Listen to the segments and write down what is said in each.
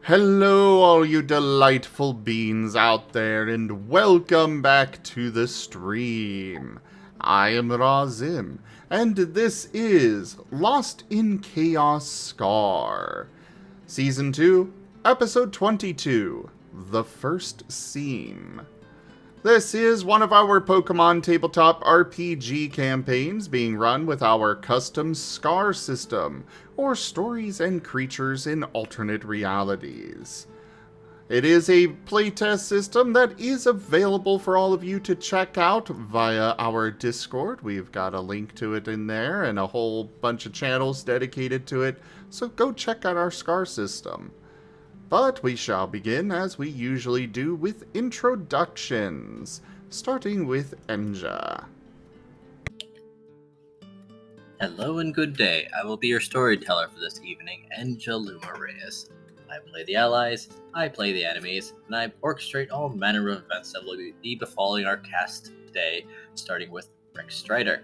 Hello, all you delightful beings out there, and welcome back to the stream. I am Razim, and this is Lost in Chaos Scar, Season 2, Episode 22, The First Scene. This is one of our Pokemon tabletop RPG campaigns being run with our custom SCAR system, or Stories and Creatures in Alternate Realities. It is a playtest system that is available for all of you to check out via our Discord. We've got a link to it in there and a whole bunch of channels dedicated to it, so go check out our SCAR system. But we shall begin, as we usually do, with introductions, starting with Enja. Hello and good day. I will be your storyteller for this evening, Enja Lumerias. I play the allies, I play the enemies, and I orchestrate all manner of events that will be befalling our cast today, starting with Rick Strider.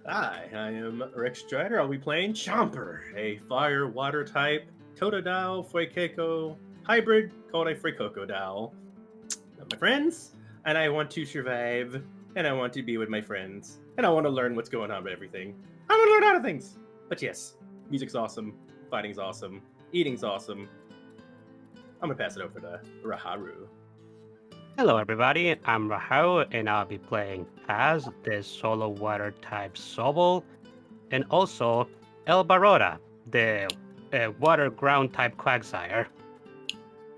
Hi, I am Rick Strider. I'll be playing Chomper, a fire-water type Totodile Fuekeiko hybrid called a Fricocodile. My friends, and I want to survive, and I want to be with my friends, and I want to learn what's going on with everything. I want to learn other things. But yes, music's awesome, fighting's awesome, eating's awesome. I'm gonna pass it over to Raharu. Hello everybody, I'm Raharu and I'll be playing as the solo water type Sobble and also Elvaroda, the water ground type Quagsire.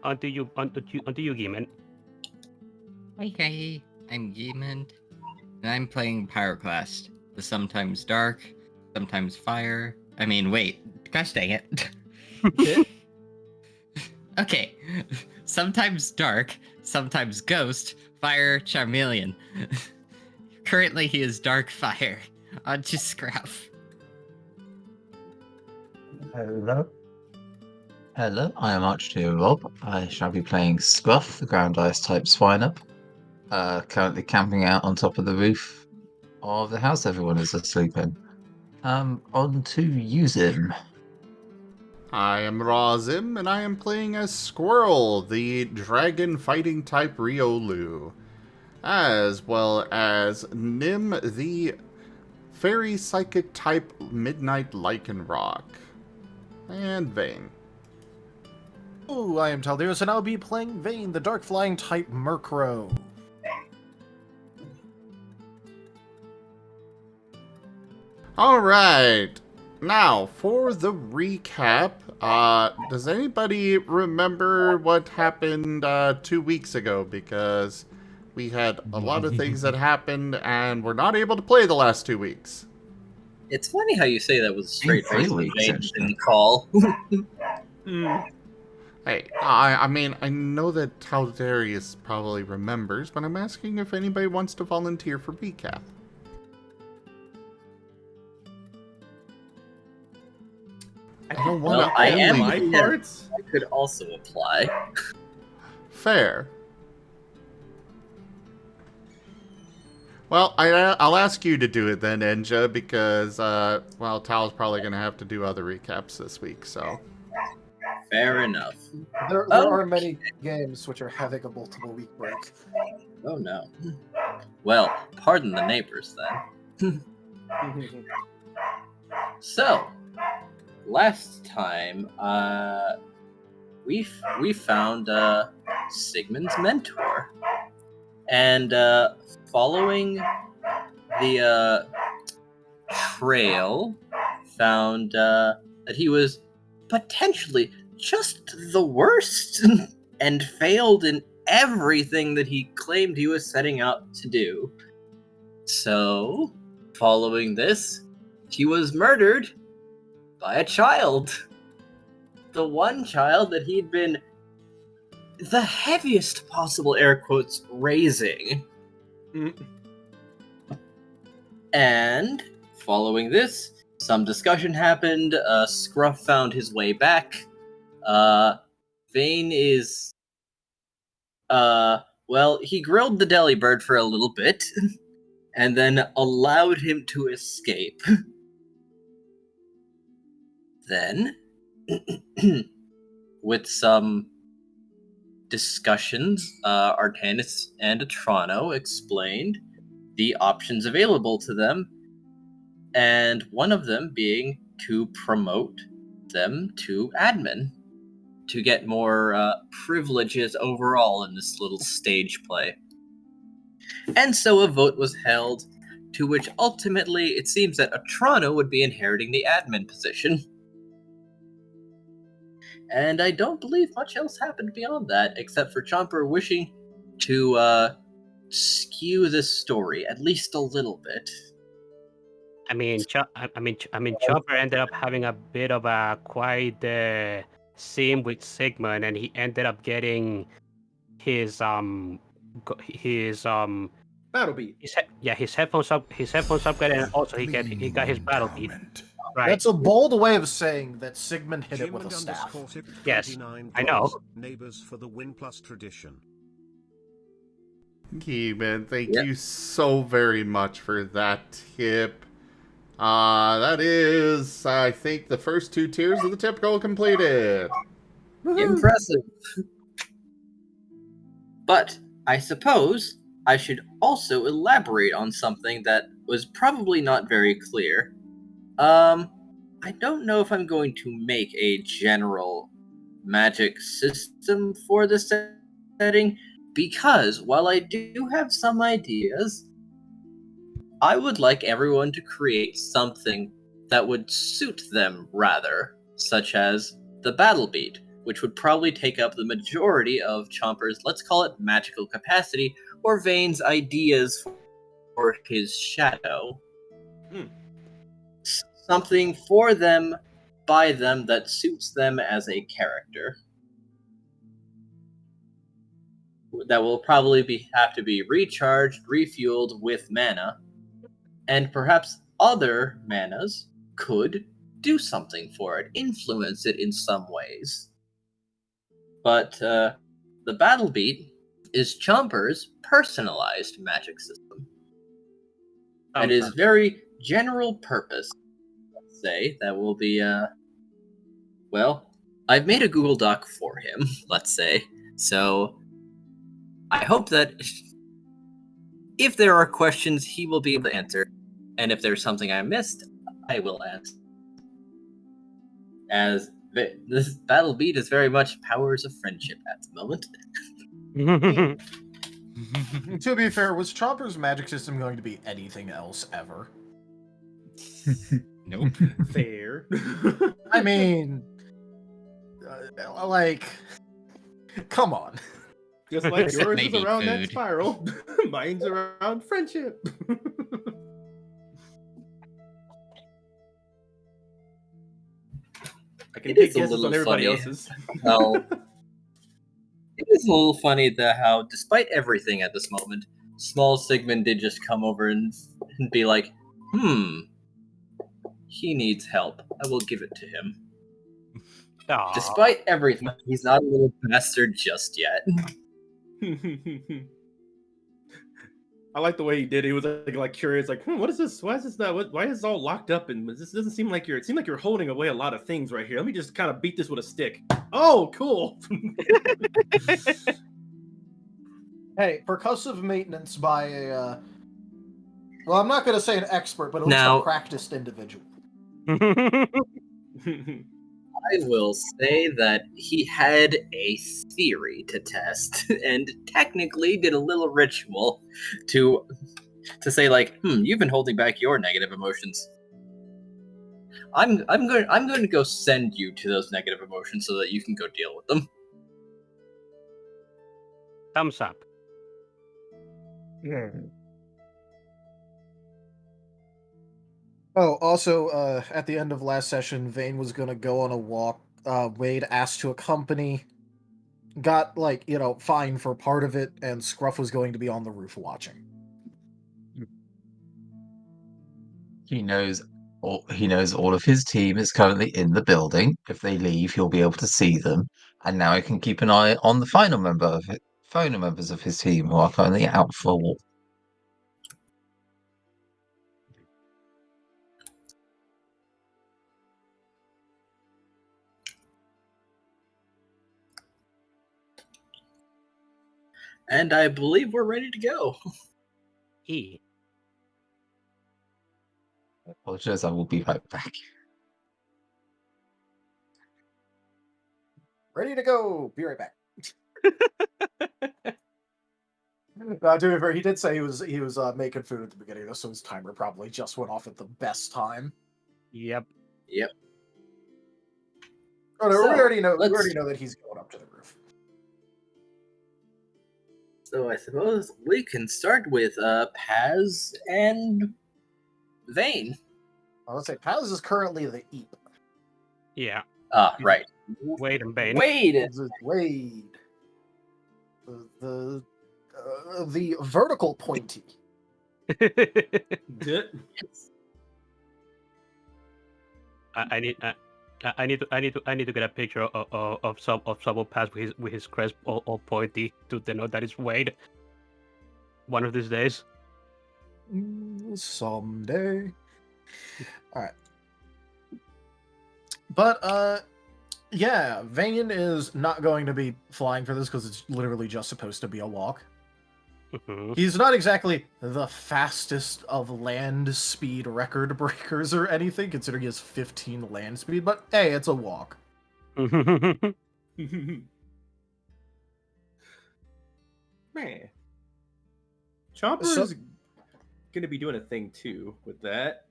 Onto you, Gimund. Hey, I'm Gimund, and I'm playing Pyroclast, the sometimes dark, sometimes fire. Gosh dang it. Okay, sometimes dark, sometimes ghost, fire, Charmeleon. Currently he is dark fire. On to Scruff. Hello, I am ArchineerRob. I shall be playing Scruff, the ground ice type Swineup. Currently camping out on top of the roof of the house everyone is asleep in. On to use him. I am Razim, and I am playing as Squirrel, the dragon fighting type Riolu, as well as Nim, the fairy psychic type Midnight Lycanroc, and Vane. Oh, I am Taldeus, and I'll be playing Vane, the dark flying type Murkrow. Alright, now for the recap, does anybody remember what happened 2 weeks ago? Because we had a lot of things that happened and we're not able to play the last 2 weeks. It's funny how you say that with straight face Really, in actually. the call. Hey, I mean, I know that Taldarius probably remembers, but I'm asking if anybody wants to volunteer for recap. I don't want wanna I am my here. parts. I could also apply. Fair. Well, I'll ask you to do it then, Enja, because, Tal's probably going to have to do other recaps this week, so. Fair enough. There are many games which are having a multiple week break. Oh no. Well, pardon the neighbors then. So, last time, we found Sigmund's mentor, and following the trail, found that he was potentially just the worst, and failed in everything that he claimed he was setting out to do. So, following this, he was murdered by a child. The one child that he'd been the heaviest possible air quotes raising. And following this, some discussion happened. Scruff found his way back. Vane is he grilled the Delibird for a little bit and then allowed him to escape. Then with some discussions, Artanis and Atrano explained the options available to them, and one of them being to promote them to admin to get more privileges overall in this little stage play. And so a vote was held, to which ultimately it seems that Atrano would be inheriting the admin position. And I don't believe much else happened beyond that, except for Chomper wishing to skew this story at least a little bit. Chopper ended up having a bit of a quiet scene with Sigmund, and he ended up getting his Battle beat. his headphones upgraded, and also he got his battle beat. Right. That's a bold way of saying that Sigmund hit it with a Gimund staff. Yes, 29 I know. Neighbors for the win plus tradition. Gimund, thank Yep. you so very much for that tip. That is, I think, the first 2 tiers of the tip goal completed. Impressive. But I suppose I should also elaborate on something that was probably not very clear. I don't know if I'm going to make a general magic system for this setting, because while I do have some ideas, I would like everyone to create something that would suit them rather, such as the battle beat, which would probably take up the majority of Chomper's, let's call it magical capacity, or Vane's ideas for his shadow. Something for them, by them, that suits them as a character. That will probably have to be recharged, refueled with mana, and perhaps other manas could do something for it, influence it in some ways. But the battle beat is Chomper's personalized magic system. And is very general purpose, let's say, that will be, well, I've made a Google Doc for him, let's say, so I hope that if there are questions, he will be able to answer, and if there's something I missed, I will answer. As this battle beat is very much powers of friendship at the moment. To be fair, was Chomper's magic system going to be anything else ever? Nope. Fair. I mean, like, come on. Just like Except yours is maybe around that food. spiral, mine's around friendship. I can It take is a guesses little on everybody funny. else's. Well, it is a little funny that how, despite everything at this moment, small Sigmund did just come over and be like, he needs help. I will give it to him. Aw. Despite everything, he's not a little bastard just yet. I like the way he did it. He was like curious, like, what is this? Why is this not? Why is this all locked up? And this doesn't seem like you're. It seemed like you're holding away a lot of things right here. Let me just kind of beat this with a stick. Oh, cool. Hey, percussive maintenance by a, well, I'm not going to say an expert, but at least Now- a practiced individual. I will say that he had a theory to test, and technically did a little ritual to say like, you've been holding back your negative emotions. I'm going to go send you to those negative emotions so that you can go deal with them. Thumbs up. Oh, also, at the end of last session, Vane was going to go on a walk. Wade asked to accompany, got, like, fined for part of it, and Scruff was going to be on the roof watching. He knows all of his team is currently in the building. If they leave, he'll be able to see them. And now he can keep an eye on the final members of his team who are currently out for a walk. And I believe we're ready to go. E. I apologize, I will be right back. Ready to go. Be right back. To be fair, he did say he was making food at the beginning, though, so his timer probably just went off at the best time. Yep. Yep. Oh no, So, we already know let's- that he's going up to the roof. So I suppose we can start with Paz and Vane. Let's say Paz is currently the Eep. Yeah. Right. Wade and Bane. Wade. This is Wade. The vertical pointy. I need to get a picture of Subtle Pass with his crest all pointy to denote that it's Wade. One of these days. Someday. All right. But yeah, Vane is not going to be flying for this because it's literally just supposed to be a walk. Mm-hmm. He's not exactly the fastest of land speed record breakers or anything, considering he has 15 land speed, but hey, it's a walk. Man. Chomper's gonna be doing a thing too with that.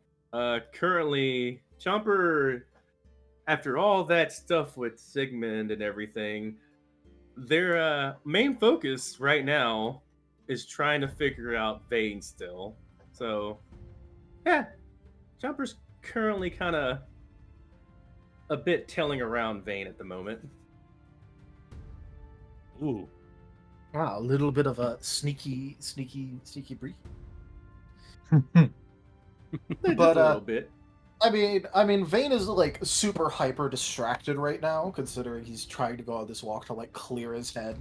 Currently, Chomper, after all that stuff with Sigmund and everything, their main focus right now is trying to figure out Vane still. So, yeah, Chomper's currently kind of a bit tailing around Vane at the moment. Ooh. Ah, a little bit of a sneaky breeze. But a little bit. I mean, Vane is like super hyper distracted right now, considering he's trying to go on this walk to like clear his head,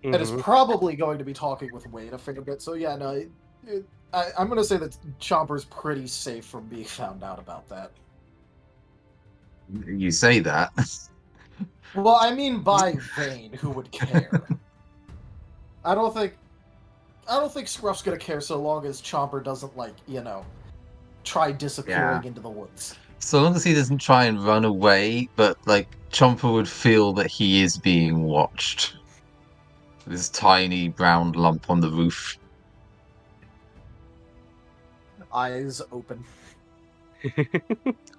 and is probably going to be talking with Wade a fair bit. So yeah, no, I'm gonna say that Chomper's pretty safe from being found out about that. You say that. Well, I mean by Vane, who would care? I don't think Scruff's gonna care so long as Chomper doesn't try disappearing into the woods. So long as he doesn't try and run away, but like Chomper would feel that he is being watched. This tiny brown lump on the roof. Eyes open.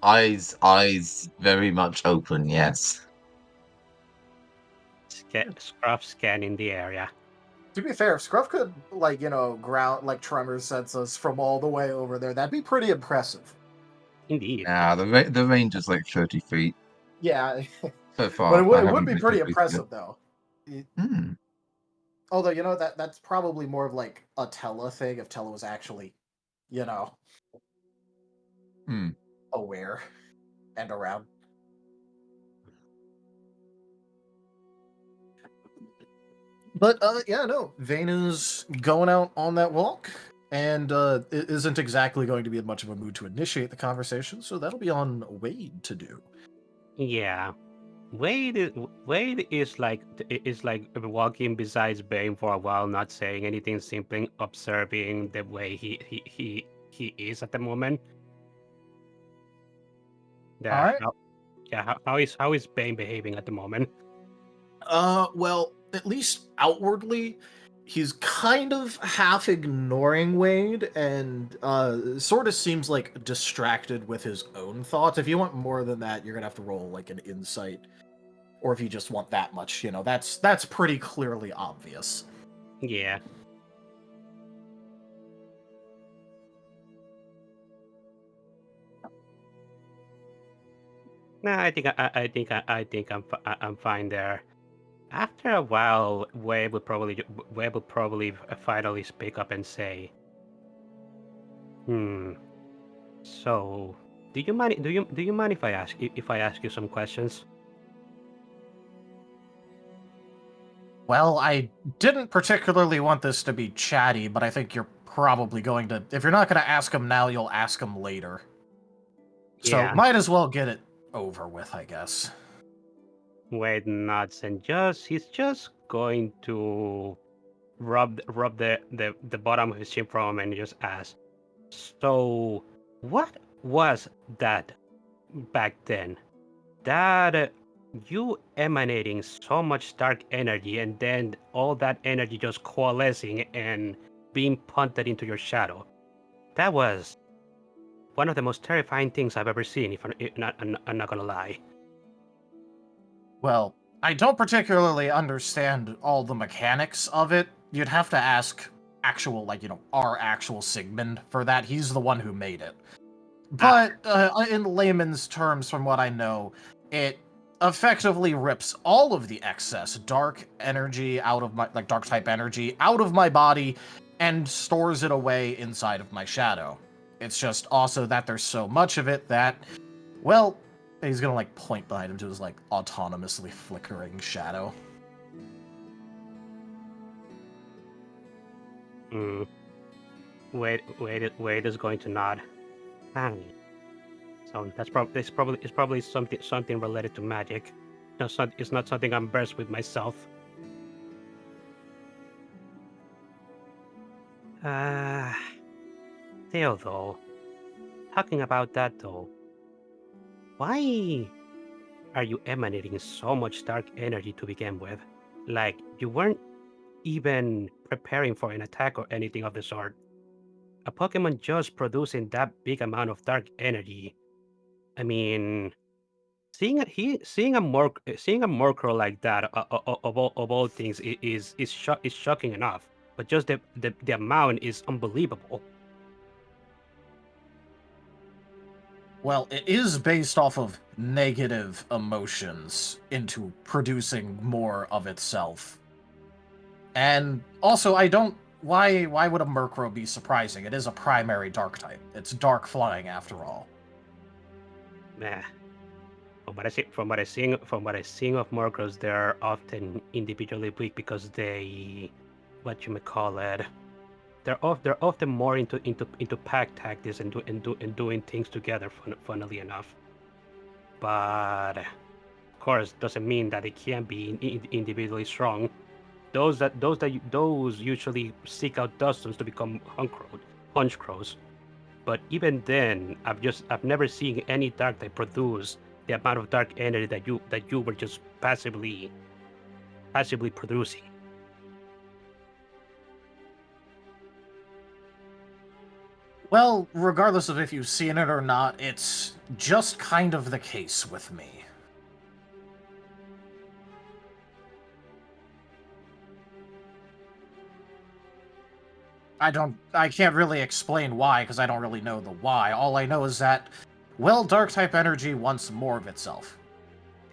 Eyes very much open, yes. Scruff scanning the area. To be fair, if Scruff could, ground, tremor sense us from all the way over there, that'd be pretty impressive. Indeed. Nah, the range is like 30 feet. Yeah. So far. But it would be pretty impressive, though. Hmm. Although, that's probably more of like a Tella thing if Tella was actually, aware and around. But yeah, no, Vane is going out on that walk, and it isn't exactly going to be in much of a mood to initiate the conversation, so that'll be on Wade to do. Yeah, Wade is like walking besides Bane for a while, not saying anything, simply observing the way he is at the moment. All right. How is Bane behaving at the moment? Well, at least outwardly, he's kind of half ignoring Wade and sort of seems like distracted with his own thoughts. If you want more than that, you're gonna have to roll like an insight. Or if you just want that much, that's pretty clearly obvious. Yeah. No, I think I'm fine there. After a while, Wade would probably finally speak up and say, So, do you mind if I ask you some questions? Well, I didn't particularly want this to be chatty, but I think you're probably going to. If you're not going to ask him now, you'll ask him later. So Yeah. might as well get it over with, I guess. Wade nods and he's just going to rub the bottom of his chin for a moment and just ask, so what was that back then? That you emanating so much dark energy and then all that energy just coalescing and being punted into your shadow. That was one of the most terrifying things I've ever seen, I'm not gonna lie. Well, I don't particularly understand all the mechanics of it. You'd have to ask actual, our actual Sigmund for that. He's the one who made it. But in layman's terms, from what I know, it effectively rips all of the excess dark energy out of my, dark type energy out of my body and stores it away inside of my shadow. It's just also that there's so much of it that, well, he's gonna point behind him to his autonomously flickering shadow. Wade is going to nod. So it's probably something related to magic. It's not something I'm versed with myself. Still though, talking about that though, why are you emanating so much dark energy to begin with? Like, you weren't even preparing for an attack or anything of the sort. A Pokemon just producing that big amount of dark energy. I mean, seeing a Murkrow like that of all things is shocking enough. But just the amount is unbelievable. Well, it is based off of negative emotions into producing more of itself. And also, I don't... Why would a Murkrow be surprising? It is a primary dark type. It's dark flying, after all. Nah. From what I see of Murkrows, they're often individually weak because they, they're often more into pack tactics and doing things together. Funnily enough, but of course doesn't mean that they can't be individually strong. Those usually seek out Dustons to become Punch Crows. But even then, I've never seen any dark type produce the amount of dark energy that you were just passively producing. Well, regardless of if you've seen it or not, it's just kind of the case with me. I can't really explain why, because I don't really know the why. All I know is that, well, Dark-type energy wants more of itself.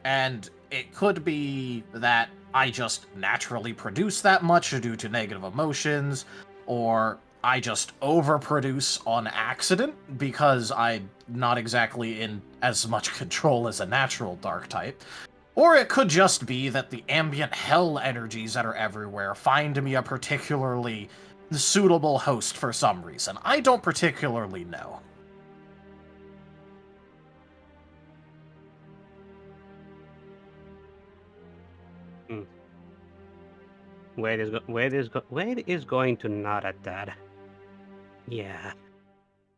And it could be that I just naturally produce that much due to negative emotions, or I just overproduce on accident because I'm not exactly in as much control as a natural Dark-type. Or it could just be that the ambient hell energies that are everywhere find me a particularly suitable host for some reason. I don't particularly know. Wade is going to nod at that. Yeah,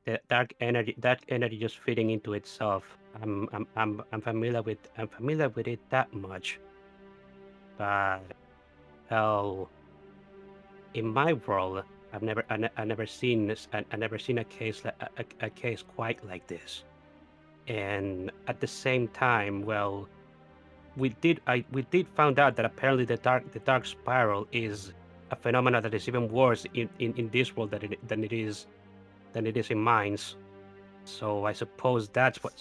the dark energy just fitting into itself. I'm familiar with it that much. But hell, in my world, I've never seen this. I never seen a case quite like this. And at the same time, well, we did found out that apparently the dark spiral is a phenomenon that is even worse in this world than it is in mines. So I suppose that's what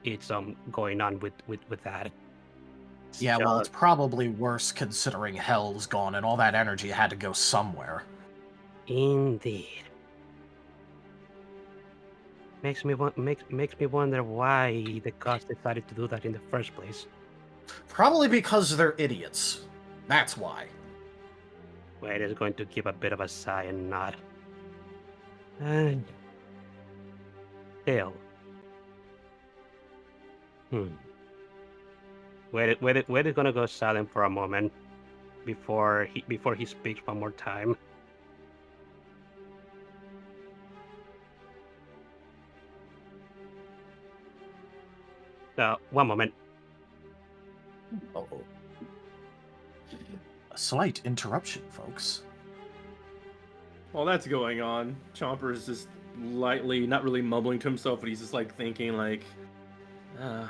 it's going on with that. Yeah, well, it's probably worse considering Hell's gone and all that energy had to go somewhere. Indeed. Makes me wonder why the gods decided to do that in the first place. Probably because they're idiots. That's why. Wade is going to give a bit of a sigh and nod. Still. Wade is gonna go silent for a moment. before he speaks one more time. One moment. Uh-oh. A slight interruption, folks. While that's going on, Chomper is just lightly, not really mumbling to himself, but he's just like thinking like, yeah,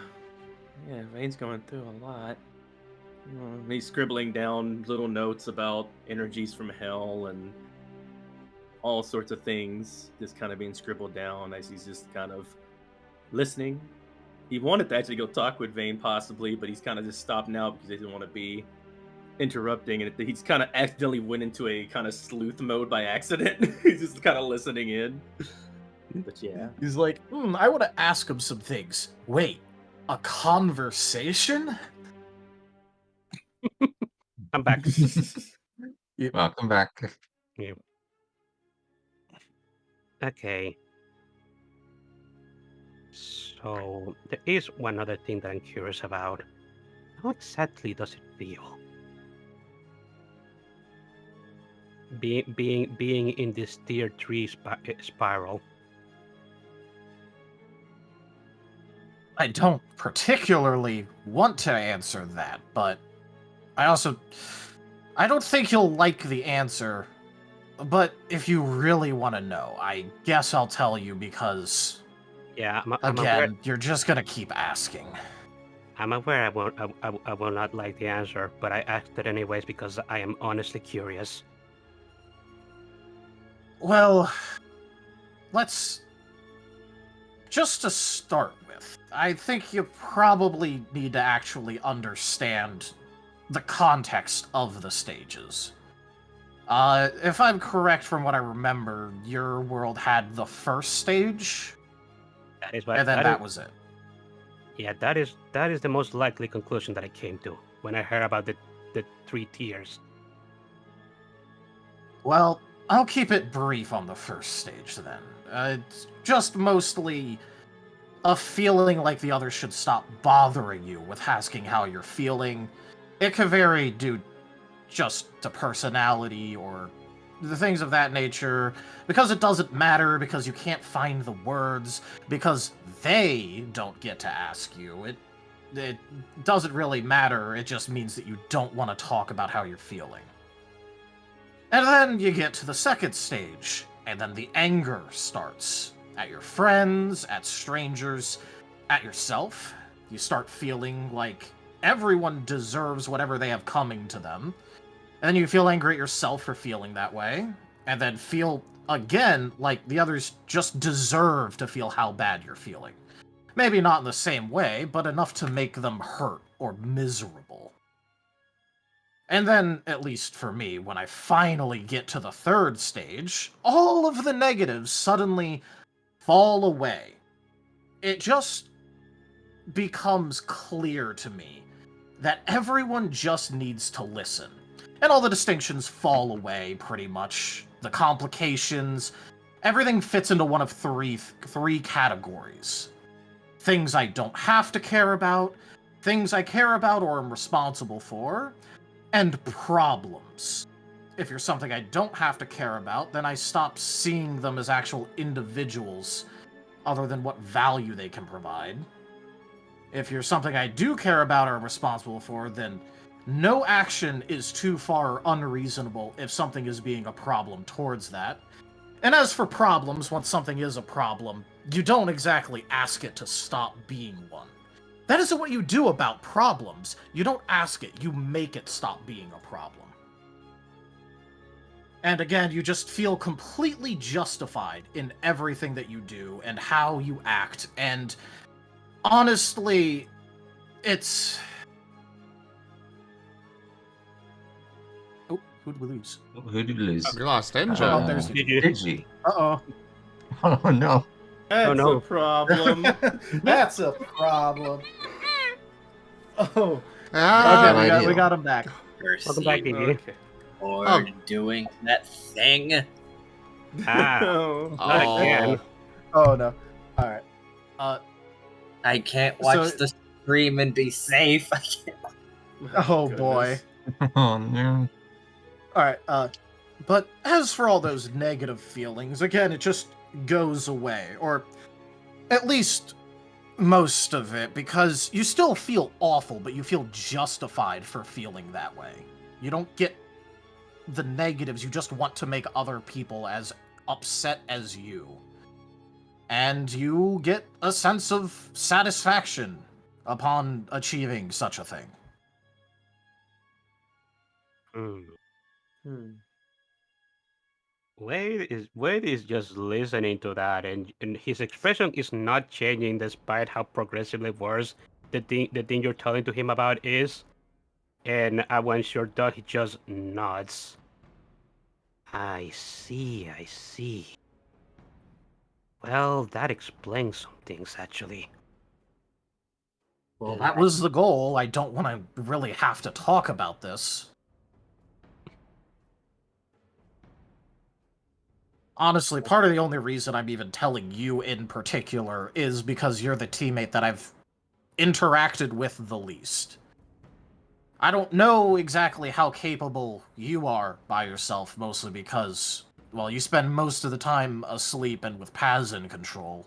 Vane's going through a lot. He's scribbling down little notes about energies from hell and all sorts of things just kind of being scribbled down as he's just kind of listening. He wanted to actually go talk with Vane possibly, but he's kind of just stopped now because he doesn't want to be interrupting, and he's kind of accidentally went into a kind of sleuth mode by accident. He's just kind of listening in. But yeah. He's like, I want to ask him some things. Wait, a conversation? I'm back. Welcome back. Yeah. Okay. So there is one other thing that I'm curious about. How exactly does it feel? Being in this tier 3 spiral. I don't particularly want to answer that, but I don't think you'll like the answer. But if you really want to know, I guess I'll tell you because, Yeah, again, you're just gonna keep asking. I'm aware I will not like the answer, but I asked it anyways because I am honestly curious. Well, just to start with, I think you probably need to actually understand the context of the stages. If I'm correct from what I remember, your world had the first stage, That is what, and then that was it. Yeah, that is the most likely conclusion that I came to when I heard about the 3 tiers. Well, I'll keep it brief on the first stage then. It's just mostly a feeling like the others should stop bothering you with asking how you're feeling. It could vary due just to personality or the things of that nature, because it doesn't matter, because you can't find the words, because they don't get to ask you. It doesn't really matter, it just means that you don't want to talk about how you're feeling. And then you get to the second stage, and then the anger starts. At your friends, at strangers, at yourself. You start feeling like everyone deserves whatever they have coming to them. And then you feel angry at yourself for feeling that way. And then feel, again, like the others just deserve to feel how bad you're feeling. Maybe not in the same way, but enough to make them hurt or miserable. And then, at least for me, when I finally get to the third stage, all of the negatives suddenly fall away. It just becomes clear to me that everyone just needs to listen. And all the distinctions fall away, pretty much. The complications, everything fits into one of three categories. Things I don't have to care about, things I care about or am responsible for, and problems. If you're something I don't have to care about, then I stop seeing them as actual individuals, other than what value they can provide. If you're something I do care about or am responsible for, then no action is too far or unreasonable if something is being a problem towards that. And as for problems, once something is a problem, you don't exactly ask it to stop being one. That isn't what you do about problems. You don't ask it, you make it stop being a problem. And again, you just feel completely justified in everything that you do and how you act, and honestly, it's... Oh, who did we lose? Who did we lose? We lost Enja. there's- Did you? Uh-oh. Oh no. That's no. a problem. That's a problem. Oh. Ah, Okay, idea. we got him back. Welcome back, Percy, DD. Okay. or Oh. doing that thing. Ah, Oh. not Oh. again. Oh, no. Alright. I can't watch So- the stream and be safe. I can't. Oh, boy. Oh no. Alright, but as for all those negative feelings, again, it just goes away. Or at least most of it, because you still feel awful, but you feel justified for feeling that way. You don't get the negatives, you just want to make other people as upset as you. And you get a sense of satisfaction upon achieving such a thing. Wade is just listening to that, and his expression is not changing despite how progressively worse the thing you're telling to him about is. And once you're done, he just nods. I see. Well, that explains some things, actually. Well, that was the goal. I don't want to really have to talk about this. Honestly, part of the only reason I'm even telling you in particular is because you're the teammate that I've interacted with the least. I don't know exactly how capable you are by yourself, mostly because, well, you spend most of the time asleep and with Paz in control.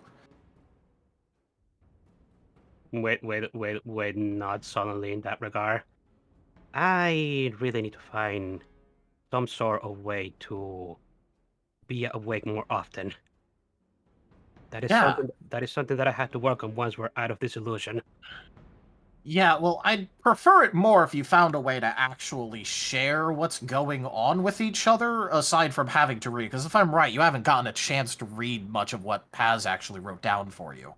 Wait, not suddenly in that regard. I really need to find some sort of way to be awake more often. That is something that I had to work on once we're out of this illusion. Yeah, well, I'd prefer it more if you found a way to actually share what's going on with each other, aside from having to read. Because if I'm right, you haven't gotten a chance to read much of what Paz actually wrote down for you.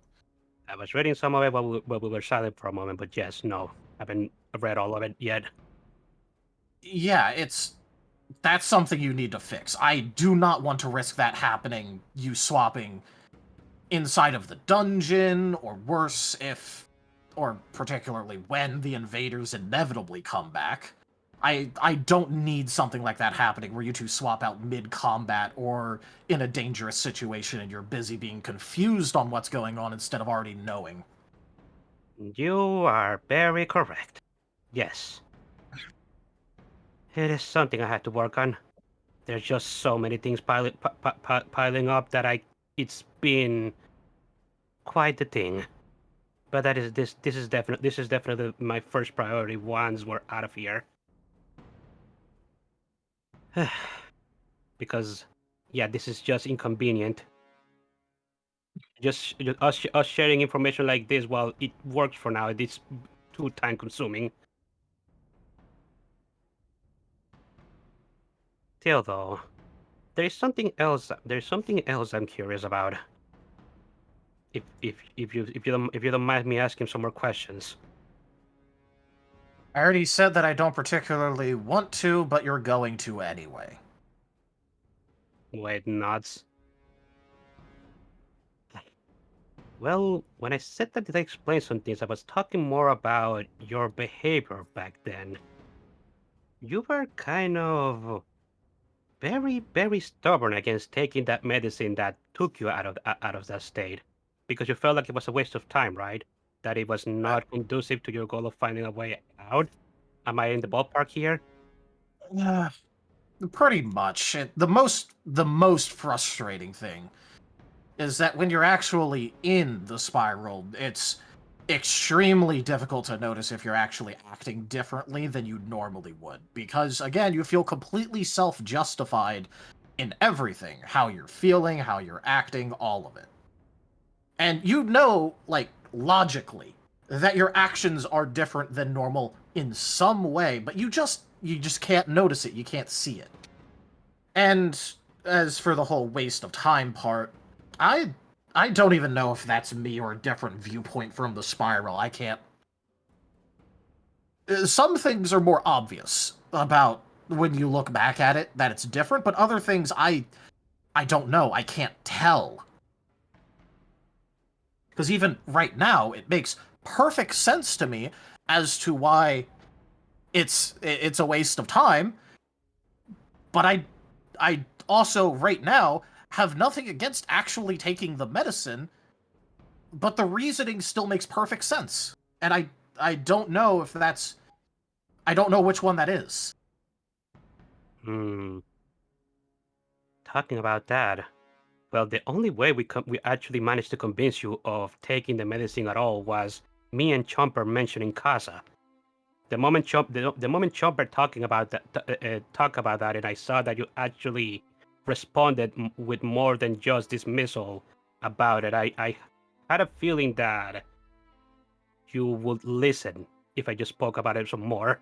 I was reading some of it while we were silent for a moment, but yes, no, I haven't read all of it yet. Yeah, that's something you need to fix. I do not want to risk that happening, you swapping inside of the dungeon, or worse, or particularly when the invaders inevitably come back. I don't need something like that happening where you two swap out mid-combat or in a dangerous situation and you're busy being confused on what's going on instead of already knowing. You are very correct. Yes. It is something I had to work on. There's just so many things piling up that it's been quite the thing. But this is definitely my first priority once we're out of here. Because yeah, this is just inconvenient. Just us sharing information like this, while it works for now, it's too time consuming. Still though, there's something else I'm curious about. If you don't mind me asking some more questions. I already said that I don't particularly want to, but you're going to anyway. Wait, nods. Well, when I said that I explained some things, I was talking more about your behavior back then. You were kind of very, very stubborn against taking that medicine that took you out of that state, because you felt like it was a waste of time, right? That it was not conducive to your goal of finding a way out. Am I in the ballpark here? Pretty much. The most frustrating thing is that when you're actually in the spiral, it's extremely difficult to notice if you're actually acting differently than you normally would. Because, again, you feel completely self-justified in everything. How you're feeling, how you're acting, all of it. And you know, like, logically, that your actions are different than normal in some way, but you just can't notice it, you can't see it. And as for the whole waste of time part, I don't even know if that's me or a different viewpoint from the spiral. I can't... Some things are more obvious about when you look back at it, that it's different, but other things I don't know. I can't tell. Because even right now, it makes perfect sense to me as to why it's a waste of time, but I also, right now, have nothing against actually taking the medicine, but the reasoning still makes perfect sense. And I don't know if that's I don't know which one that is. Talking about that, well, the only way we actually managed to convince you of taking the medicine at all was me and Chomper mentioning Casa. The moment Chomper talking about that, talk about that, and I saw that you actually responded with more than just dismissal about it, I had a feeling that you would listen if I just spoke about it some more.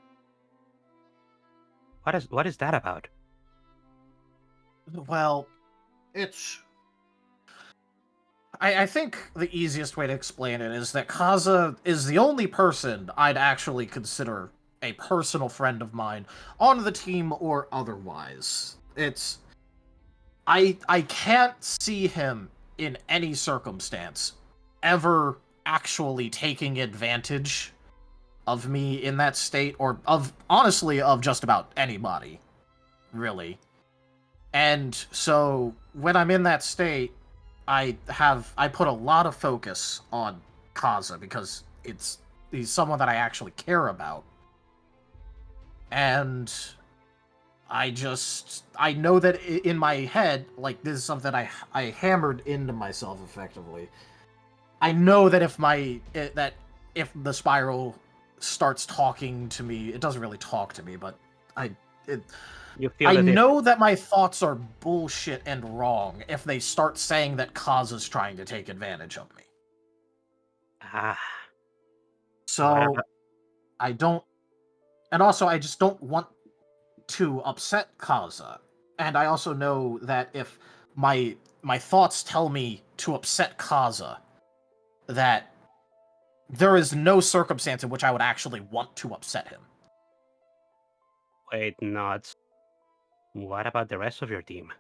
What is that about? Well, it's... I think the easiest way to explain it is that Kaza is the only person I'd actually consider a personal friend of mine on the team or otherwise. It's... I can't see him in any circumstance ever actually taking advantage of me in that state, or honestly, of just about anybody, really. And so, when I'm in that state, I put a lot of focus on Kaza, because he's someone that I actually care about. And I know that in my head, like, this is something I hammered into myself effectively. I know that if the spiral starts talking to me, it doesn't really talk to me, but I know that my thoughts are bullshit and wrong if they start saying that Kaza's trying to take advantage of me. So I don't, and also I just don't want to upset Kaza. And I also know that if my thoughts tell me to upset Kaza, that there is no circumstance in which I would actually want to upset him. Wait, nuts. What about the rest of your team?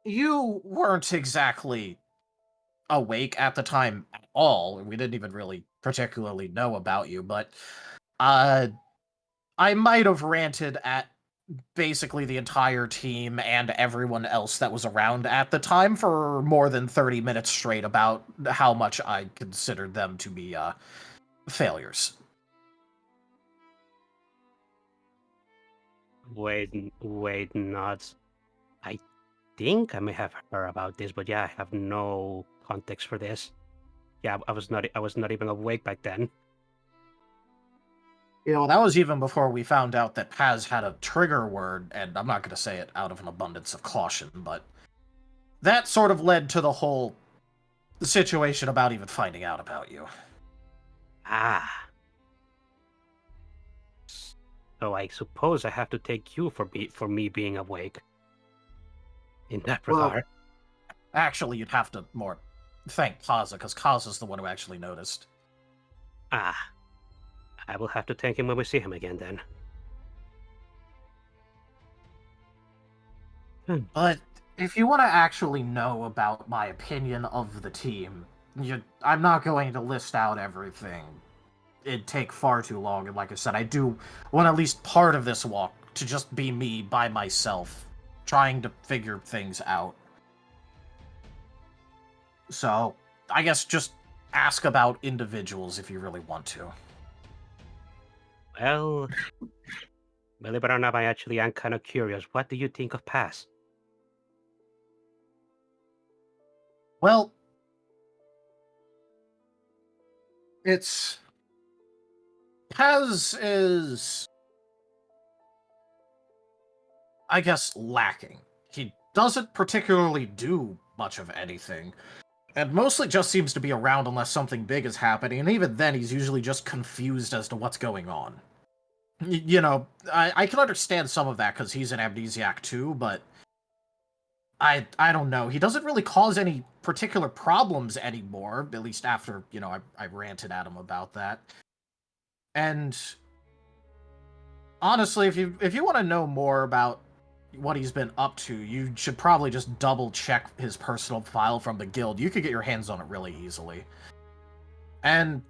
You weren't exactly awake at the time at all. We didn't even really particularly know about you, but I might have ranted at basically the entire team and everyone else that was around at the time for more than 30 minutes straight about how much I considered them to be failures. Wait, nuts. I think I may have heard about this, but yeah, I have no context for this. Yeah, I was not even awake back then. You know, that was even before we found out that Paz had a trigger word, and I'm not going to say it out of an abundance of caution, but that sort of led to the whole situation about even finding out about you. So I suppose I have to take you for me being awake. In that regard. Well, actually, you'd have to more thank Kaza, because Kaza's the one who actually noticed. I will have to thank him when we see him again, then. But if you want to actually know about my opinion of the team, I'm not going to list out everything. It'd take far too long, and like I said, I do want at least part of this walk to just be me by myself, trying to figure things out. So, I guess just ask about individuals if you really want to. Well, believe it or not, I actually am kind of curious. What do you think of Paz? Well, Paz is, I guess, lacking. He doesn't particularly do much of anything, and mostly just seems to be around unless something big is happening, and even then he's usually just confused as to what's going on. You know, I can understand some of that because he's an amnesiac too, but I don't know. He doesn't really cause any particular problems anymore, at least after, I ranted at him about that. And honestly, if you want to know more about what he's been up to, you should probably just double check his personal file from the guild. You could get your hands on it really easily. And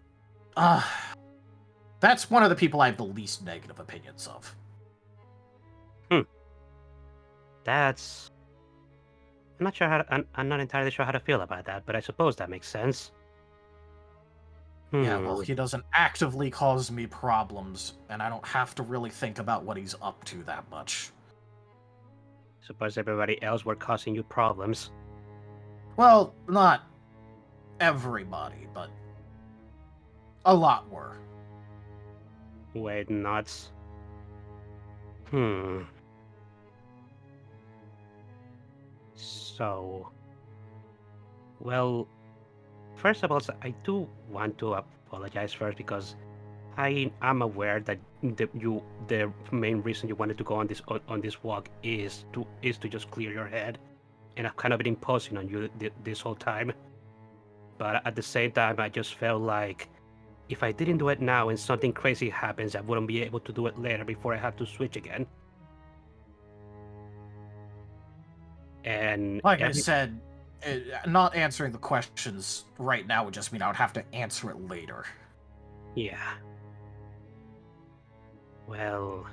that's one of the people I have the least negative opinions of. I'm not entirely sure how to feel about that, but I suppose that makes sense. Yeah, well, he doesn't actively cause me problems, and I don't have to really think about what he's up to that much. Suppose everybody else were causing you problems. Well, not everybody, but a lot were. Wait, nuts. So, well, first of all, I do want to apologize first because I am aware that the main reason you wanted to go on this walk is to just clear your head, and I've kind of been imposing on you this whole time. But at the same time, I just felt like if I didn't do it now and something crazy happens, I wouldn't be able to do it later before I have to switch again. And like I said, not answering the questions right now would just mean I would have to answer it later. Yeah. Well,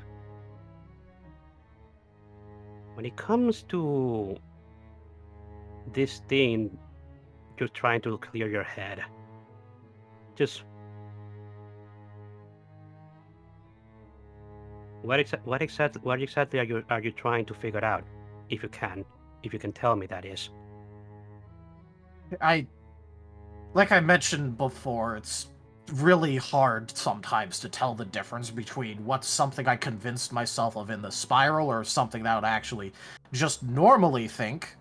when it comes to this thing, you're trying to clear your head. Just what exactly are you trying to figure out? If you can tell me, that is. Like I mentioned before, it's really hard sometimes to tell the difference between what's something I convinced myself of in the spiral or something that I would actually just normally think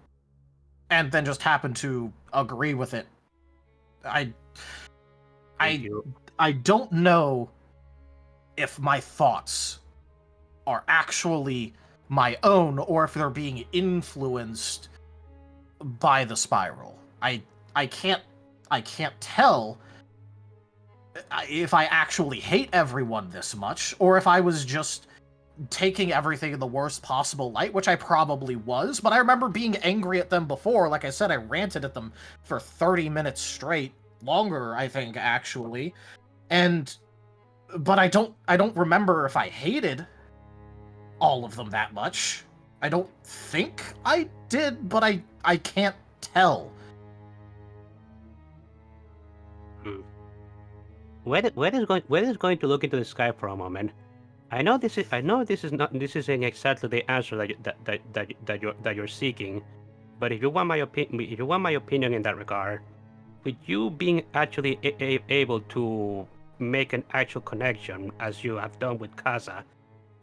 and then just happen to agree with it. I don't know if my thoughts are actually my own or if they're being influenced by the spiral. I can't tell if I actually hate everyone this much, or if I was just taking everything in the worst possible light, which I probably was, but I remember being angry at them before. Like I said, I ranted at them for 30 minutes straight, longer, I think, actually. But I don't remember if I hated all of them that much. I don't think I did, but I can't tell. Where is going to look into the sky for a moment. I know this isn't exactly the answer that you're seeking, but if you want my opinion in that regard, with you being actually able to make an actual connection as you have done with Kaza,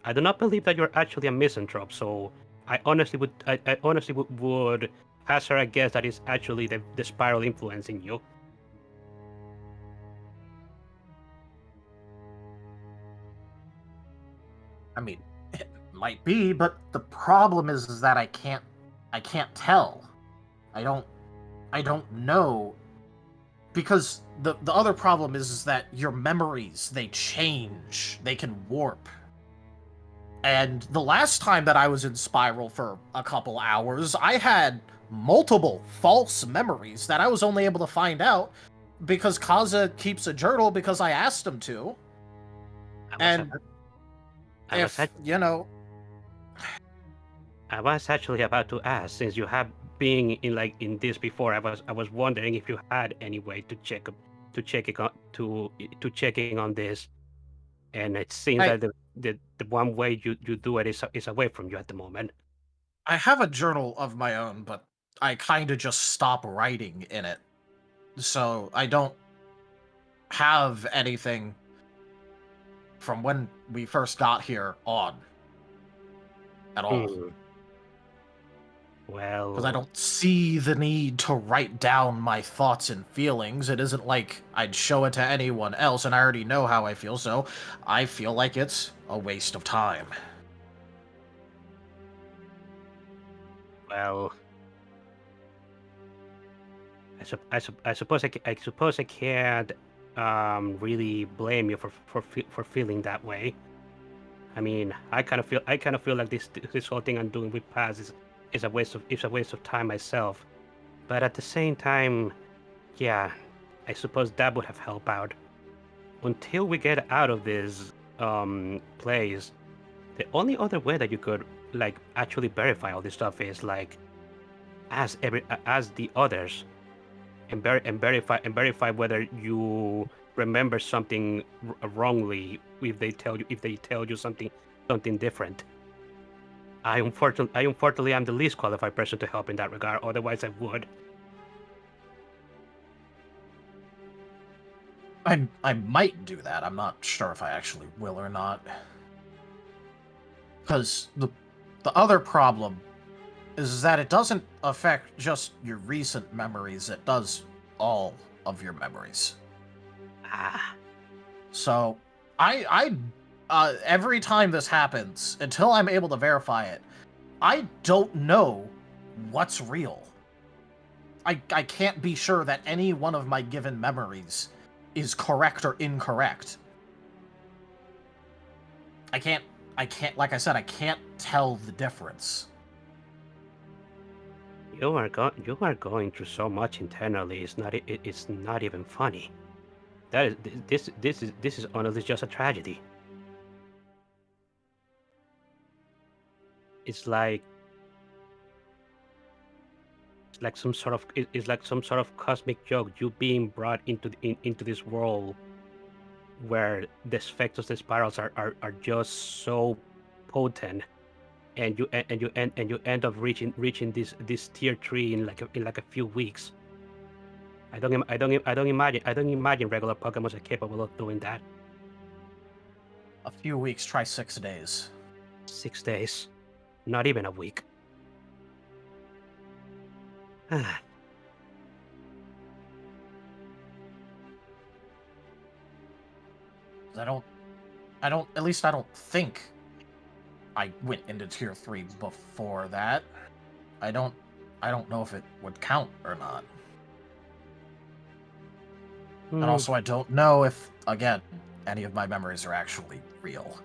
I do not believe that you're actually a misanthrope. So I honestly would hazard a guess that it's actually the spiral influencing you. I mean, it might be, but the problem is that I can't tell. I don't know. Because the other problem is that your memories, they change. They can warp. And the last time that I was in Spiral for a couple hours, I had multiple false memories that I was only able to find out because Kaza keeps a journal because I asked him to. I was actually about to ask, since you have been in this before, I was wondering if you had any way to checking on this, and it seems that the one way you do it is away from you at the moment. I have a journal of my own, but I kind of just stop writing in it, so I don't have anything from when we first got here on at all. Well, because I don't see the need to write down my thoughts and feelings. It isn't like I'd show it to anyone else, and I already know how I feel, so I feel like it's a waste of time. Well, I suppose I can't really blame you for feeling that way. I mean, I kind of feel like this whole thing I'm doing with Paz is a waste of time myself. But at the same time, yeah, I suppose that would have helped out. Until we get out of this place, the only other way that you could actually verify all this stuff is as the others and verify whether you remember something wrongly if they tell you something different. I unfortunately am the least qualified person to help in that regard. Otherwise, I would. I might do that. I'm not sure if I actually will or not. Because the other problem is that it doesn't affect just your recent memories. It does all of your memories. Ah. So, I every time this happens, until I'm able to verify it, I don't know what's real. I can't be sure that any one of my given memories is correct or incorrect. I can't, like I said, I can't tell the difference. You are going through so much internally. It's not even funny. That is this is honestly just a tragedy. It's like some sort of cosmic joke. You being brought into this world where the effects of the spirals are just so potent, and you end up reaching this tier 3 in like a few weeks. I don't imagine regular Pokemon are capable of doing that. A few weeks, try 6 days. 6 days, not even a week. I don't, at least I don't think I went into tier 3 before that. I don't know if it would count or not. And also, I don't know if, again, any of my memories are actually real.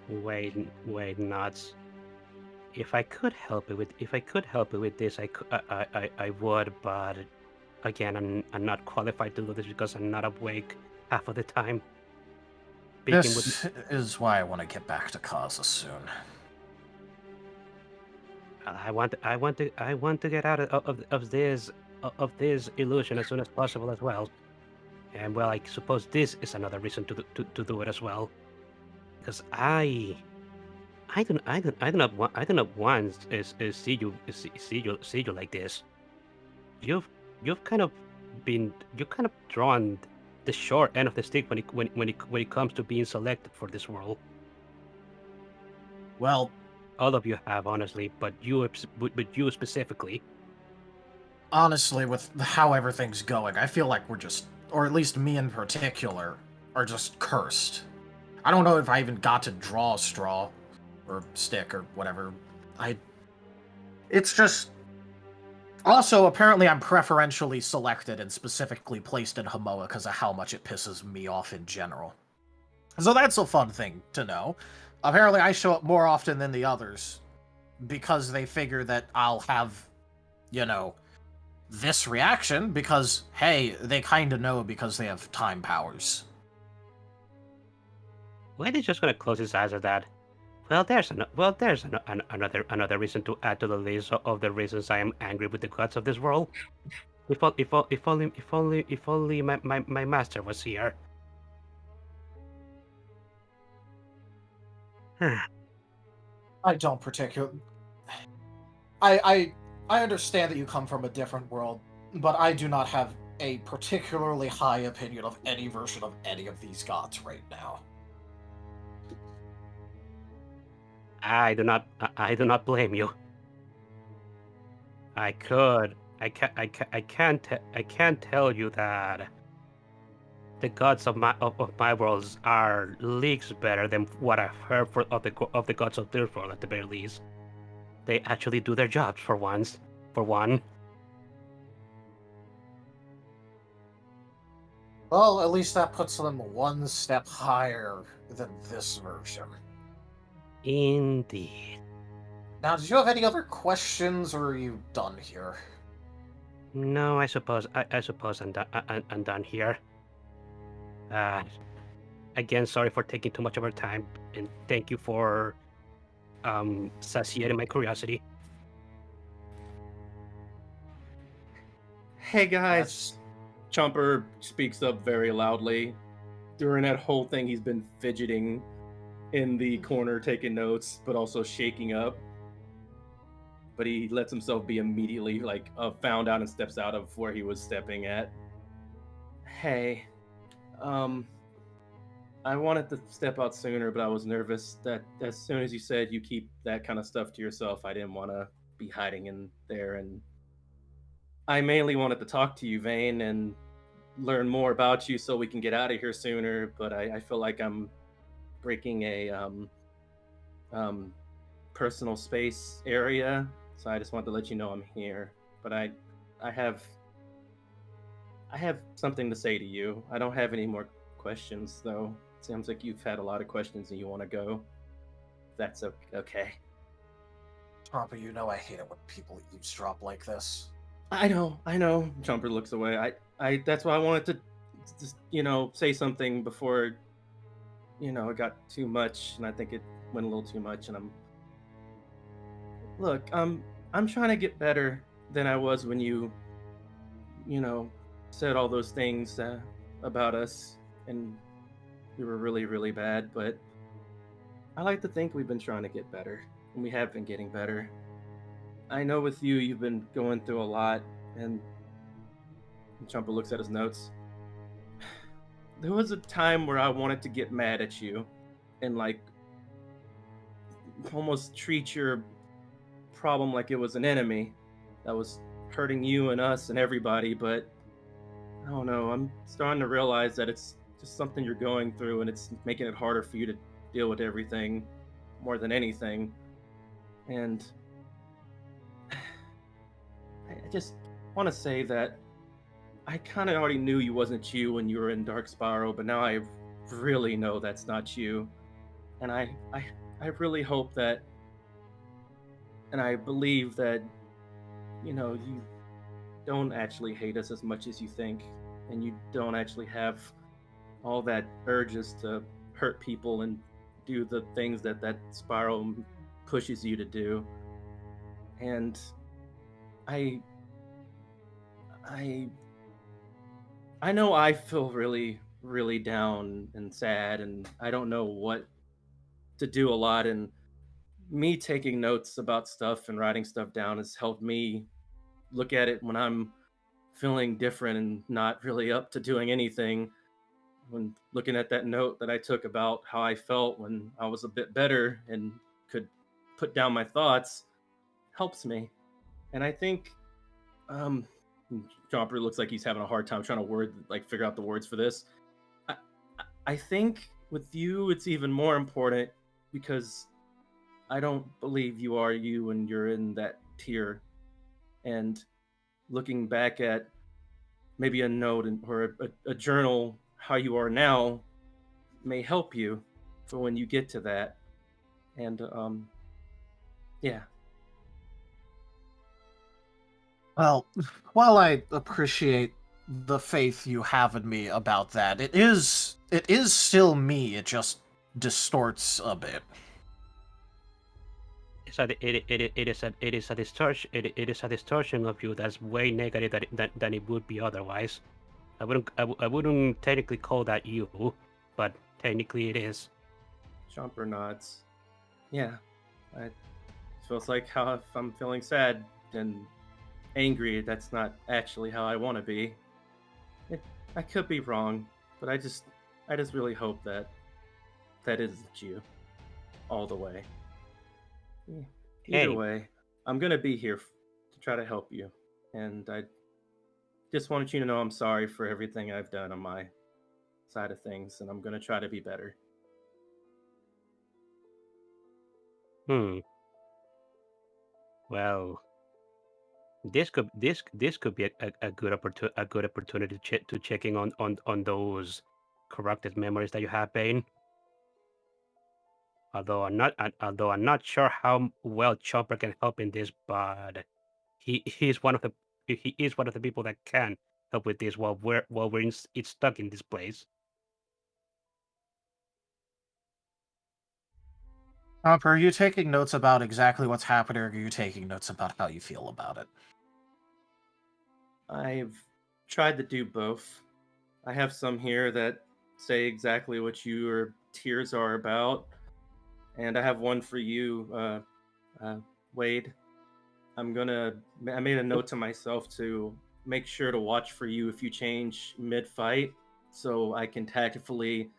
Wait, nuts. If I could help you with this, I would, but again, I'm not qualified to do this because I'm not awake half of the time. This is why I want to get back to Kaza soon. I want to get out of this illusion as soon as possible as well. And well, I suppose this is another reason to do it as well, because I do not want to see you like this. You've kind of drawn the short end of the stick when it comes to being selected for this role. Well, all of you have, honestly, but you specifically. Honestly, with how everything's going, I feel like we're just, or at least me in particular, are just cursed. I don't know if I even got to draw a straw or stick or whatever. It's just. Also, apparently I'm preferentially selected and specifically placed in Hamoa because of how much it pisses me off in general. So that's a fun thing to know. Apparently I show up more often than the others because they figure that I'll have, this reaction because, hey, they kind of know because they have time powers. Why are they just going to close his eyes at that? Well, there's another reason to add to the list of the reasons I am angry with the gods of this world. If only my master was here. I don't particularly. I understand that you come from a different world, but I do not have a particularly high opinion of any version of any of these gods right now. I do not blame you. I can't tell you that the gods of my worlds are leagues better than what I've heard of the gods of this world at the very least. They actually do their jobs for once. For one. Well, at least that puts them one step higher than this version. Indeed. Now, did you have any other questions, or are you done here? No, I suppose I'm done here. Again, sorry for taking too much of our time, and thank you for satiating my curiosity. Hey guys, Chomper speaks up very loudly. During that whole thing, he's been fidgeting in the corner, taking notes, but also shaking up. But he lets himself be immediately found out and steps out of where he was stepping at. Hey, I wanted to step out sooner, but I was nervous that as soon as you said you keep that kind of stuff to yourself, I didn't want to be hiding in there. And I mainly wanted to talk to you, Vane, and learn more about you so we can get out of here sooner. But I feel like I'm breaking a personal space area, so I just wanted to let you know I'm here. But I have something to say to you. I don't have any more questions, though. Sounds like you've had a lot of questions and you want to go. That's okay. Chomper, you know I hate it when people eavesdrop like this. I know. Jumper looks away. I that's why I wanted to just, say something before, it got too much, and I think it went a little too much, and I'm trying to get better than I was when you said all those things about us, and we were really, really bad, but I like to think we've been trying to get better, and we have been getting better. I know with you, you've been going through a lot, and Chumper looks at his notes. There was a time where I wanted to get mad at you and almost treat your problem like it was an enemy that was hurting you and us and everybody, but I don't know, I'm starting to realize that it's just something you're going through, and it's making it harder for you to deal with everything more than anything. And I just want to say that I kind of already knew you wasn't you when you were in Dark Spiral, but now I really know that's not you. And I really hope that, and I believe that, you don't actually hate us as much as you think, and you don't actually have all that urges to hurt people and do the things that spiral pushes you to do. And I know I feel really, really down and sad, and I don't know what to do a lot, and me taking notes about stuff and writing stuff down has helped me look at it when I'm feeling different and not really up to doing anything. When looking at that note that I took about how I felt when I was a bit better and could put down my thoughts helps me. And I think Chomper looks like he's having a hard time trying to figure out the words for this. I think with you it's even more important because I don't believe you are you when you're in that tier. And looking back at maybe a note or a journal how you are now may help you for when you get to that. And yeah. Well, while I appreciate the faith you have in me about that, it is still me. It just distorts a bit. It is a distortion of you that's way negative than it would be otherwise. I wouldn't technically call that you, but technically it is. Chomper nods. Yeah, it feels like how if I'm feeling sad and angry, that's not actually how I want to be. I could be wrong, but I just really hope that isn't you all the way. Either way, I'm gonna be here to try to help you, and I just wanted you to know I'm sorry for everything I've done on my side of things, and I'm gonna try to be better. Well, this could be a good opportunity to checking on those corrupted memories that you have, Bane. Although I'm not sure how well Chopper can help in this, but he is one of the people that can help with this while we're it's stuck in this place. Chomper, are you taking notes about exactly what's happening, or are you taking notes about how you feel about it? tried to do both. I have some here that say exactly what your tiers are about, and I have one for you, Wade. I made a note to myself to make sure to watch for you if you change mid-fight, so I can tactfully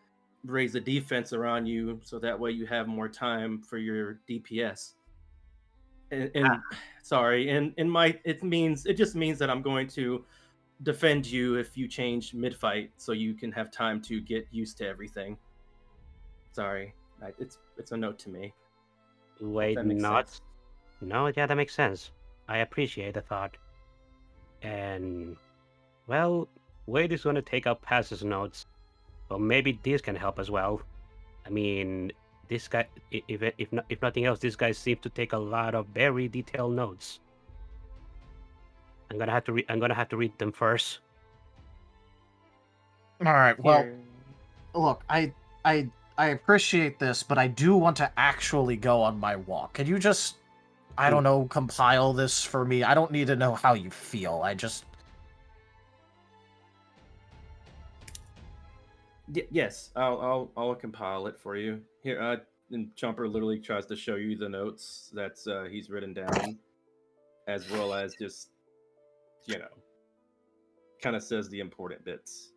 raise the defense around you, so that way you have more time for your DPS. And sorry, and it just means that I'm going to defend you if you change mid-fight, so you can have time to get used to everything. Sorry, it's a note to me. Wait, that makes not. sense. No, yeah, that makes sense. I appreciate the thought. And, well, Wade is going to take up Pass's notes. Well, maybe this can help as well. I mean, this guy, if nothing else, this guy seems to take a lot of very detailed notes. I'm gonna have to read them first. All right. Well, Here. look, I appreciate this, but I do want to actually go on my walk. Can you just, I don't know, compile this for me? I don't need to know how you feel. I just. Yes, I'll compile it for you. Here, and Chomper literally tries to show you the notes that he's written down, as well as just, kind of says the important bits.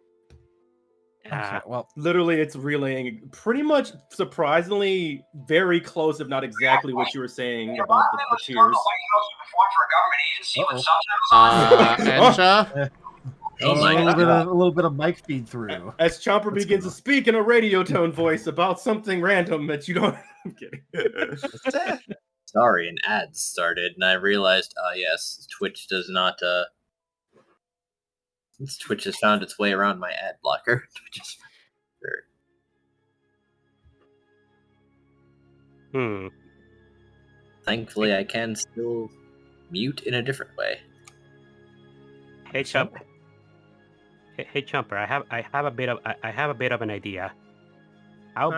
Okay, well, Literally, it's relaying pretty much, surprisingly, very close, if not exactly what you were saying about the tiers. Enja? Oh my a God. little bit of mic feed through. As Chomper Let's begins go. to speak in a radio tone voice about something random that you don't. I'm kidding. Sorry, an ad started, and I realized, yes, Twitch does not, Twitch has found its way around my ad blocker. Twitch is Thankfully, I can still mute in a different way. Hey, Chomper. Hey, Chomper. I have a bit of an idea. How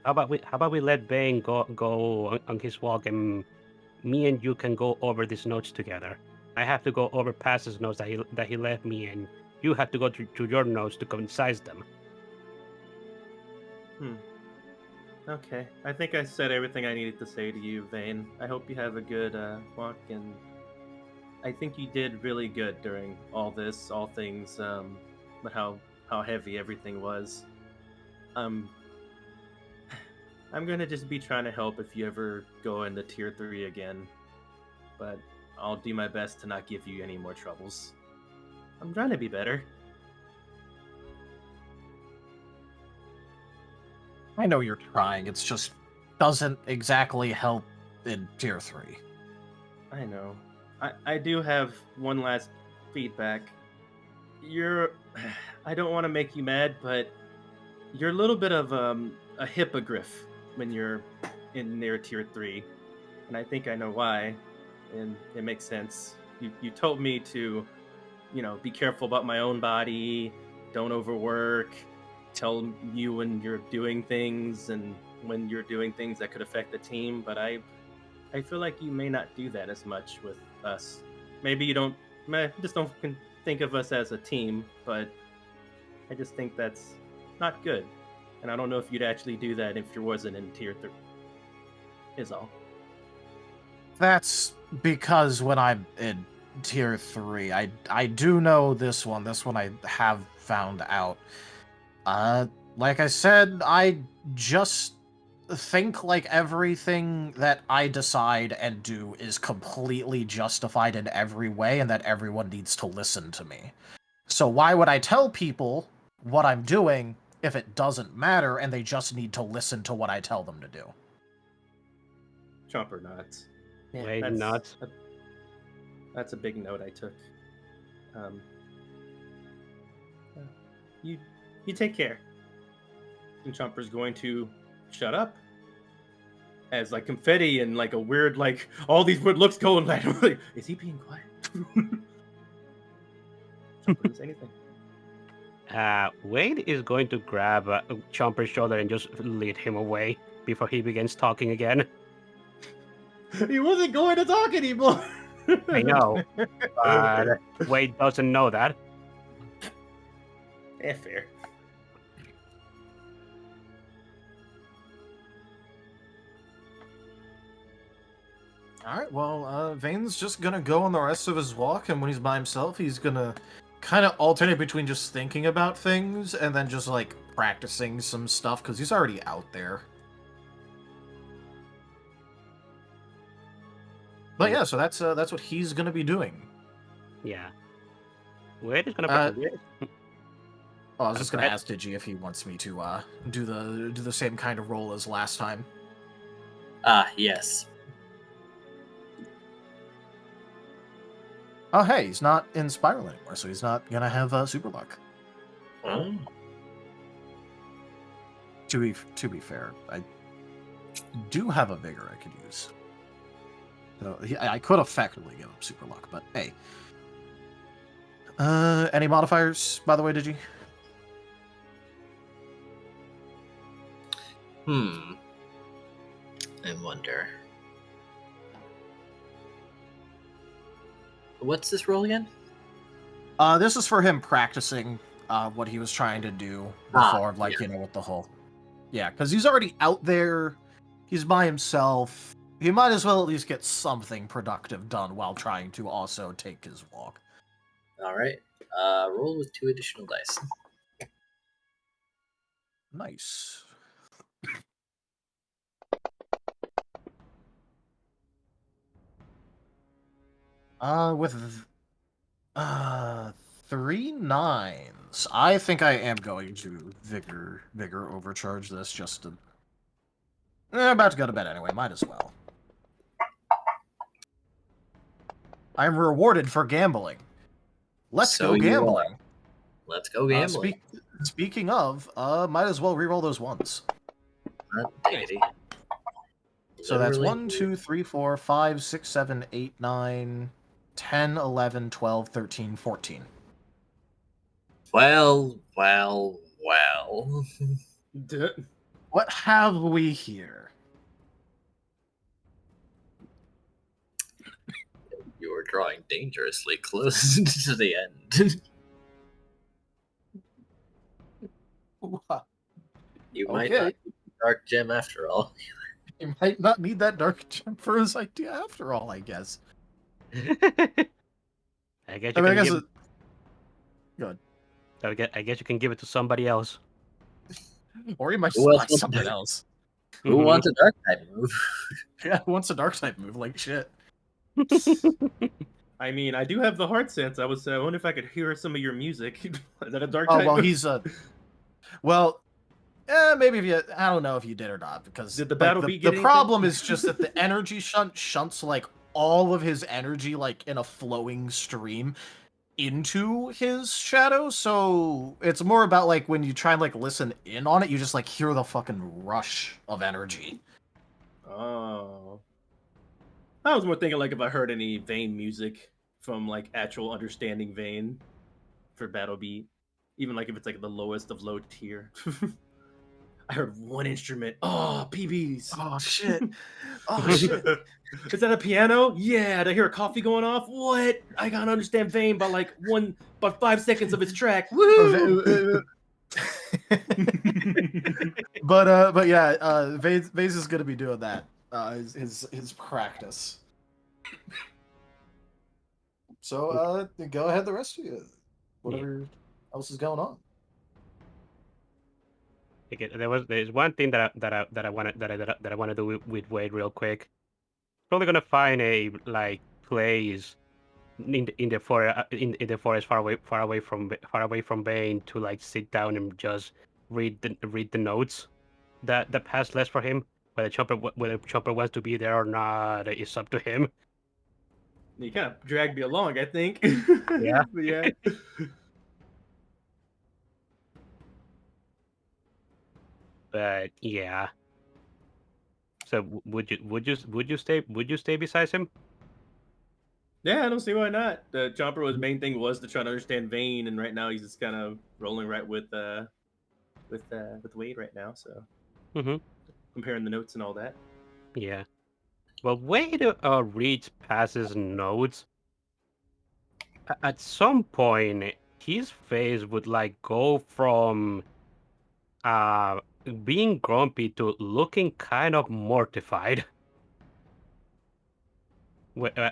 about we let Bane go on his walk, and me and you can go over these notes together. I have to go over Pass's notes that he left me, and you have to go to your notes to concise them. Okay, I think I said everything I needed to say to you, Vane. I hope you have a good walk, and I think you did really good during all things, but how heavy everything was. I'm gonna just be trying to help if you ever go into tier 3 again, but I'll do my best to not give you any more troubles. I'm trying to be better. I know you're trying. It's just doesn't exactly help in tier 3. I know. I do have one last feedback. I don't want to make you mad, but you're a little bit of a hippogriff when you're in near tier 3, and I think I know why, and it makes sense. You told me to, be careful about my own body, don't overwork, tell you when you're doing things and when you're doing things that could affect the team, but I feel like you may not do that as much with us. Maybe you don't, just don't think of us as a team, but I just think that's not good. And I don't know if you'd actually do that if you wasn't in tier 3. Is all. That's because when I'm in tier 3, I do know this one. This one I have found out. Like I said, I just think like everything that I decide and do is completely justified in every way, and that everyone needs to listen to me. So why would I tell people what I'm doing if it doesn't matter and they just need to listen to what I tell them to do? Chomper nods. Wait, nuts. That's a big note I took. You take care. And Chomper's going to shut up. As like confetti and like a weird, like all these weird looks going like, is he being quiet? Chomper didn't say anything. Wade is going to grab Chomper's shoulder and just lead him away before he begins talking again. He wasn't going to talk anymore. I know, but Wade doesn't know that. Fair. Alright, well, Vane's just gonna go on the rest of his walk, and when he's by himself, he's gonna kind of alternate between just thinking about things and then just, like, practicing some stuff, because he's already out there. But yeah, so that's what he's gonna be doing. Yeah. Wait, it's gonna. Oh, I was just gonna ask Digi if he wants me to do the same kind of roll as last time. Yes. Oh, hey, he's not in Spiral anymore, so he's not gonna have super luck. Oh. To be fair, I do have a vigor I could use. So I could effectively give him super luck, but hey. Any modifiers, by the way, Digi? I wonder. What's this roll again? This is for him practicing what he was trying to do before, with the whole... Yeah, because he's already out there, he's by himself, he might as well at least get something productive done while trying to also take his walk. Alright. Roll with 2 additional dice. Nice. With 3 9s, I think I am going to vigor overcharge this just to... about to go to bed anyway, might as well. I'm rewarded for gambling. Let's go gambling. Let's go gambling. Speaking of, might as well reroll those ones. Diggity. So that's 1, 2, 3, 4, 5, 6, 7, 8, 9, 10, 11, 12, 13, 14. Well. What have we here? You are drawing dangerously close to the end. You might not need Dark Gem after all. You might not need that Dark Gem for his idea after all, I guess. I guess Good. I guess you can give it to somebody else. Or you might Who else select wants something to- else. Who wants a Dark type move? Yeah, who wants a Dark type move? Like shit. I mean, I do have the heart sense. I wonder if I could hear some of your music. Is that a dark Oh type well, move? he's well, maybe if you, I don't know if you did or not, because Did the battle the beat get problem is just that the energy shunts like all of his energy like in a flowing stream into his shadow, so it's more about like when you try and like listen in on it, you just like hear the fucking rush of energy. Oh. I was more thinking like if I heard any Vane music from like actual understanding Vane for battle beat, even like if it's like the lowest of low tier. I heard one instrument. Oh, PBs. Oh shit. Oh shit. Is that a piano? Yeah. Did I hear a coffee going off? What? I gotta understand Vane by like 5 seconds of its track. Woo! But yeah, Vase is gonna be doing that. His practice. So go ahead, the rest of you. Whatever else is going on. Okay, there's one thing that I want to do with Wade real quick. Probably gonna find a like place in the forest far away from Bane to like sit down and just read the notes that pass less for him. Whether Chopper wants to be there or not is up to him. You kind of dragged me along, I think. Yeah. Yeah. But yeah. So would you stay beside him? Yeah, I don't see why not. The Chomper's main thing was to try to understand Vane, and right now he's just kind of rolling right with Wade right now. So comparing the notes and all that. Yeah. Well, Wade reads past his notes. At some point, his face would like go from being grumpy to looking kind of mortified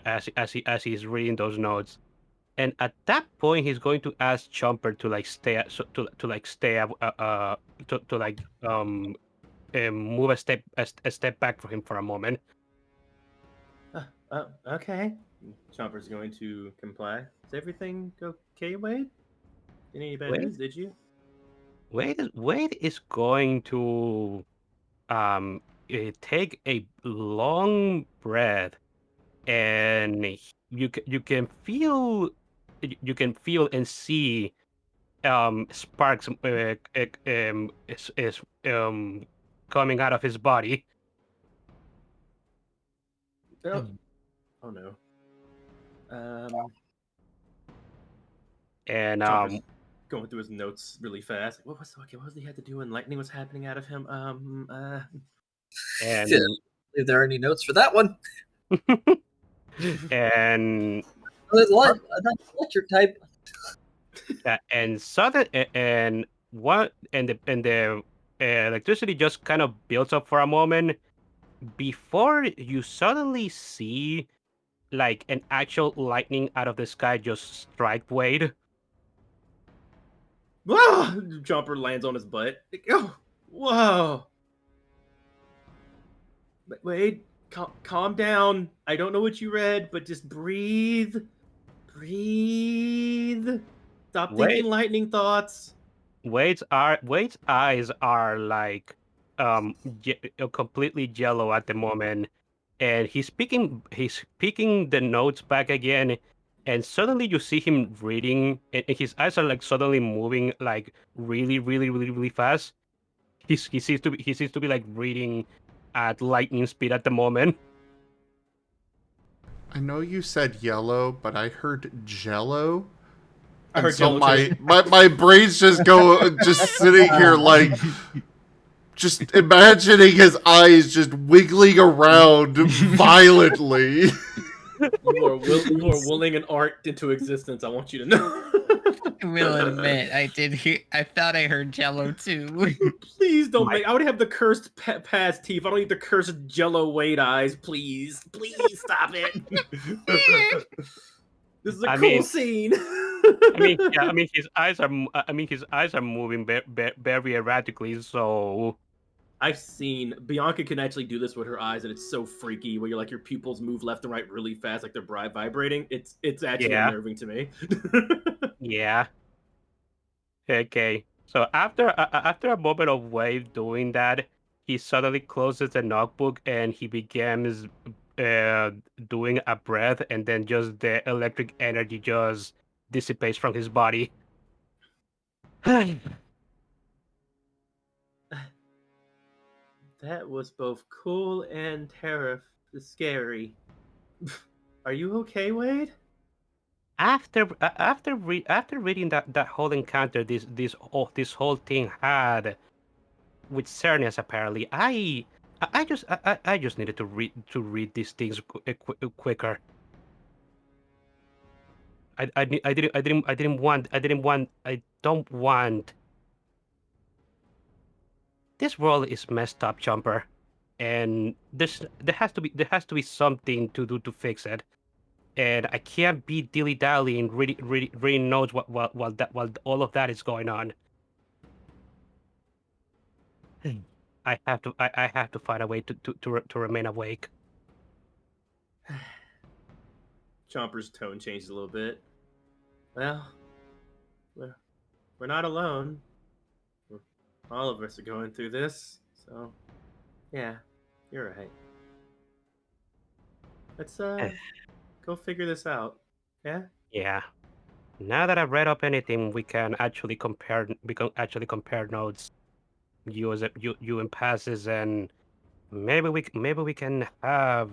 as he's reading those notes. And at that point, he's going to ask Chomper to like stay to like stay to like move a step back for him for a moment. Okay. Chomper's going to comply. Is everything okay, Wade? Any bad news? Did you? Wade is going to take a long breath, and you can feel and see sparks is coming out of his body. Oh, oh no. And Chomper's going through his notes really fast. What was he had to do when lightning was happening out of him? and If there are any notes for that one, and there's a lot. That's electric type. and sudden and what and the electricity just kind of builds up for a moment before you suddenly see like an actual lightning out of the sky just strike Wade. Whoa! Chomper lands on his butt. Oh, whoa! Wade, calm down. I don't know what you read, but just breathe. Breathe. Stop thinking lightning thoughts. Wade's eyes are like completely yellow at the moment, and he's picking the notes back again, and suddenly you see him reading, and his eyes are like suddenly moving like really fast. He seems to be like reading at lightning speed at the moment. I know you said yellow, but I heard jello. I heard so jello my brain's just sitting here like just imagining his eyes just wiggling around violently. You are willing an art into existence. I want you to know. I will admit, I thought I heard Jello too. Please don't make. I would have the cursed past teeth. I don't need the cursed Jello Wade eyes. Please stop it. This is a cool scene. His eyes are moving very erratically. So I've seen Bianca can actually do this with her eyes, and it's so freaky. Where your pupils move left and right really fast, like they're vibrating. It's actually unnerving to me. Yeah. Okay. So after a moment of Wade doing that, he suddenly closes the notebook and he begins doing a breath, and then just the electric energy just dissipates from his body. That was both cool and scary. Are you okay, Wade? After reading that whole encounter this whole thing had with Cernius, apparently I just needed to read these things quicker. I don't want. This world is messed up, Chomper, and there has to be something to do to fix it. And I can't be dilly dallying reading notes while all of that is going on. I have to find a way to remain awake. Chomper's tone changes a little bit. Well, we're not alone. All of us are going through this, so yeah, you're right. Let's go figure this out. Yeah. Yeah. Now that I've read up anything, we can actually compare notes. You and passes, and maybe we can have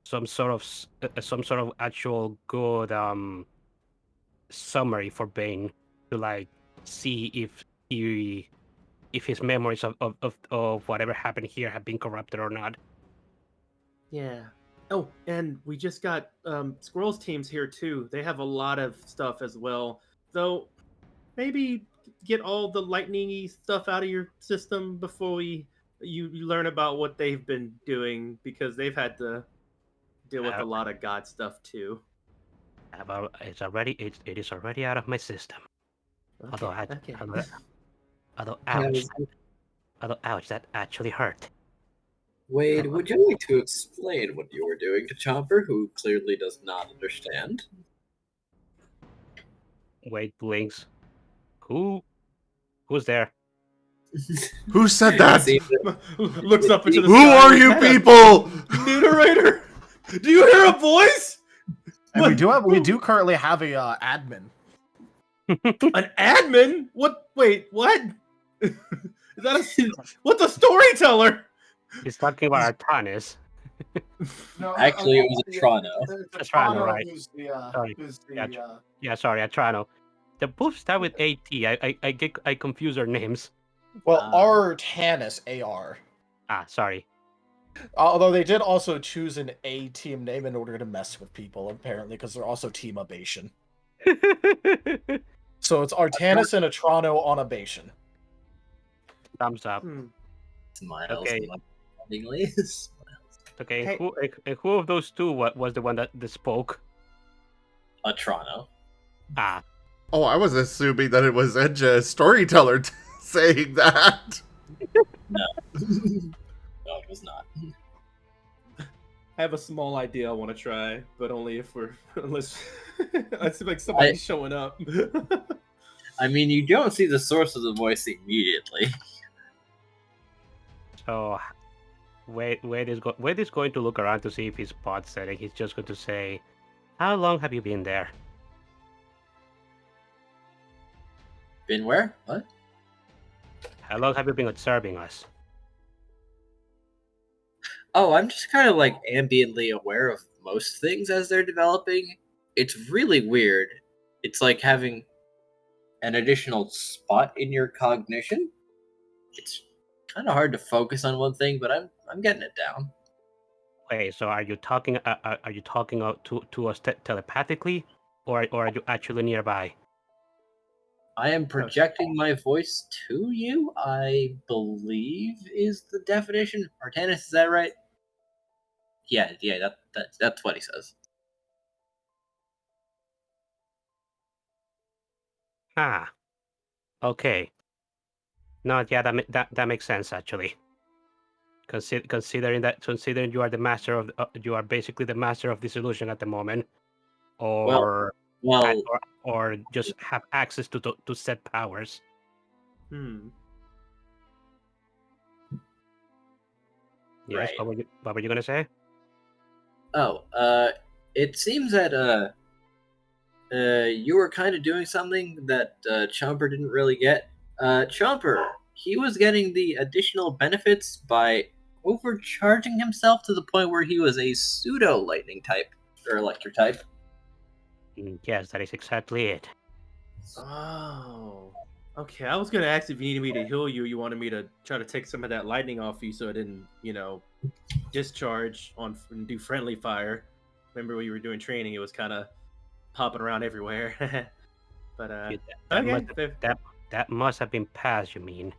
some sort of actual good summary for Bane to like see if his memories of whatever happened here have been corrupted or not. Yeah. Oh, and we just got Squirrel's team's here too. They have a lot of stuff as well. So maybe get all the lightningy stuff out of your system before you learn about what they've been doing, because they've had to deal with a lot of god stuff too. About it is already out of my system. Okay. Although Yes. ouch, that actually hurt. Wade, would you like to explain what you were doing to Chomper, who clearly does not understand? Wade blinks. Who's there? Who said that? See, Looks up into the Who sky. are Is you that a people? Narrator, do you hear a voice? And we do currently have a admin. An admin? What? Wait, what? Is that what's a storyteller? He's talking about Artanis. No, Actually, it was a Trono. It's Atrano, right. Who's Sorry. who's Yeah, sorry, Atrano. The both start with AT. I confuse their names. well, Artanis AR. Ah, sorry. Although they did also choose an A team name in order to mess with people, apparently, because they're also Team Abation. So it's Artanis and Atrano on Abation. Thumbs up. Smiles. Okay. Smiles. Okay, Hey. who of those two was the one that spoke? A Trono. Ah, Oh, I was assuming that it was Enja Storyteller saying that. No, it was not. I have a small idea I want to try, but only if unless I see like somebody's showing up. I mean, you don't see the source of the voice immediately. so Wade is going to look around to see if he's spot setting. He's just going to say, "How long have you been there?" Been where? What? How long have you been observing us? Oh, I'm just kind of like ambiently aware of most things as they're developing. It's really weird. It's like having an additional spot in your cognition. It's kind of hard to focus on one thing, but I'm getting it down. Wait, so are you talking? Are you talking out to us telepathically, or are you actually nearby? I am projecting my voice to you, I believe is the definition. Artanis, is that right? Yeah, that's what he says. Ah, okay. No, yeah, that makes sense actually. Considering you are the master of you are basically the master of this illusion at the moment, or Well, or just have access to set powers. Yes, Right. what were you gonna say? Oh, it seems that you were kind of doing something that Chomper didn't really get. Chomper, he was getting the additional benefits by overcharging himself to the point where he was a pseudo lightning type or electric type. Yes, that is exactly it. Oh. Okay, I was gonna ask if you needed me to heal you. You wanted me to try to take some of that lightning off you so it didn't, discharge on and do friendly fire. Remember when you were doing training, it was kind of popping around everywhere. But that must have been past. You mean?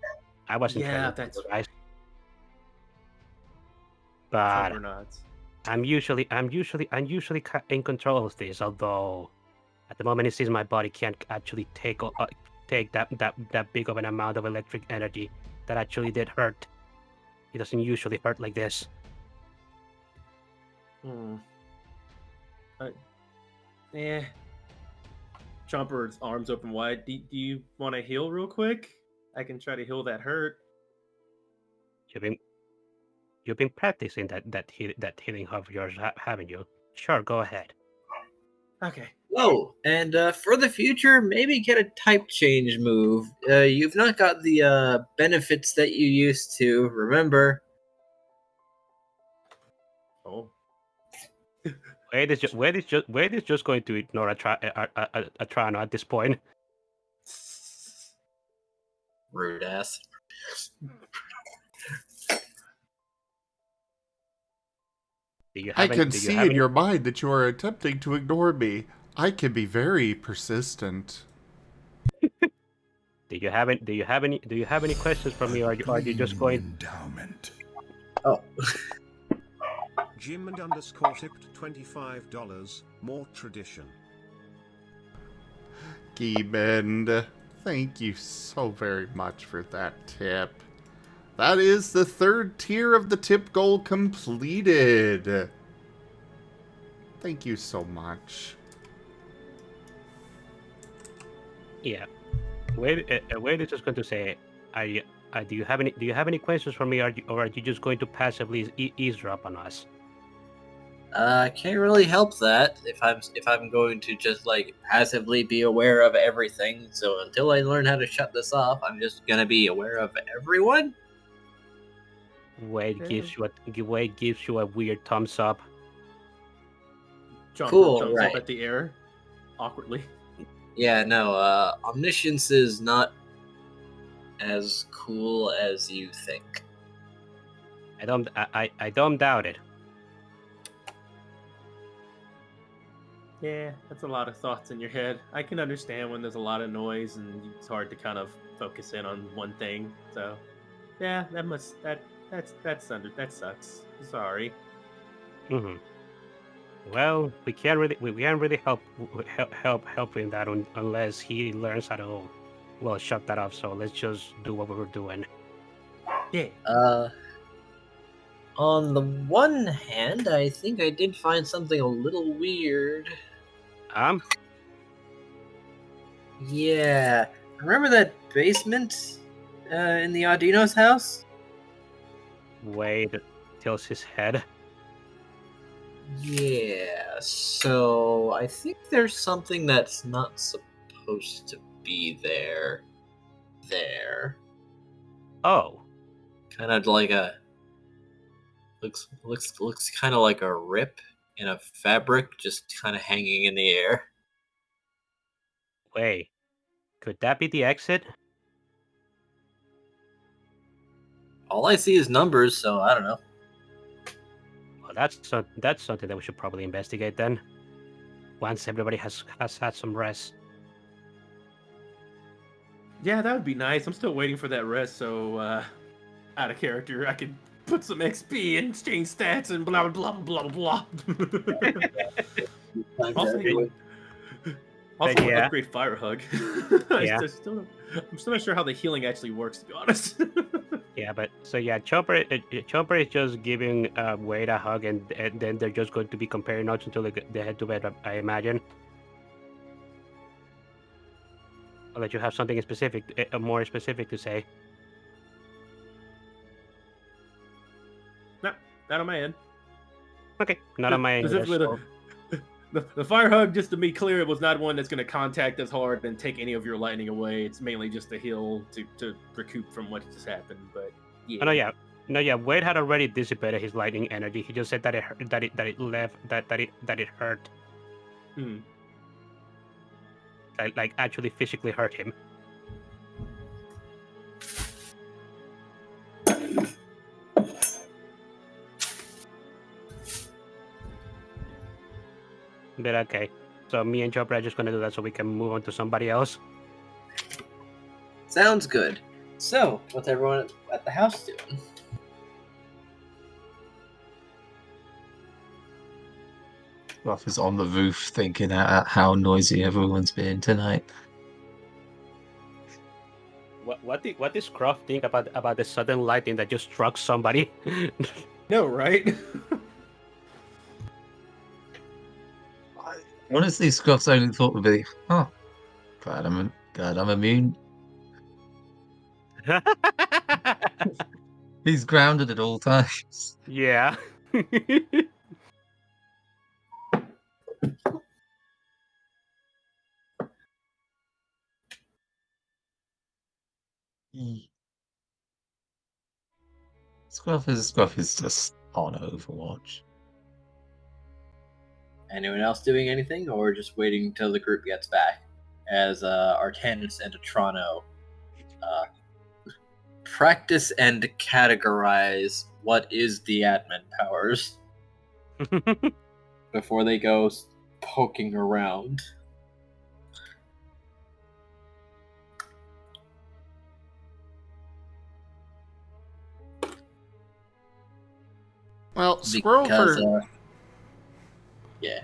I wasn't. Yeah, that's right. But nods. I'm usually in control of this. Although, at the moment, it seems my body can't actually take that big of an amount of electric energy that actually did hurt. It doesn't usually hurt like this. Chomper's arms open wide. Do you want to heal real quick? I can try to heal that hurt. You've been practicing that healing of yours, haven't you? Sure, go ahead. Okay. Oh, and for the future, maybe get a type change move. You've not got the benefits that you used to. Remember? Oh. Wade is just going to ignore a Trano at this point. Rude ass. I can see in your mind that you are attempting to ignore me. I can be very persistent. Do you have any questions for me, or are you just going? Endowment. Oh, Gimund underscore tipped $25. More tradition. Gimund, thank you so very much for that tip. That is the 3rd tier of the tip goal completed. Thank you so much. Yeah. Wade is just going to say, do you have any questions for me, or are you just going to passively eavesdrop on us? Can't really help that if I'm going to just like passively be aware of everything. So until I learn how to shut this off, I'm just gonna be aware of everyone. Wade gives you a weird thumbs up. Jumper Cool, thumbs right. up at the air, awkwardly. Yeah, no. Omniscience is not as cool as you think. I don't doubt it. Yeah, that's a lot of thoughts in your head. I can understand when there's a lot of noise and it's hard to kind of focus in on one thing. So, yeah, that sucks. Sorry. Mm-hmm. Well, we can't really help in that unless he learns how to shut that off. So let's just do what we were doing. Yeah. On the one hand, I think I did find something a little weird. Yeah, remember that basement in the Audino's house? Wade tilts his head. Yeah, so I think there's something that's not supposed to be there. Oh, Kind of like a looks kind of like a rip in a fabric just kind of hanging in the air. wait. Could that be the exit? All I see is numbers, so I don't know. Well, that's something that we should probably investigate then. Once everybody has had some rest. Yeah, that would be nice. I'm still waiting for that rest, so out of character, I could put some XP and exchange stats and blah blah blah blah blah. Also, Yeah. upgrade Fire Hug. Yeah. I'm still not sure how the healing actually works, to be honest. Yeah, but so yeah, Chopper is just giving Wade a hug, and then they're just going to be comparing notes until they head to bed. I imagine. I'll let you have something specific, more specific to say. Nah, not on my end. Okay, not on my end. Specifically, the Fire Hug, just to be clear, it was not one that's going to contact us hard and take any of your lightning away. It's mainly just a heal to recoup from what just happened. But yeah. Oh no, yeah. Wade had already dissipated his lightning energy. He just said that it hurt. Hmm. Like actually physically hurt him. But okay, so me and Chopper are just gonna do that so we can move on to somebody else. Sounds good. So, what's everyone at the house doing? Ruff is on the roof thinking at how noisy everyone's been tonight. What did Scruff think about the sudden lightning that just struck somebody? No, right? Honestly, Scruff's only thought would be, oh, glad I'm immune. He's grounded at all times. Yeah. Scruff is just on Overwatch. Anyone else doing anything, or just waiting until the group gets back? As Artanis and Atrano practice and categorize what is the admin powers before they go poking around. Well, Squirrel because for... yeah.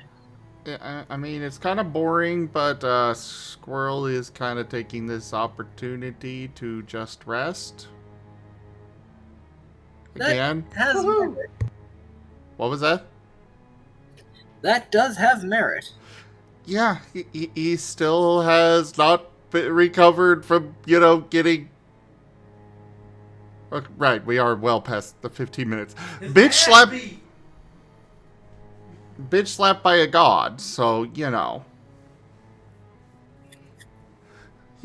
Yeah, I mean, it's kind of boring, but Squirrel is kind of taking this opportunity to just rest. Again. That has Woohoo! merit. What was that? That does have merit. Yeah, he still has not recovered from, getting... Okay, right, we are well past the 15 minutes. Bitch slapped by a god, so,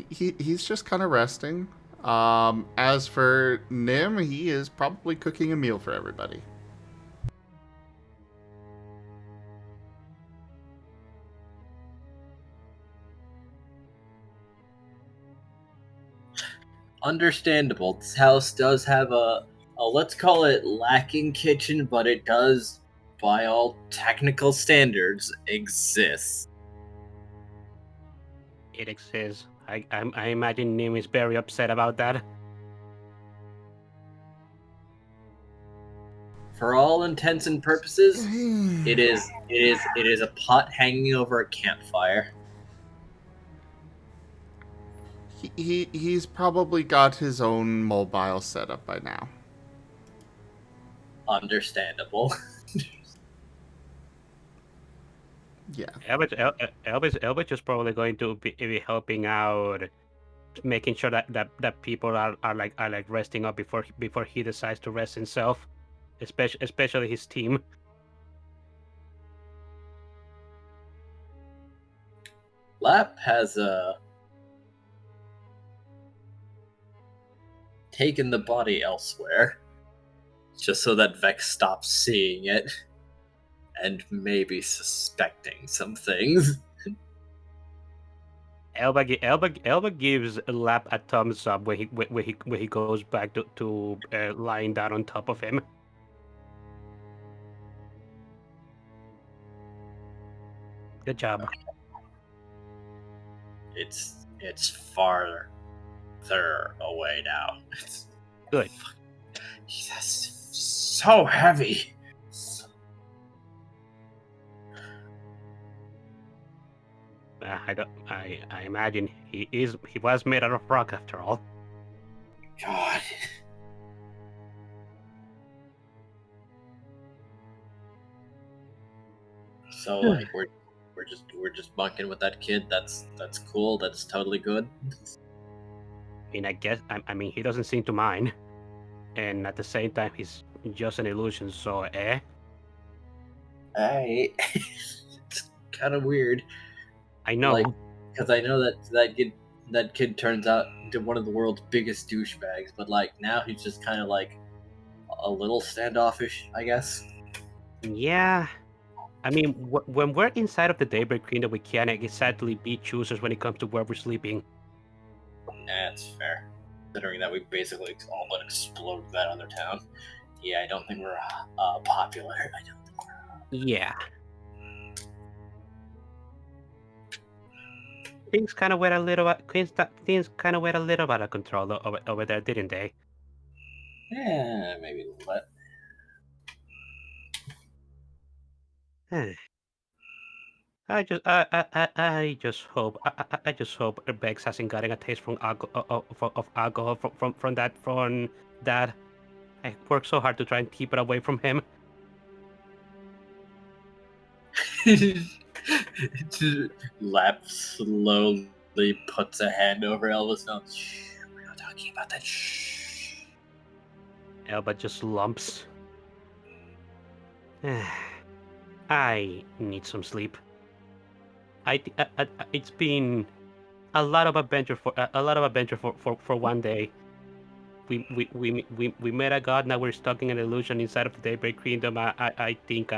he's just kind of resting. As for Nim, he is probably cooking a meal for everybody. Understandable. This house does have a let's call it lacking kitchen, but it does, by all technical standards, exist. It exists. I imagine Nim is very upset about that. For all intents and purposes, it is a pot hanging over a campfire. He's probably got his own mobile setup by now. Understandable. Yeah. Elvis is probably going to be helping out, making sure that people are like resting up before he decides to rest himself, especially his team. Lap has taken the body elsewhere, just so that Vex stops seeing it and suspecting some things. Elba gives Lap a thumbs up when he goes back to lying down on top of him. Good job. It's farther away now. Good. That's so heavy. I imagine he was made out of rock after all. God. So like we're just bunking with that kid. That's cool. That's totally good. I mean, I mean, he doesn't seem to mind, and at the same time, he's just an illusion. So, It's kind of weird. I know. Because I know that kid turns out to one of the world's biggest douchebags, but like now he's just kind of like a little standoffish, I guess. Yeah. I mean, when we're inside of the Daybreak Kingdom, we can't exactly be choosers when it comes to where we're sleeping. That's fair. Considering that we basically all but exploded that other town. Yeah, I don't think we're popular. I don't think we're... Yeah. Things kind of went a little out of control over there, didn't they? Yeah, maybe a little bit. I just hope Bex hasn't gotten a taste from alcohol from that. I worked so hard to try and keep it away from him. Lap slowly puts a hand over Elva's mouth. Shh, we're not talking about that. Shh. Elba just lumps. I need some sleep. It's been a lot of adventure for one day. We met a god. Now we're stuck in an illusion inside of the Daybreak Kingdom. I think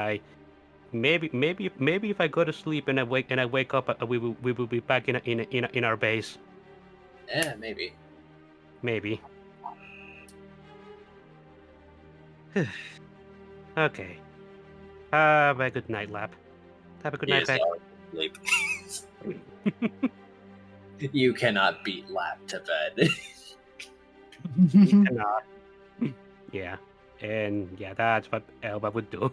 maybe if I go to sleep and I wake up, we will be back in our base. Yeah, maybe. Maybe. Okay. Have a good night, Lap. Have a good night, Beck. Sleep. You cannot beat Lap to bed. You cannot. Yeah. And yeah, that's what Elba would do.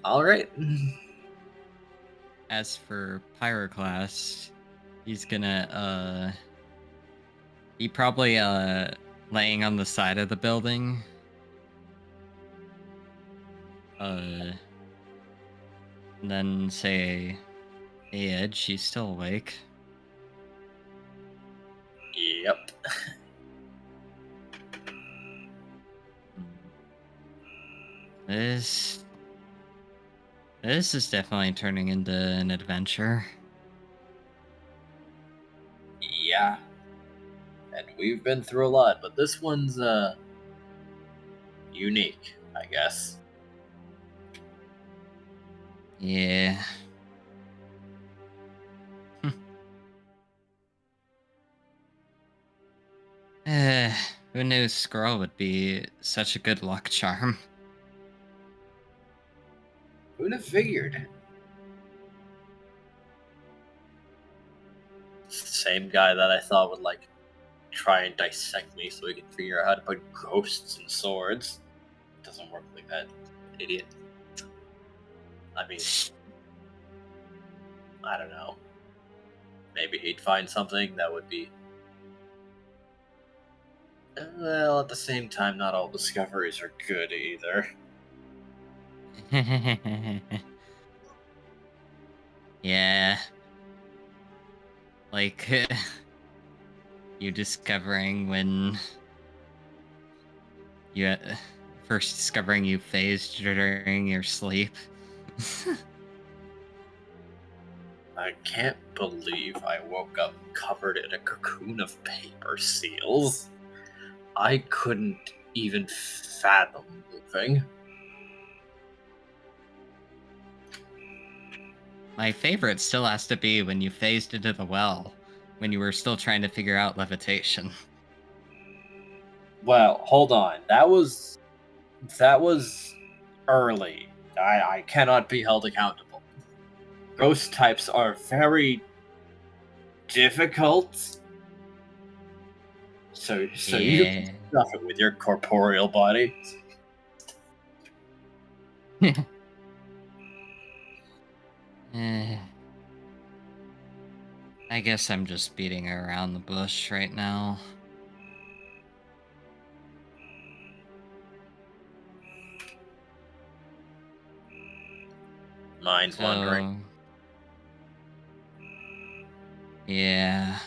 All right. As for Pyroclast, he's gonna he probably laying on the side of the building. And then say, "Hey Ed, she's still awake." Yep. This is definitely turning into an adventure. Yeah. And we've been through a lot, but this one's unique, I guess. Yeah. Who knew Scroll would be such a good luck charm? Who'd have figured? Same guy that I thought would like try and dissect me so he could figure out how to put ghosts in swords. It doesn't work like that, idiot. I mean, I don't know. Maybe he'd find something that would be. Well, at the same time, not all discoveries are good either. Yeah. Like, you discovering when you first discovering you phased during your sleep. I can't believe I woke up covered in a cocoon of paper seals. I couldn't even fathom moving. My favorite still has to be when you phased into the well, when you were still trying to figure out levitation. Well, hold on. That was early. I cannot be held accountable. Ghost types are very difficult. So you can stuff it with your corporeal body. I guess I'm just beating around the bush right now. Mind wandering. Yeah.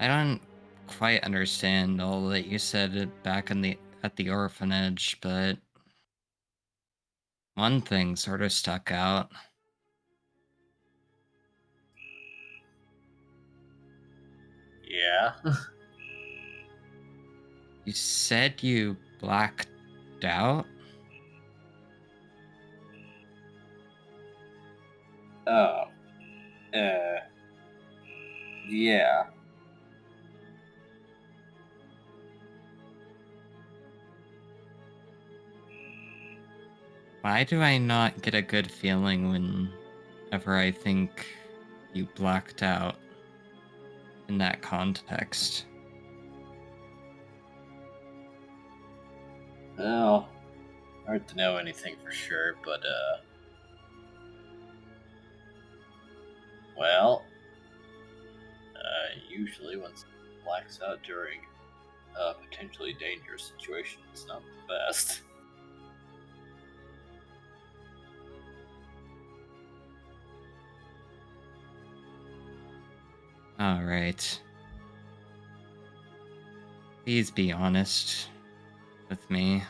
I don't quite understand all that you said back at the orphanage, but one thing sort of stuck out. Yeah. You said you blacked out? Oh. Yeah. Why do I not get a good feeling whenever I think you blacked out in that context? Well, hard to know anything for sure, but well, usually when someone blacks out during a potentially dangerous situation, it's not the best. Alright. Please be honest with me.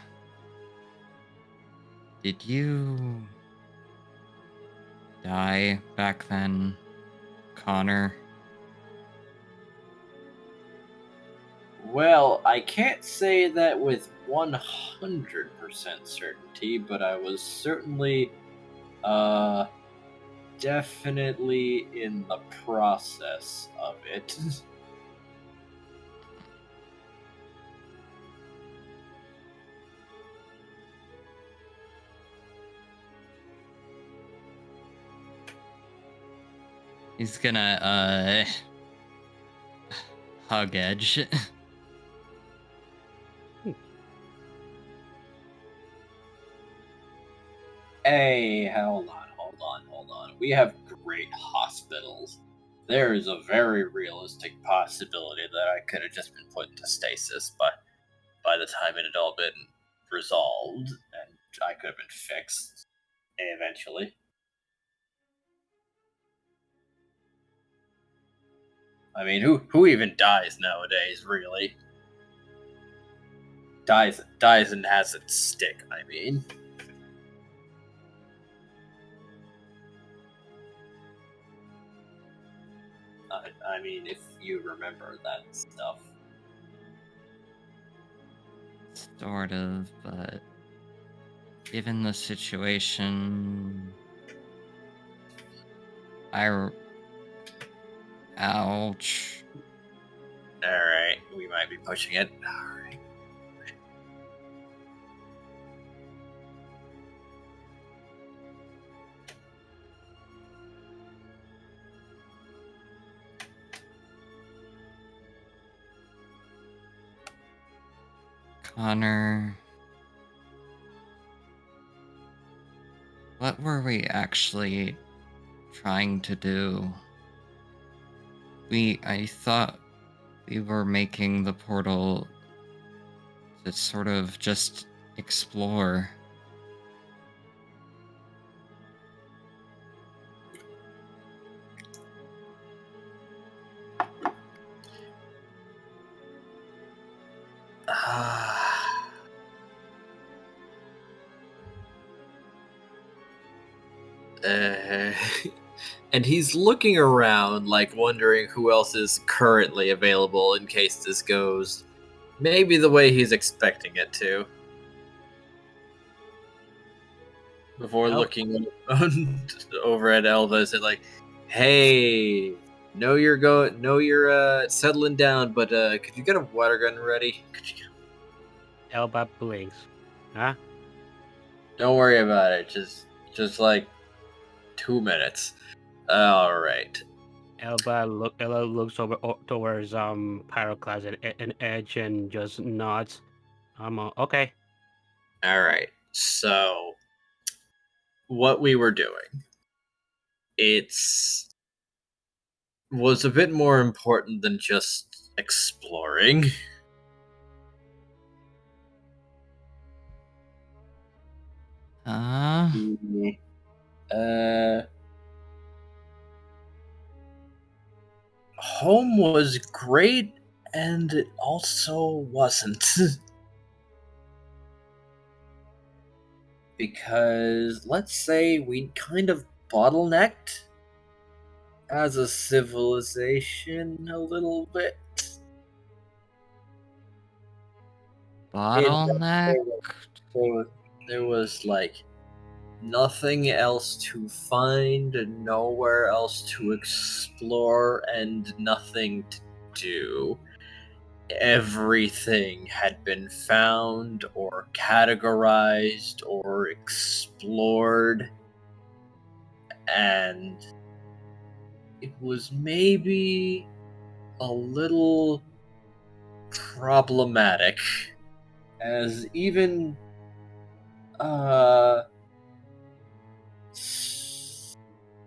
Did you die back then, Connor? Well, I can't say that with 100% certainty, but I was certainly, definitely in the process of it. He's gonna hug Edge. Hey, hold on. We have great hospitals. There is a very realistic possibility that I could have just been put into stasis, but by the time it had all been resolved, and I could have been fixed eventually. I mean, who even dies nowadays, really? Dies and has it stick, I mean. I mean, if you remember that stuff. Sort of, but given the situation, ouch. Alright, we might be pushing it. Alright. Connor, what were we actually trying to do? I thought we were making the portal to sort of just explore. And he's looking around, like wondering who else is currently available in case this goes maybe the way he's expecting it to. Before looking over at Elva and said, like, "Hey, know you're settling down, but could you get a water gun ready? Could you?" Elba blinks. Huh? Don't worry about it. Just like 2 minutes. All right. Elba looks over towards Pyroclast and Edge and just nods. Okay. All right. So, what we were doing, was a bit more important than just exploring. Home was great, and it also wasn't. Because, let's say, we kind of bottlenecked as a civilization a little bit. Bottleneck? There was, like, nothing else to find, nowhere else to explore, and nothing to do. Everything had been found or categorized or explored, and it was maybe a little problematic, as even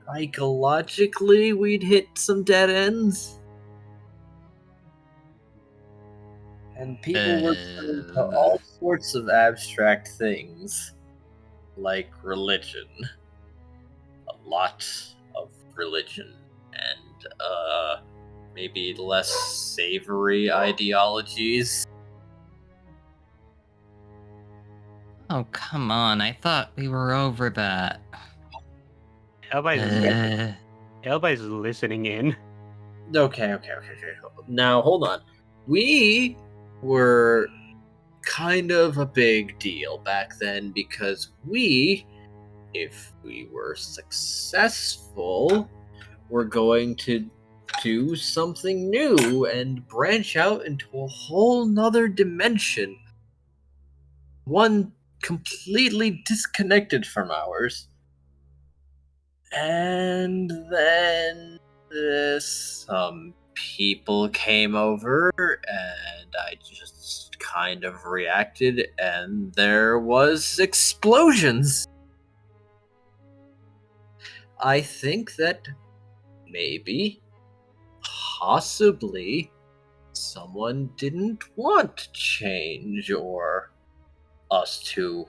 psychologically we'd hit some dead ends. And people were turning to all sorts of abstract things, like religion. A lot of religion, and maybe less savory ideologies. Oh, come on. I thought we were over that. Elba is listening in. Okay. Now, hold on. We were kind of a big deal back then because if we were successful, were going to do something new and branch out into a whole nother dimension. One completely disconnected from ours. And then some people came over, and I just kind of reacted, and there was explosions. I think that maybe, possibly, someone didn't want change or us to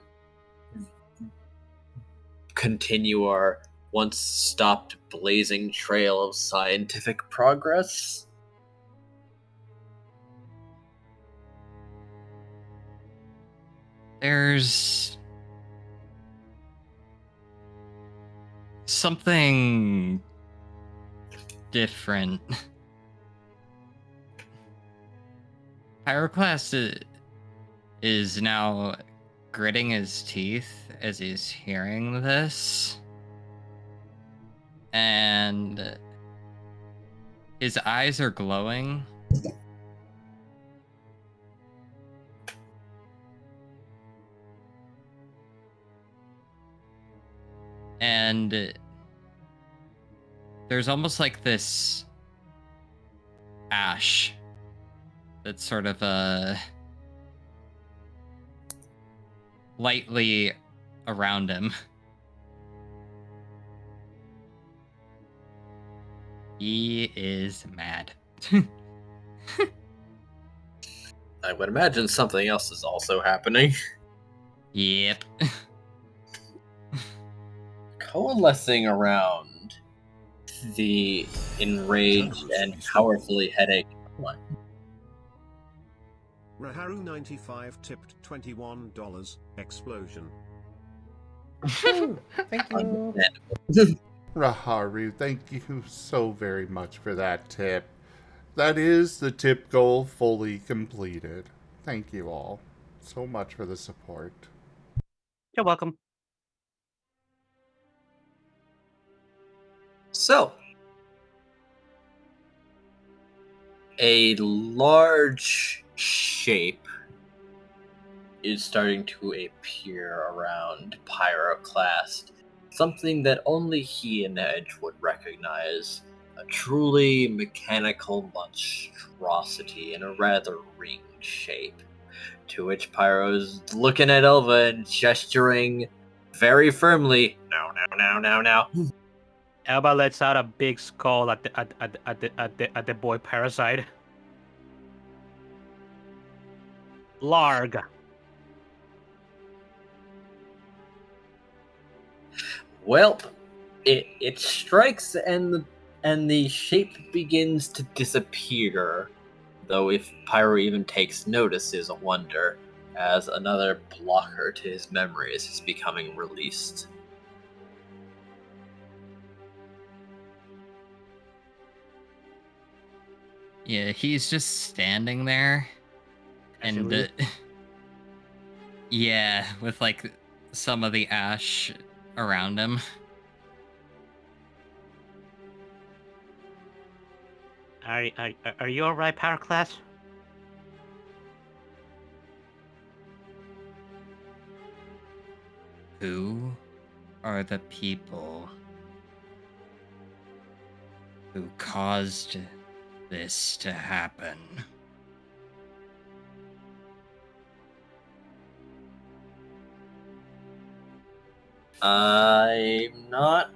continue our once stopped blazing trail of scientific progress. There's something different. Pyroclast is now gritting his teeth as he's hearing this. And his eyes are glowing. And there's almost like this ash that's sort of lightly around him. He is mad. I would imagine something else is also happening. Yep. Coalescing around the enraged and powerfully headache. What? Raharu 95 tipped $21. Explosion. Thank you. Raharu, thank you so very much for that tip. That is the tip goal fully completed. Thank you all so much for the support. You're welcome. So, a large shape is starting to appear around Pyroclast. Something that only he and Edge would recognize. A truly mechanical monstrosity in a rather ringed shape. To which Pyro's looking at Elva and gesturing very firmly, now. Elba lets out a big skull at the boy parasite. Larg. Well, it strikes and the shape begins to disappear. Though if Pyro even takes notice is a wonder, as another blocker to his memories is becoming released. Yeah, he's just standing there. And yeah, with like some of the ash around him. Are you alright, Pyroclast? Who are the people who caused this to happen? I'm not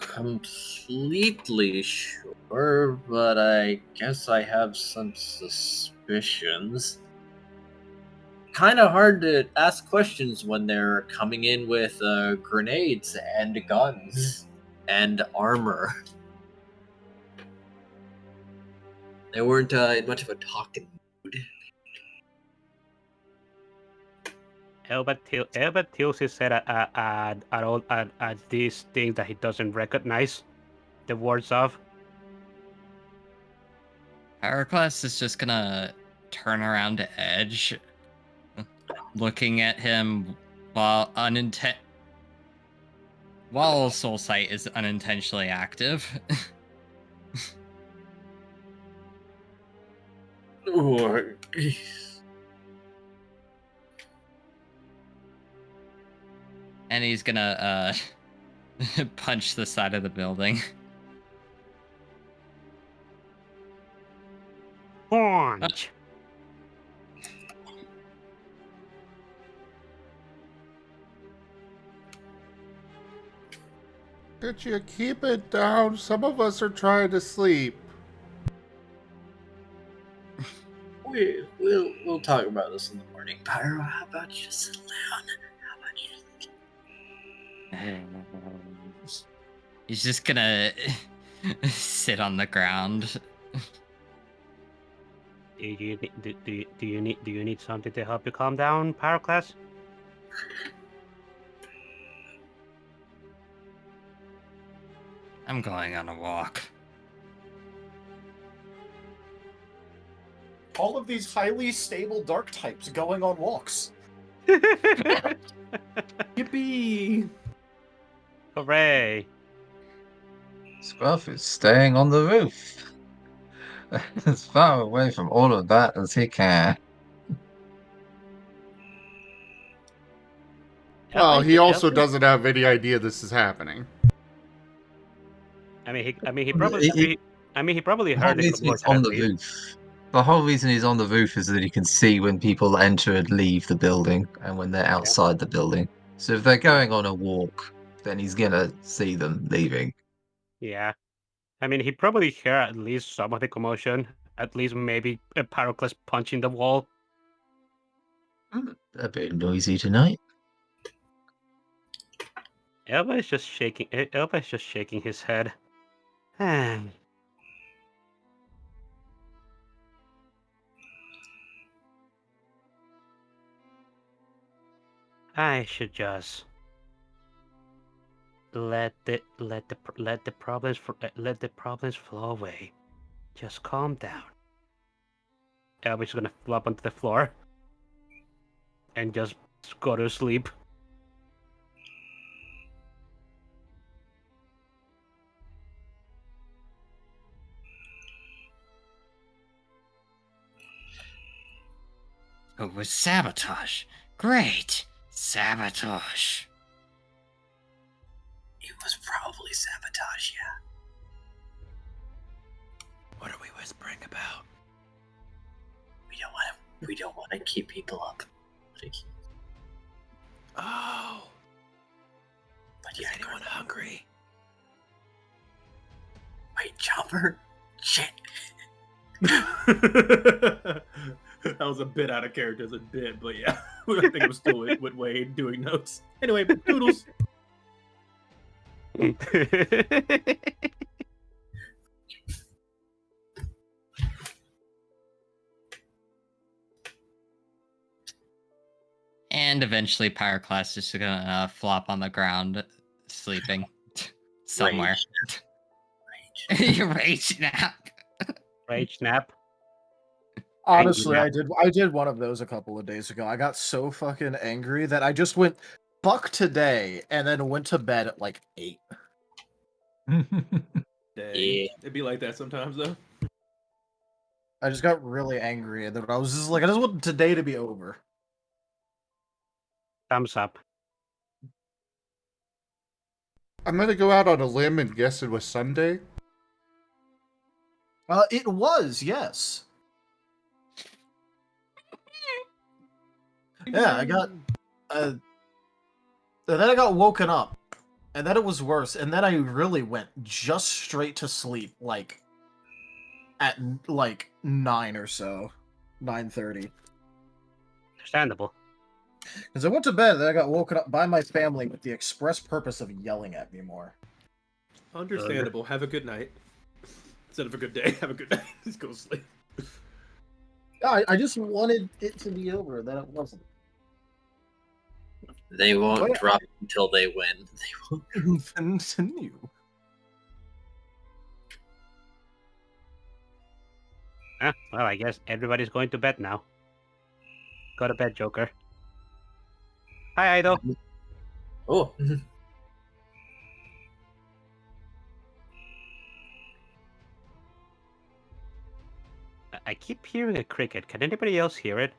completely sure, but I guess I have some suspicions. Kind of hard to ask questions when they're coming in with grenades and guns and armor. They weren't in much of a talking mood. Elba tilts his head at these things that he doesn't recognize the words of. Pyroclast is just gonna turn around to Edge, looking at him while Soul Sight is unintentionally active. And he's gonna punch the side of the building. Punch. Could you keep it down? Some of us are trying to sleep. We'll talk about this in the morning. Pyro, how about you just sit down? How about you? He's just gonna sit on the ground. Do you need something to help you calm down, Pyroclast? I'm going on a walk. All of these highly stable dark types going on walks. Yippee! Hooray! Scruff is staying on the roof. As far away from all of that as he can. Well, he also Elvis- doesn't have any idea this is happening. he probably. He probably The whole heard it. reason he's on the roof. The whole reason he's on the roof is that he can see when people enter and leave the building and when they're outside the building. So if they're going on a walk, then he's gonna see them leaving. Yeah. He probably heard at least some of the commotion. At least maybe a Pyroclast punching the wall. A bit noisy tonight. Elva is just shaking his head. I should just let the problems flow away. Just calm down. Elvis gonna flop onto the floor and just go to sleep. It was sabotage. Great. Sabotage. It was probably sabotage, yeah. What are we whispering about? We don't want to keep people up. Oh. But Is yeah, anyone hungry? wait, Chopper? Shit. That was a bit out of character as a bit, but yeah. I think it was still with Wade doing notes. Anyway, Doodles. And eventually Pyroclast is gonna flop on the ground, sleeping somewhere. Rage. Rage nap. Rage nap. Honestly, Angry I did one of those a couple of days ago. I got so fucking angry that I just went fuck today and then went to bed at like 8. Dang. It'd be like that sometimes, though. I just got really angry and then I was just like, I just want today to be over. Thumbs up. I'm gonna go out on a limb and guess it was Sunday. It was, yes. Yeah, I got. And then I got woken up, and then it was worse, and then I really went just straight to sleep, like at like 9 or so, 9:30. Understandable. Because I went to bed, then I got woken up by my family with the express purpose of yelling at me more. Understandable. Have a good night. Instead of a good day, have a good night. Just go to sleep. I just wanted it to be over, then it wasn't. They won't Oh, yeah. drop until they win. They won't. Continue. Well, I guess everybody's going to bed now. Go to bed, Joker. Hi, Ido. Oh. I keep hearing a cricket. Can anybody else hear it?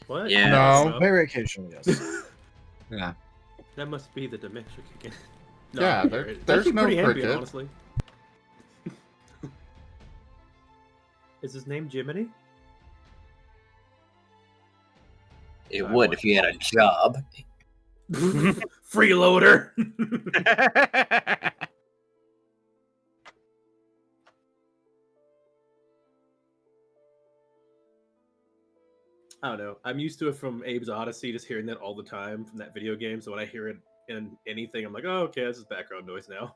What? Yeah. No. Very occasionally, yes. Yeah. That must be the dementia kicking. Yeah, I there- hear it. It's there's actually no pretty ambient, cricket. honestly. Is his name Jiminy? It would if he had a job. Freeloader. I don't know. I'm used to it from Abe's Odyssey, just hearing that all the time from that video game. So when I hear it in anything, I'm like, oh, okay, this is background noise now.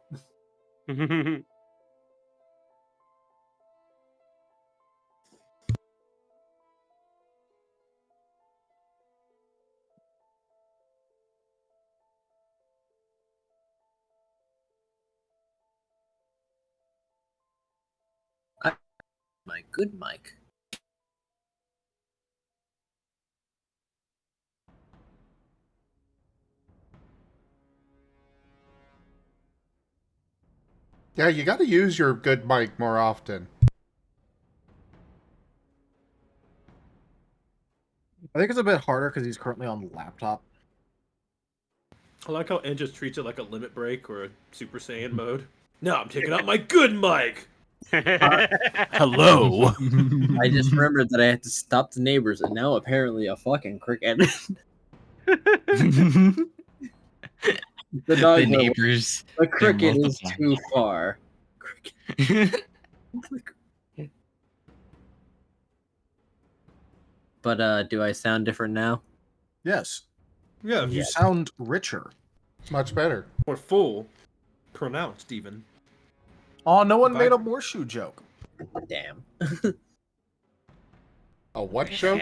My good Mike. Yeah, you gotta use your good mic more often. I think it's a bit harder because he's currently on the laptop. I like how Enja just treats it like a limit break or a Super Saiyan mode. No, I'm taking out my good mic. Hello. I just remembered that I had to stop the neighbors, and now apparently a fucking cricket. The dog. The neighbors. The cricket they're is too far. But do I sound different now? Yes. Yeah, You sound richer. Much better. or full, pronounced even. Oh, no one made a Morshu joke. Damn. A what joke?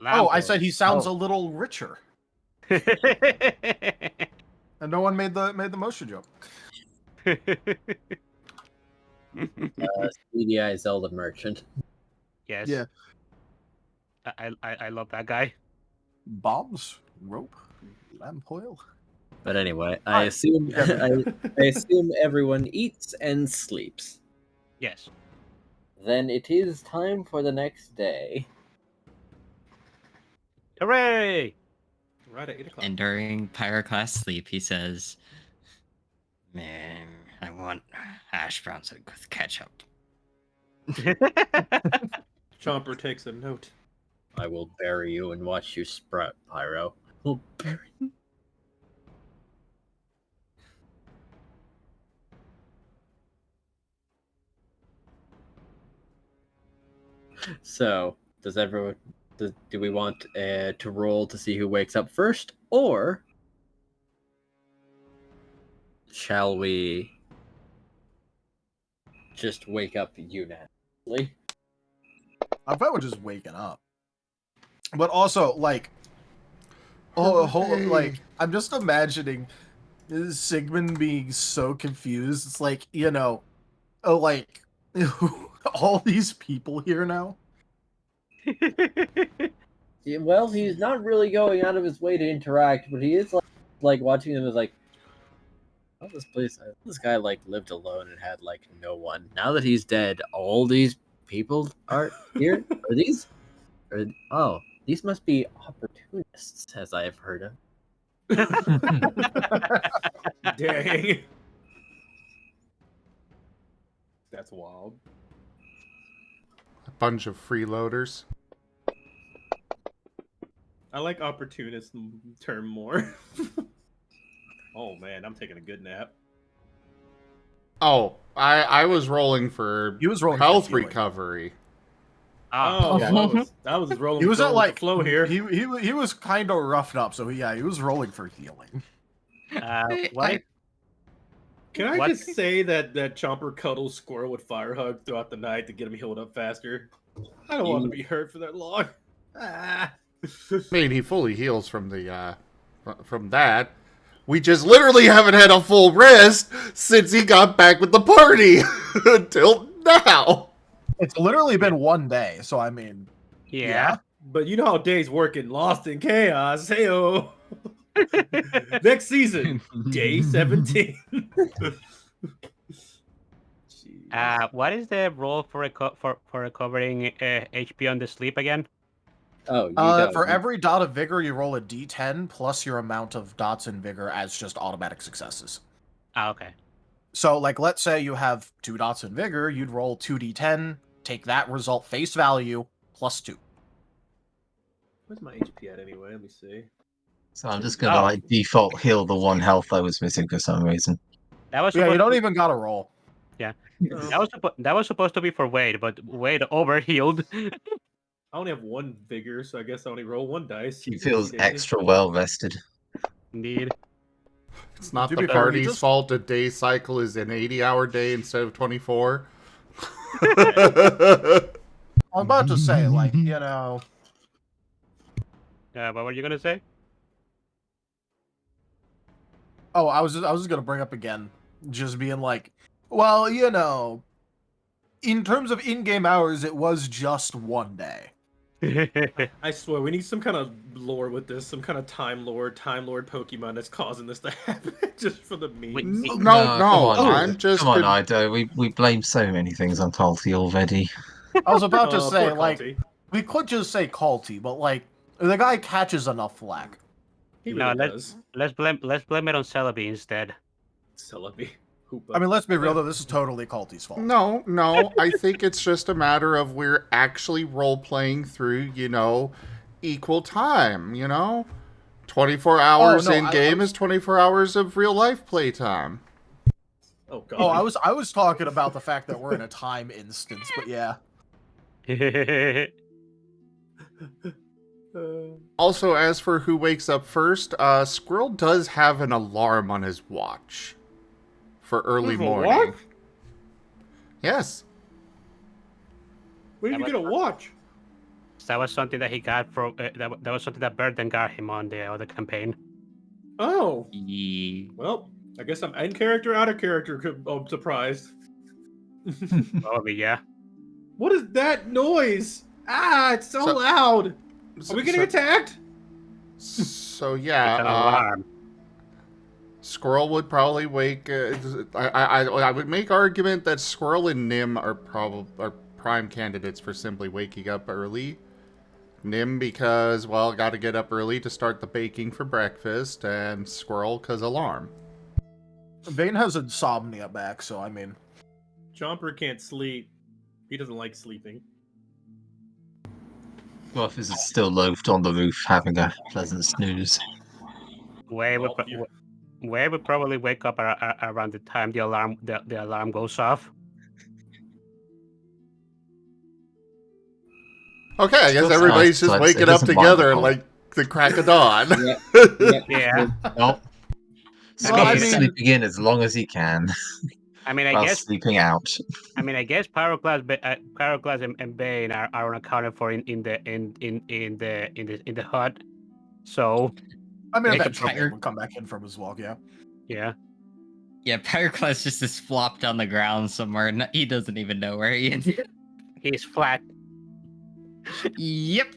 Oh, I said he sounds a little richer. And no one made the Morshu joke. CDI Zelda merchant. Yes. Yeah. I love that guy. Bombs, rope, lamp oil. But anyway, I assume I assume everyone eats and sleeps. Yes. Then it is time for the next day. Hooray! Right at 8 o'clock. And during Pyroclast sleep, he says, "Man, I want hash browns with ketchup." Chomper takes a note. I will bury you and watch you sprout, Pyro. We'll bury you. So, does everyone do we want to roll to see who wakes up first, or shall we just wake up unanimously? I'm fine with just waking up. But also, like, like, I'm just imagining Sigmund being so confused. It's like, you know, like, all these people here now. Yeah, well, he's not really going out of his way to interact, but he is like watching them as like, oh, this guy like lived alone and had like no one. Now that he's dead, all these people are here. These must be opportunists, as I have heard of. Dang. That's wild. A bunch of freeloaders. I like opportunist term more. Oh man, I'm taking a good nap. Oh, I was rolling for He was rolling for health healing. recovery. Oh, yeah. I was rolling. He was at with like the flow here. He was kind of roughed up, so he was rolling for healing. What? Can I What? just say that Chomper cuddles Squirrel with Fire Hug throughout the night to get him healed up faster? I don't want to be hurt for that long. Ah. I mean, he fully heals from the from that. We just literally haven't had a full rest since he got back with the party until now. It's literally been one day, so I mean, Yeah. But you know how days work in Lost in Chaos. Heyo. Next season, day 17. What is the role for recovering HP on the sleep again? Oh, you don't. for every dot of vigor, you roll a d10 plus your amount of dots in vigor as just automatic successes. Ah, okay. So, like, let's say you have 2 dots in vigor, you'd roll 2d10 take that result face value +2. Where's my HP at anyway? Let me see. So I'm just gonna like default heal the 1 health I was missing for some reason. That was Yeah, supposed you don't to, even gotta roll. that was supposed to be for Wade, but Wade overhealed. I only have 1 vigor, so I guess I only roll 1 dice. He feels Easy daisy. extra well rested. Indeed. It's not To the be fair, he party's just- fault a day cycle is an 80-hour day instead of 24. I'm about to say, like, you know... What were you gonna say? Oh, I was just gonna bring up again, just being like, well, you know, in terms of in-game hours, it was just 1 day. I swear, we need some kind of lore with this, some kind of Time Lord Pokemon that's causing this to happen, just for the memes. No, come on, I'm just... Come on, Ido. We blame so many things on Culty already. I was about to Poor say, like, Culty. we could just say culty, but, like, the guy catches enough flack. He No, really does. let's blame it on Celebi instead. Celebi. I mean, let's be real, though, this is totally culty's fault. No, I think it's just a matter of we're actually role-playing through, you know, equal time, you know? 24 hours no, in-game is 24 hours of real-life playtime. Oh god. Oh, I was talking about the fact that we're in a time instance, but yeah. Also, as for who wakes up first, Squirrel does have an alarm on his watch for early There's a morning. watch? Yes. Where did you get a watch? That was something that he got from. That was something that Burden got him on the other campaign. Oh. Ye- Well, I guess I'm in character, out of character. I'm surprised. Probably, yeah. What is that noise? Ah, it's so So- loud. Are we getting attacked? So It's an yeah, alarm. Squirrel would probably wake. I would make argument that Squirrel and Nim are prime candidates for simply waking up early. Nim because, well, got to get up early to start the baking for breakfast, and Squirrel because alarm. Bane has insomnia back, so I mean... Chomper can't sleep. He doesn't like sleeping. Gruff is still loafed on the roof, having a pleasant snooze. Wade would, Well, you- Wade would probably wake up around the time the alarm goes off. Okay, I guess Squirrel's everybody's just nice, waking it up doesn't mind together at all. like the crack of dawn. Yeah. Nope. Well, Scott I is mean- sleeping in as long as he can, I mean, I while guess sleeping out. Pyroclast and Bane are unaccounted for in the hut. So I mean, Make a eventually fire. Bane would come back in from his walk, yeah. yeah. Yeah, Pyroclast just is flopped on the ground somewhere. He doesn't even know where he is. He's flat. Yep.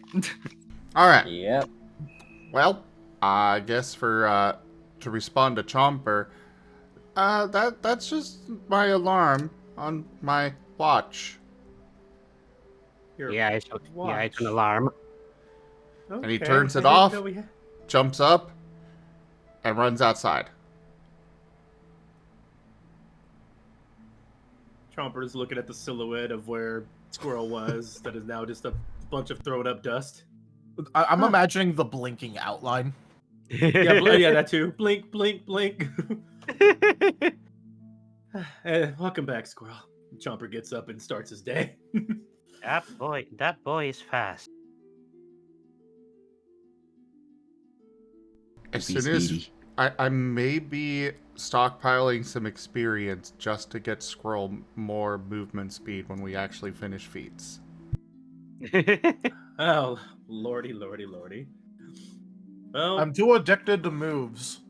All right. Yep. Well, I guess for to respond to Chomper, that's just my alarm on my watch. Your Yeah, it's watch. an alarm. And he Okay, turns I it didn't off. know we had- Jumps up and runs outside. Chomper is looking at the silhouette of where Squirrel was. That is now just a bunch of thrown up dust. I'm imagining the blinking outline. Yeah, yeah, that too. Blink, blink, blink. Welcome back, Squirrel. Chomper gets up and starts his day. That boy is fast. As Be soon as speedy. I may be stockpiling some experience just to get Squirrel more movement speed when we actually finish feats. Oh, lordy, lordy, lordy. Well, I'm too addicted to moves.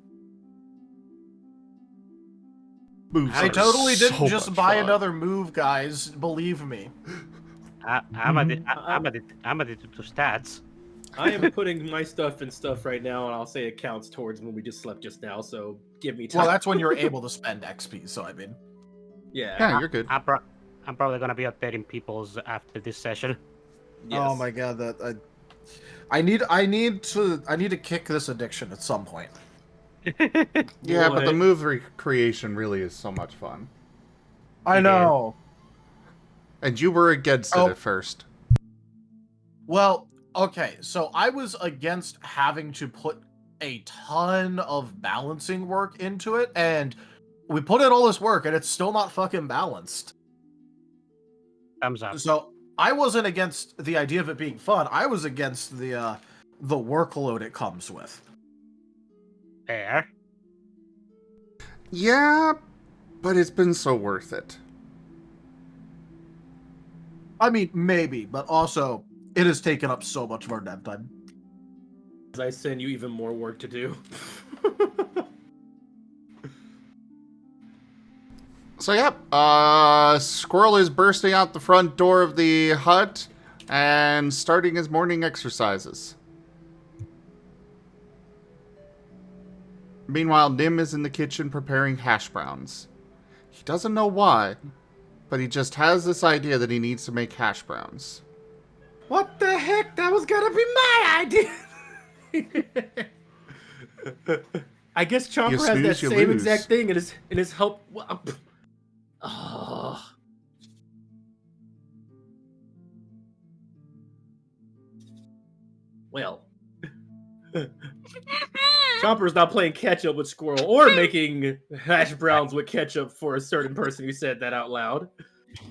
Moves I are totally didn't so just much buy fun. another move, guys. Believe me. I'm addicted to stats. I am putting my stuff in stuff right now, and I'll say it counts towards when we just slept just now, so give me time. Well, that's when you're able to spend XP, so I mean... Yeah. Yeah, you're good. I'm probably gonna be updating people's after this session. Yes. Oh my god, I need to kick this addiction at some point. Yeah, but the What? move creation really is so much fun. I know. And you were against it Oh. at first. Well, okay, so I was against having to put a ton of balancing work into it, and we put in all this work, and it's still not fucking balanced. Thumbs up. So I wasn't against the idea of it being fun. I was against the workload it comes with. Fair. Yeah, but it's been so worth it. I mean, maybe, but also it has taken up so much of our dev time. As I send you even more work to do. So yeah, Squirrel is bursting out the front door of the hut and starting his morning exercises. Meanwhile, Nim is in the kitchen preparing hash browns. He doesn't know why, but he just has this idea that he needs to make hash browns. What the heck? That was gonna be my idea! I guess Chomper has that snooze, you same lose. exact thing in his help. Oh. Well. Chomper's not playing catch up with Squirrel or making hash browns with ketchup for a certain person who said that out loud.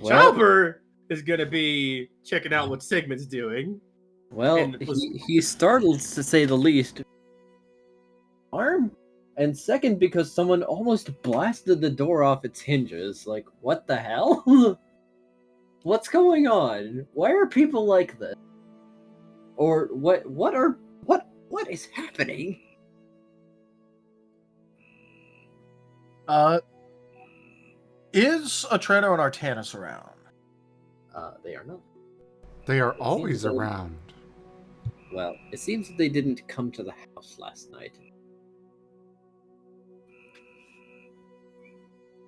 Well, Chomper is gonna be checking out what Sigmund's doing. well, and was- he startled to say the least. Arm? And second, because someone almost blasted the door off its hinges. Like, what the hell? What's going on? Why are people like this? Or what is happening? Is Atreno and Artanis around? They are not. They are It always seems like- around. Well, it seems that they didn't come to the house last night.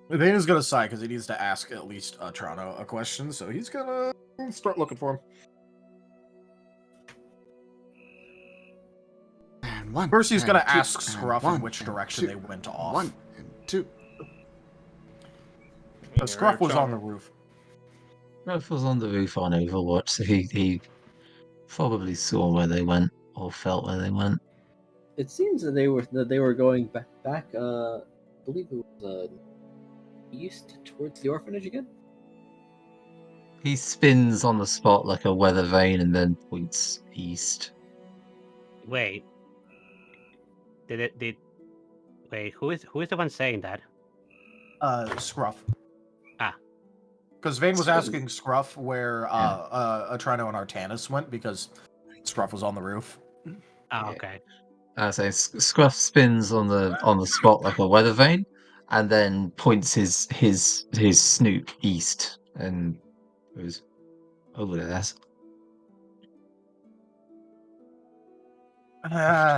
Vane is gonna sigh because he needs to ask at least Atrano a question, so he's gonna start looking for him. And one. First, he's and gonna two, ask and Scruff one, in which and direction two, they went off. 1 and 2. But Scruff was on the roof. Scruff was on the roof on Overwatch, so he probably saw where they went or felt where they went. It seems that they were going back. I believe it was east towards the orphanage again. He spins on the spot like a weather vane and then points east. Wait. Wait, who is the one saying that? Scruff. Ah. Because Vane was So- asking Scruff where Atrano and Artanis went because Scruff was on the roof. Oh, Yeah. okay. So Scruff spins on the spot like a weather vane, and then points his snoot east and goes over there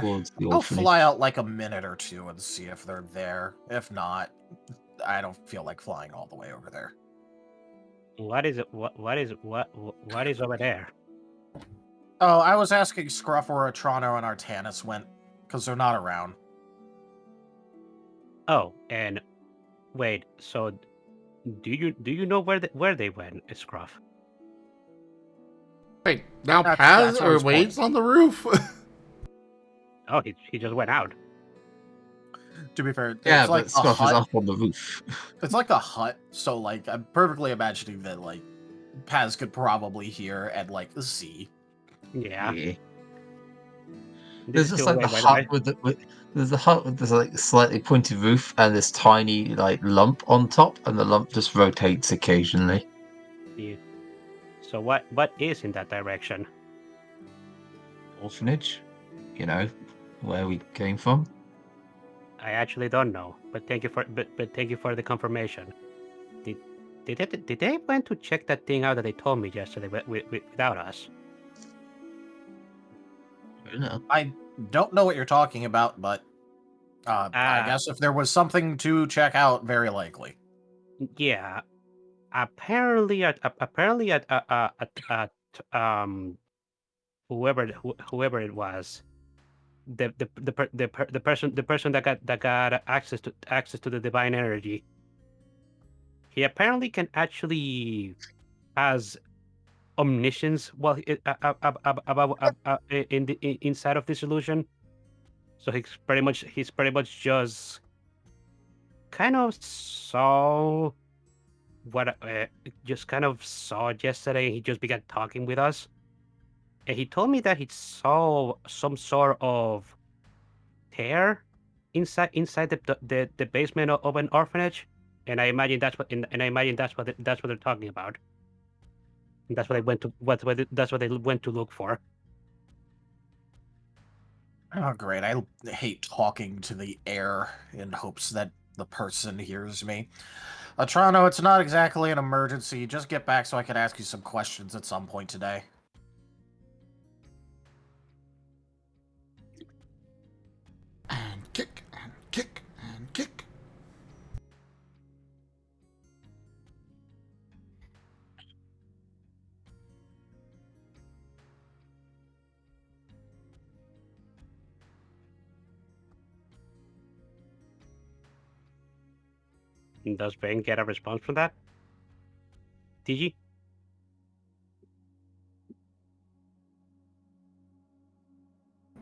towards the I'll orphanage. fly out like a minute or two and see if they're there. If not, I don't feel like flying all the way over there. What is it? What is over there? Oh, I was asking Scruff where Atrano and Artanis went because they're not around. Oh, and wait. So, do you know where they went, Scruff? Wait, now That's Paz where or he's going. Wade's on the roof? Oh, he just went out. To be fair, Yeah, it's like but a Scruff is hut. up on the roof. It's like a hut, so like I'm perfectly imagining that like Paz could probably hear and like see. Yeah. Yeah. This There's is just still like the away, by hut there's a hut with this like slightly pointed roof and this tiny like lump on top, and the lump just rotates occasionally. Yeah. So what is in that direction? Orphanage, you know, where we came from. I actually don't know, but thank you for the confirmation. Did they went to check that thing out that they told me yesterday without us? I don't know. I don't know what you're talking about, but I Ah. guess if there was something to check out, very likely. Yeah. Apparently at whoever it was, the person that got access to the divine energy, he apparently can actually has omniscience inside of this illusion. So he's pretty much just kind of saw what just kind of saw it yesterday. He just began talking with us, and he told me that he saw some sort of tear inside the basement of an orphanage, and I imagine that's what that's what they're talking about. And that's what that's what they went to look for. Oh, great. I hate talking to the air in hopes that the person hears me. Toronto, it's not exactly an emergency. Just get back so I can ask you some questions at some point today. And kick, and kick, and kick. Does Vane get a response from that? TG?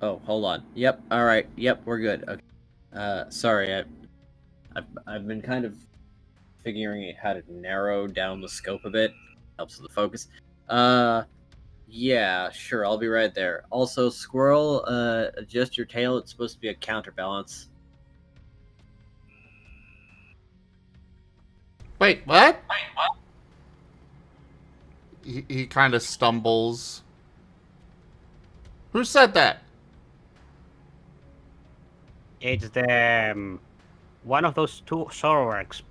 Oh, hold on. Yep. All right. Yep, we're good. Okay. Sorry, I've been kind of figuring out how to narrow down the scope a bit. Helps with the focus. Yeah, sure. I'll be right there. Also, squirrel, adjust your tail. It's supposed to be a counterbalance. Wait, what? He kind of stumbles. Who said that? It's the one of those two Sororks.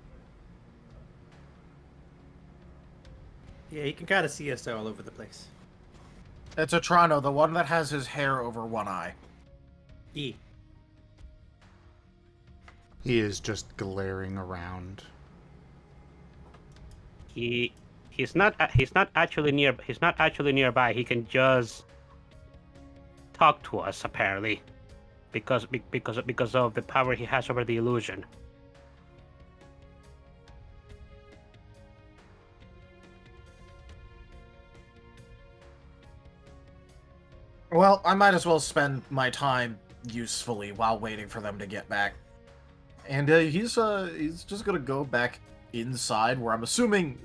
Yeah, you can kind of see us all over the place. It's a Toronto, the one that has his hair over one eye. E. He is just glaring around. He's not actually nearby. He can just talk to us apparently, because of the power he has over the illusion. Well, I might as well spend my time usefully while waiting for them to get back. And he's just gonna go back inside where I'm assuming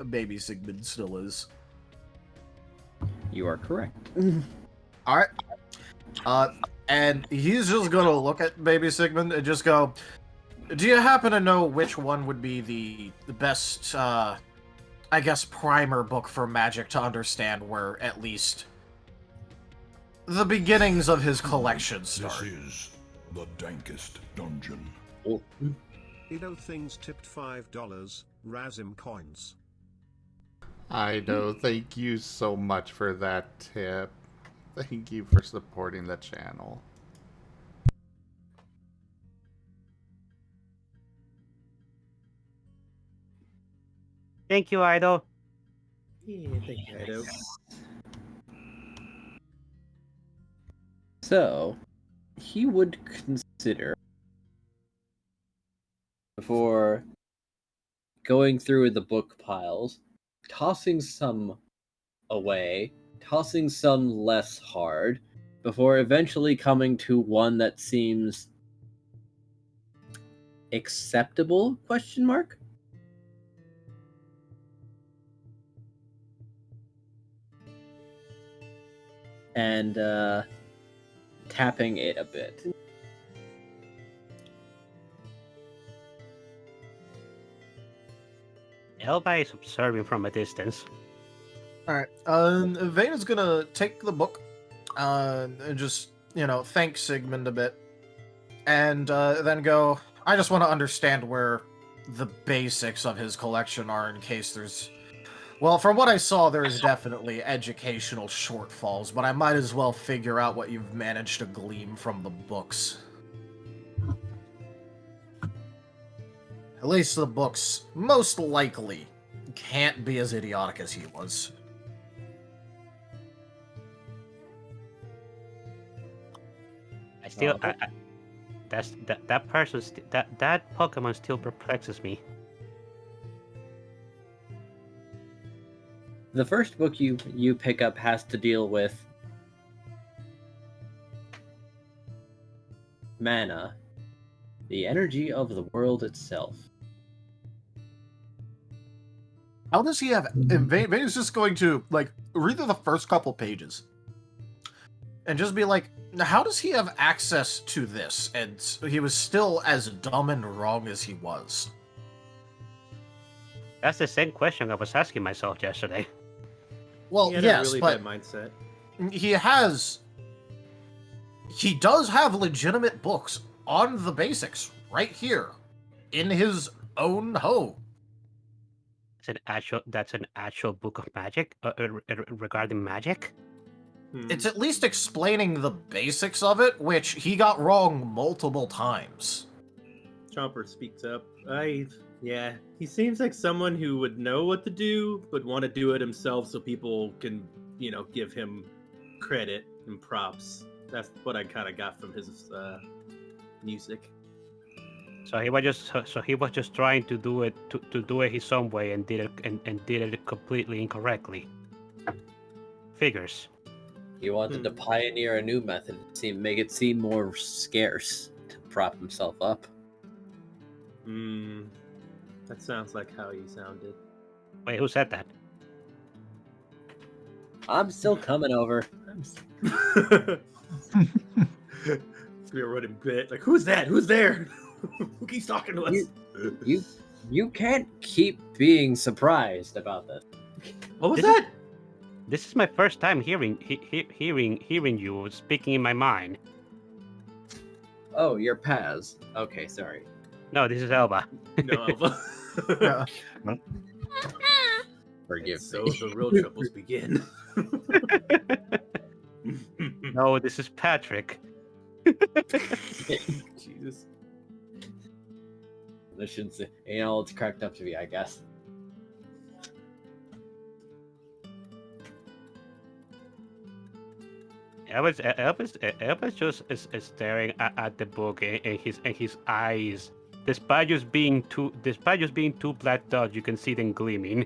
baby Sigmund still is. You are correct. All right. And he's just gonna look at baby Sigmund and just go, "Do you happen to know which one would be the best, I guess, primer book for magic to understand where at least the beginnings of his collection start?" This is the dankest dungeon. IDDoThings tipped $5, Razim coins. I know. Thank you so much for that tip. Thank you for supporting the channel. Thank you, Ido. Yeah, thank you, Ido. So, he would consider, before going through the book piles, tossing some away, tossing some less hard, before eventually coming to one that seems acceptable, question mark? And tapping it a bit. Elba is observing from a distance. Alright, Vane is gonna take the book, and just, thank Sigmund a bit, and then go, "I just want to understand where the basics of his collection are in case there's... Well, from what I saw, there's definitely educational shortfalls, but I might as well figure out what you've managed to glean from the books." At least the books, most likely, can't be as idiotic as he was. I still, that person, that Pokemon still perplexes me. The first book you pick up has to deal with mana, the energy of the world itself. How does he have... And Vane is just going to, like, read through the first couple pages. And just be like, how does he have access to this? And he was still as dumb and wrong as he was. That's the same question I was asking myself yesterday. Well, He had yes, a really but bad mindset. he does have legitimate books on the basics right here in his own home. That's an actual book of magic regarding magic. It's at least explaining the basics of it, which he got wrong multiple times. Chomper speaks up. Yeah, he seems like someone who would know what to do, but want to do it himself so people can, give him credit and props. That's what I kind of got from his music. So he was just trying to do it his own way and did it completely incorrectly. Figures. He wanted to pioneer a new method to make it seem more scarce to prop himself up. That sounds like how he sounded. Wait, who said that? I'm still coming over. It's gonna be a running bit. Like, who's that? Who's there? Who keeps talking to us? You can't keep being surprised about this. What was that? This is my first time hearing you speaking in my mind. Oh, you're Paz. Okay, sorry. No, this is Elba. No, Alpha. Forgive So me. the real troubles begin. No, this is Patrick. Jesus. This shouldn't say, it's cracked up to be, I guess. Elba's just is staring at the book and his eyes. Despite just being two black dots, you can see them gleaming.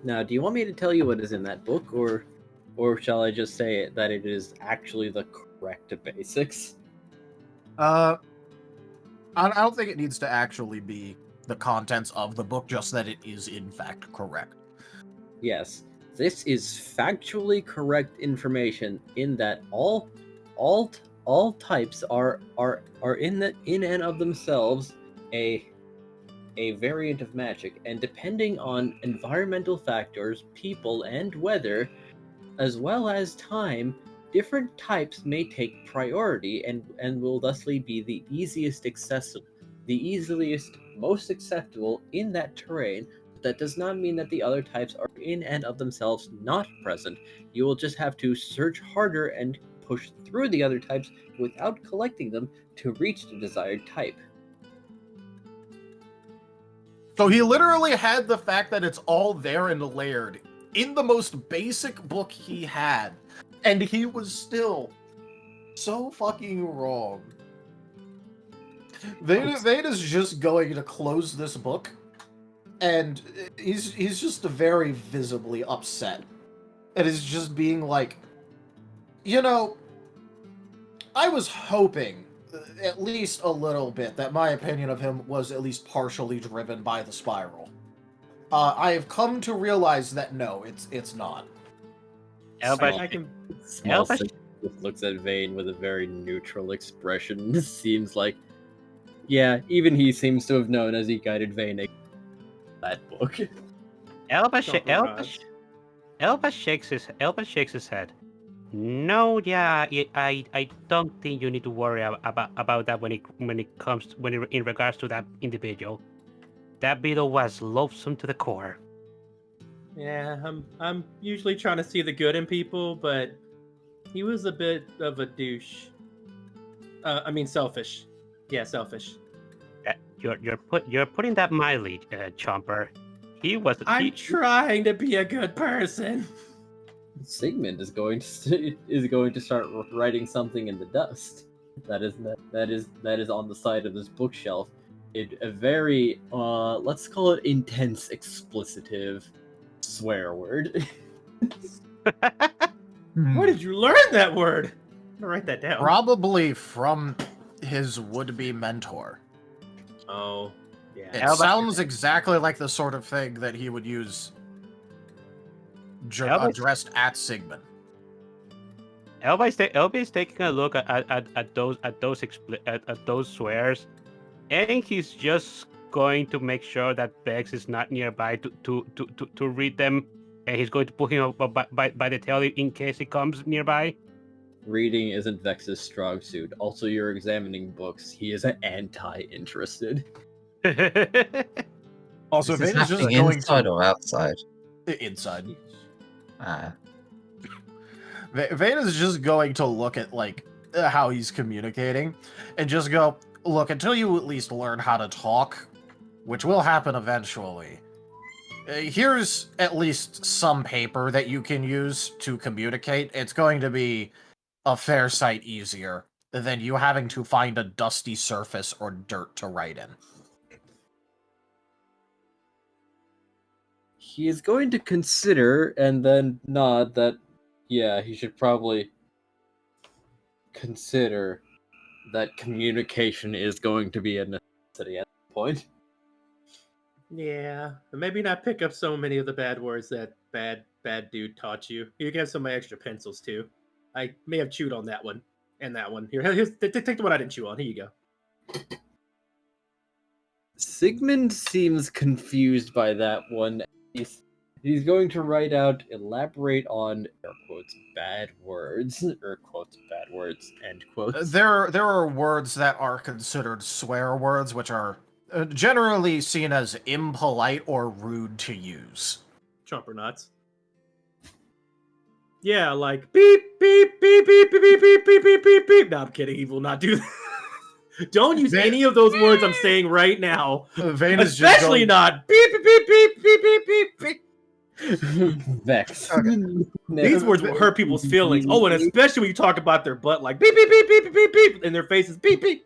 Now, do you want me to tell you what is in that book, or shall I just say that it is actually the correct basics? I don't think it needs to actually be the contents of the book, just that it is in fact correct. Yes, this is factually correct information in that all types are in and of themselves a variant of magic, and depending on environmental factors, people, and weather, as well as time, different types may take priority and will thusly be the easiest, most acceptable in that terrain. That does not mean that the other types are in and of themselves not present. You will just have to search harder and push through the other types without collecting them to reach the desired type. So he literally had the fact that it's all there and layered in the most basic book he had, and he was still so fucking wrong. Veda's just going to close this book, and he's just very visibly upset. And is just being like, I was hoping, at least a little bit, that my opinion of him was at least partially driven by the spiral. I have come to realize that no, it's not. Elba Just looks at Vane with a very neutral expression. Seems like, yeah, even he seems to have known as he guided Vane that book. Elba shakes his head. No, yeah, I don't think you need to worry about that when in regards to that individual. That beetle was loathsome to the core. Yeah, I'm usually trying to see the good in people, but he was a bit of a douche. Selfish. Yeah, selfish. You're putting that mildly, Chomper. I'm trying to be a good person. Sigmund is going to start writing something in the dust. That is on the side of this bookshelf. a very, let's call it intense explicitive swear word. Where did you learn that word? I'm gonna write that down. Probably from his would-be mentor. Oh, yeah. It sounds exactly like the sort of thing that he would use addressed at Sigmund. Elba is taking a look at those swears, and he's just going to make sure that Vex is not nearby to read them, and he's going to pull him up by the tail in case he comes nearby. Reading isn't Vex's strong suit. Also, you're examining books. He is anti-interested. Also, Is this Vane is just happening going inside to... or outside? Inside. Ah. Vane is just going to look at, like, how he's communicating, and just go, look, until you at least learn how to talk, which will happen eventually, here's at least some paper that you can use to communicate. It's going to be a fair sight easier than you having to find a dusty surface or dirt to write in. He is going to consider and then nod that, yeah, he should probably consider that communication is going to be a necessity at this point. Yeah, and maybe not pick up so many of the bad words that bad dude taught you. You can have some of my extra pencils too. I may have chewed on that one and that one. Here, take the one I didn't chew on. Here you go. Sigmund seems confused by that one. He's going to write out, elaborate on, air quotes, bad words, air quotes, bad words, end quotes. There are words that are considered swear words, which are generally seen as impolite or rude to use. Chomper knots. Yeah, like beep, beep, beep, beep, beep, beep, beep, beep, beep, beep, beep. No, I'm kidding. He will not do that. Don't use any of those words I'm saying right now. Vane is Especially not beep, beep, beep, beep, beep, beep, beep, beep. Vex. Okay. These words will hurt people's feelings. Oh, and especially when you talk about their butt, like beep, beep, beep, beep, beep, beep, beep, and their faces beep, beep.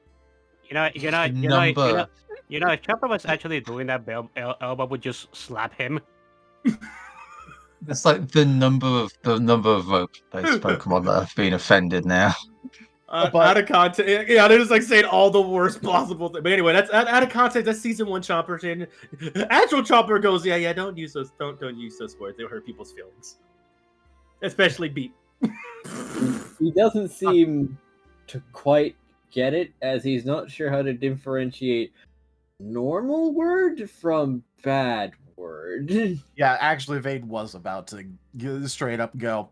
If Chopper was actually doing that, Elba would just slap him. It's like the number of rope-based Pokemon that have been offended now. Out of context, yeah, they're just like saying all the worst possible things. But anyway, that's out of context. That's season 1 Chomper. And actual Chomper goes, yeah, don't use those words. They'll hurt people's feelings, especially beep. He doesn't seem to quite get it, as he's not sure how to differentiate normal word from bad word. Yeah, actually, Vane was about to straight up go.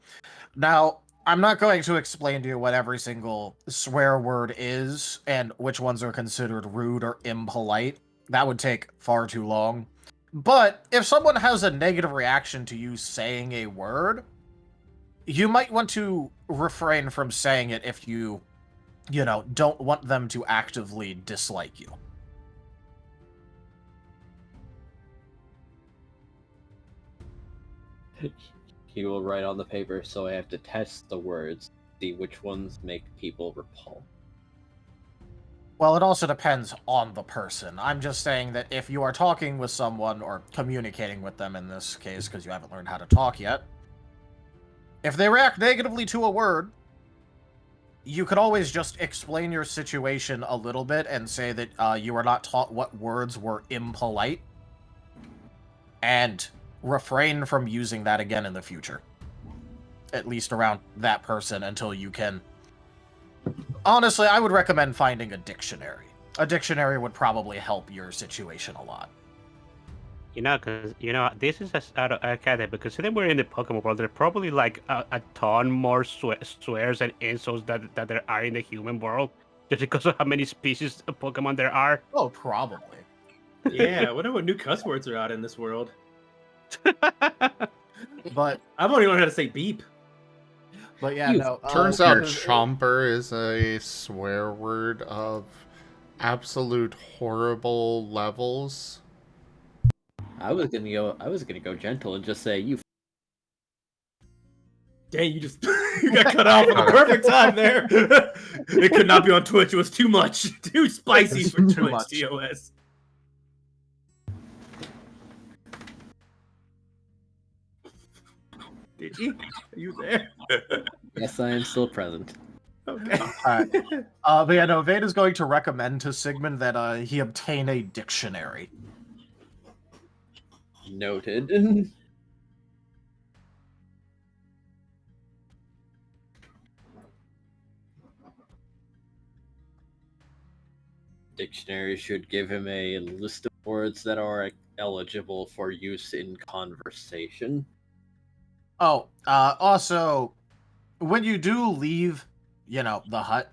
Now, I'm not going to explain to you what every single swear word is and which ones are considered rude or impolite. That would take far too long. But if someone has a negative reaction to you saying a word, you might want to refrain from saying it if you don't want them to actively dislike you. He will write on the paper, so I have to test the words, see which ones make people repel. Well, it also depends on the person. I'm just saying that if you are talking with someone, or communicating with them in this case, because you haven't learned how to talk yet, if they react negatively to a word, you could always just explain your situation a little bit and say that you were not taught what words were impolite, and refrain from using that again in the future. At least around that person until you can... Honestly, I would recommend finding a dictionary. A dictionary would probably help your situation a lot. Because, this is out of academy, because considering we're in the Pokemon world, there are probably like a ton more swears and insults that there are in the human world, just because of how many species of Pokemon there are. Oh, probably. Yeah, I wonder what new cuss words are out in this world. But I've only learned how to say beep. But yeah, no. Turns out chomper is a swear word of absolute horrible levels. I was gonna go gentle and just say you. Dang, you got cut off at the perfect time there. It could not be on Twitch. It was too much, too spicy for Twitch. TOS. Gigi, are you there? Yes, I am still present. Okay. Alright. But yeah, no, Vane is going to recommend to Sigmund that he obtain a dictionary. Noted. Dictionary should give him a list of words that are eligible for use in conversation. Oh, also, when you do leave, the hut,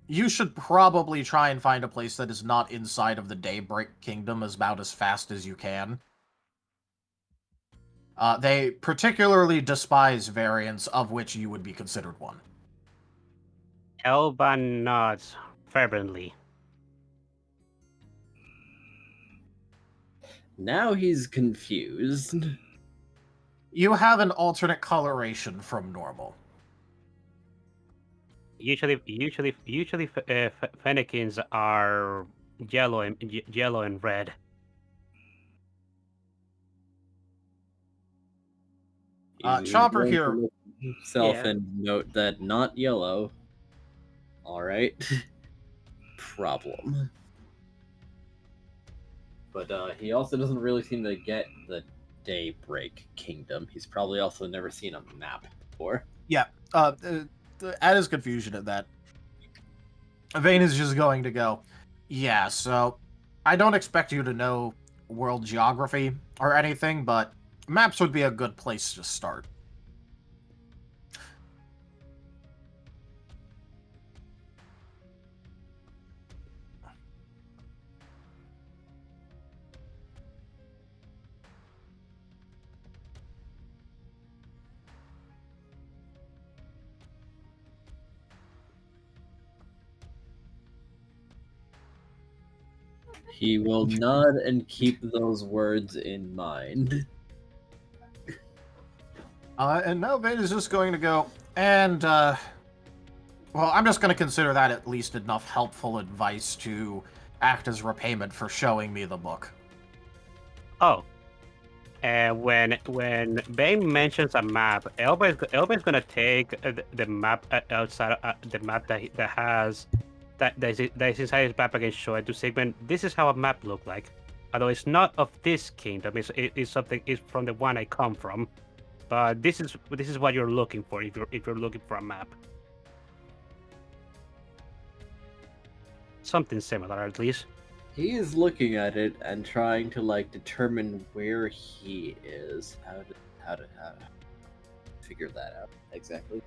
you should probably try and find a place that is not inside of the Daybreak Kingdom about as fast as you can. They particularly despise variants of which you would be considered one. Elban nods fervently. Now he's confused. You have an alternate coloration from normal. Usually, Fennekins are yellow and red. Chomper here. Himself Yeah. and note that not yellow. All right. Problem. But he also doesn't really seem to get the Daybreak Kingdom. He's probably also never seen a map before. Yeah. Add his confusion at that. Vane is just going to go, yeah, so I don't expect you to know world geography or anything, but maps would be a good place to start. He will nod and keep those words in mind. And now Vane is just going to go, and, well, I'm just going to consider that at least enough helpful advice to act as repayment for showing me the book. Oh, and when Bane mentions a map, Elba is gonna take the map outside the map that has that is inside his map and show it to Sigmund. This is how a map look like. Although it's not of this kingdom, it's something. It's from the one I come from. But this is what you're looking for if you're looking for a map. Something similar, at least. He is looking at it and trying to determine where he is. How to figure that out exactly?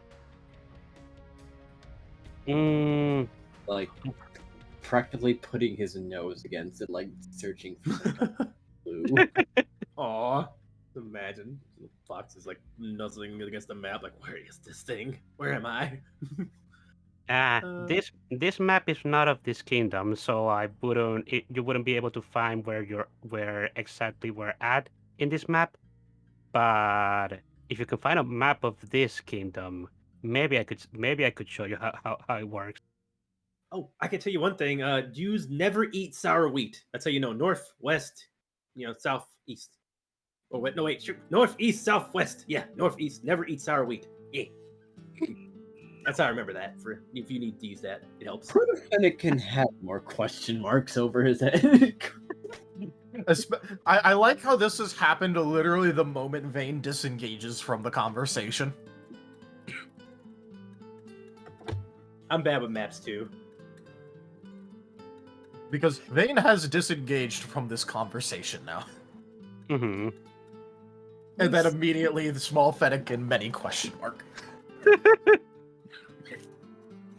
Practically putting his nose against it, searching for clue. Aw. Imagine the fox is nuzzling against the map, where is this thing? Where am I? This map is not of this kingdom, so you wouldn't be able to find where exactly we're at in this map. But if you can find a map of this kingdom, maybe I could show you how it works. Oh, I can tell you one thing. Jews never eat sour wheat. That's how you know. North, west, south, east. Oh, wait, no, wait. Sure. North, east, south, west. Yeah, north, east. Never eat sour wheat. Yeah. That's how I remember that. For if you need to use that, it helps. Fennec can have more question marks over his head. I like how this has happened literally the moment Vane disengages from the conversation. I'm bad with maps too. Because Vane has disengaged from this conversation now. Mm-hmm. And then immediately the small Fennec and many question mark.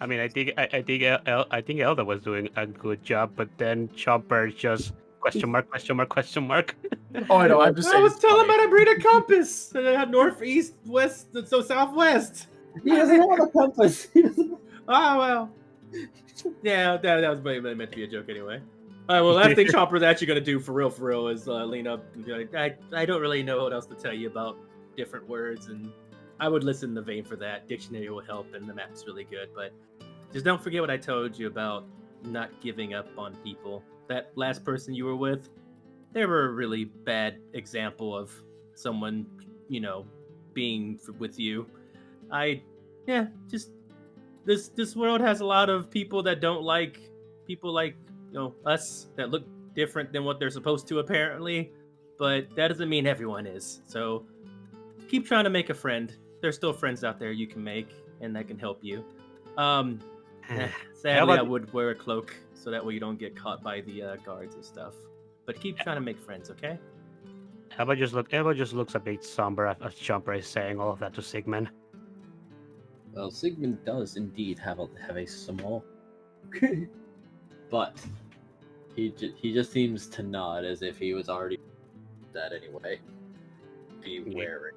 I mean, I think Elda was doing a good job, but then Chomper just question mark. Oh, I know. I'm just saying. I was telling him how to bring a compass. North, east, west, so southwest. He doesn't have a compass. Oh well. Yeah, that was meant to be a joke anyway. All right, well, last thing Chomper's actually going to do for real is lean up and be like, I don't really know what else to tell you about different words, and I would listen to Vane for that. Dictionary will help, and the map's really good, but just don't forget what I told you about not giving up on people. That last person you were with, they were a really bad example of someone, being with you. Just this world has a lot of people that don't like people like us that look different than what they're supposed to apparently, but that doesn't mean everyone is. So keep trying to make a friend. There's still friends out there you can make and that can help you. Sadly, I would wear a cloak so that way you don't get caught by the guards and stuff. But keep trying to make friends, okay? Elva just looks a bit somber as Jumper is saying all of that to Sigmund. Well, Sigmund does indeed have a small, but he just seems to nod as if he was already that anyway. Be wary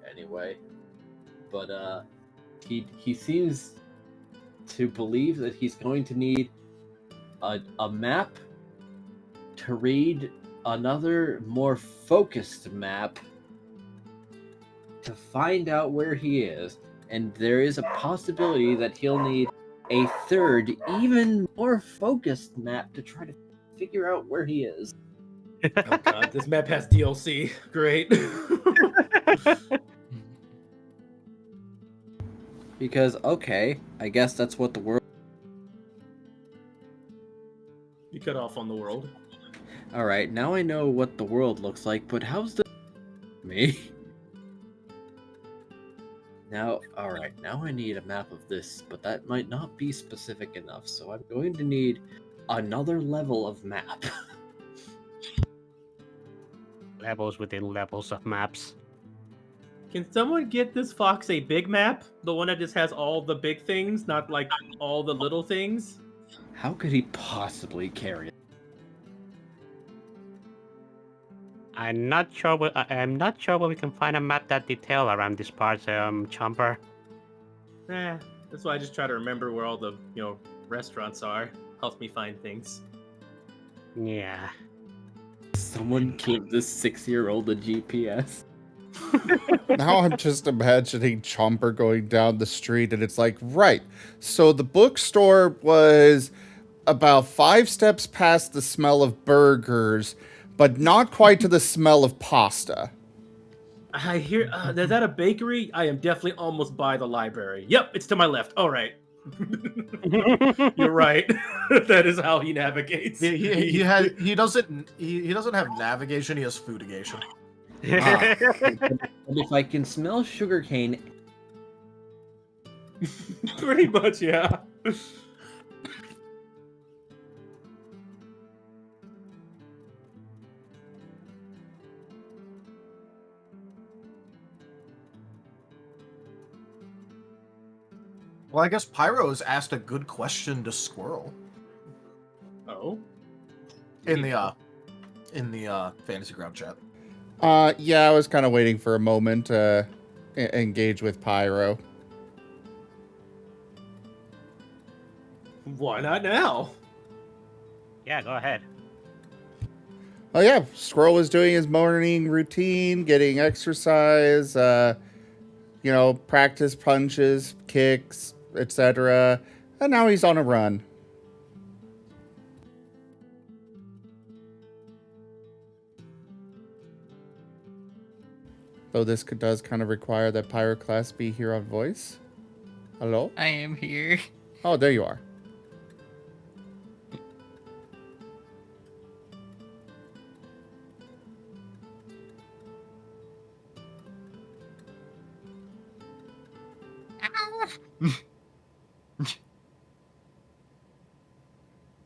anyway. But he seems to believe that he's going to need a map to read another more focused map to find out where he is, and there is a possibility that he'll need a third, even more focused map to try to figure out where he is. Oh god, this map has DLC. Great. Because, okay, I guess that's what the world... You cut off on the world. Alright, now I know what the world looks like, but how's the... me? Now, alright, now I need a map of this, but that might not be specific enough, so I'm going to need another level of map. Levels within levels of maps. Can someone get this fox a big map? The one that just has all the big things, not like all the little things? How could he possibly carry it? I'm not sure where we can find a map that detail around this part, Chomper. That's why I just try to remember where all the, restaurants are. Helps me find things. Yeah. Someone gave this 6-year-old a GPS. Now I'm just imagining Chomper going down the street and it's like, right, so the bookstore was about 5 steps past the smell of burgers, but not quite to the smell of pasta. I hear, is that a bakery? I am definitely almost by the library. Yep, it's to my left. All right. You're right. That is how he navigates. He doesn't have navigation, he has foodagation. And if I can smell sugarcane... Pretty much, yeah. Well, I guess Pyro's asked a good question to Squirrel. Oh? In the Fantasy Ground chat. Yeah, I was kind of waiting for a moment to engage with Pyro. Why not now? Yeah, go ahead. Oh yeah, Squirrel was doing his morning routine, getting exercise, practice punches, kicks, etc. And now he's on a run. Though this does kind of require that Pyroclast be here on voice. Hello? I am here. Oh, there you are.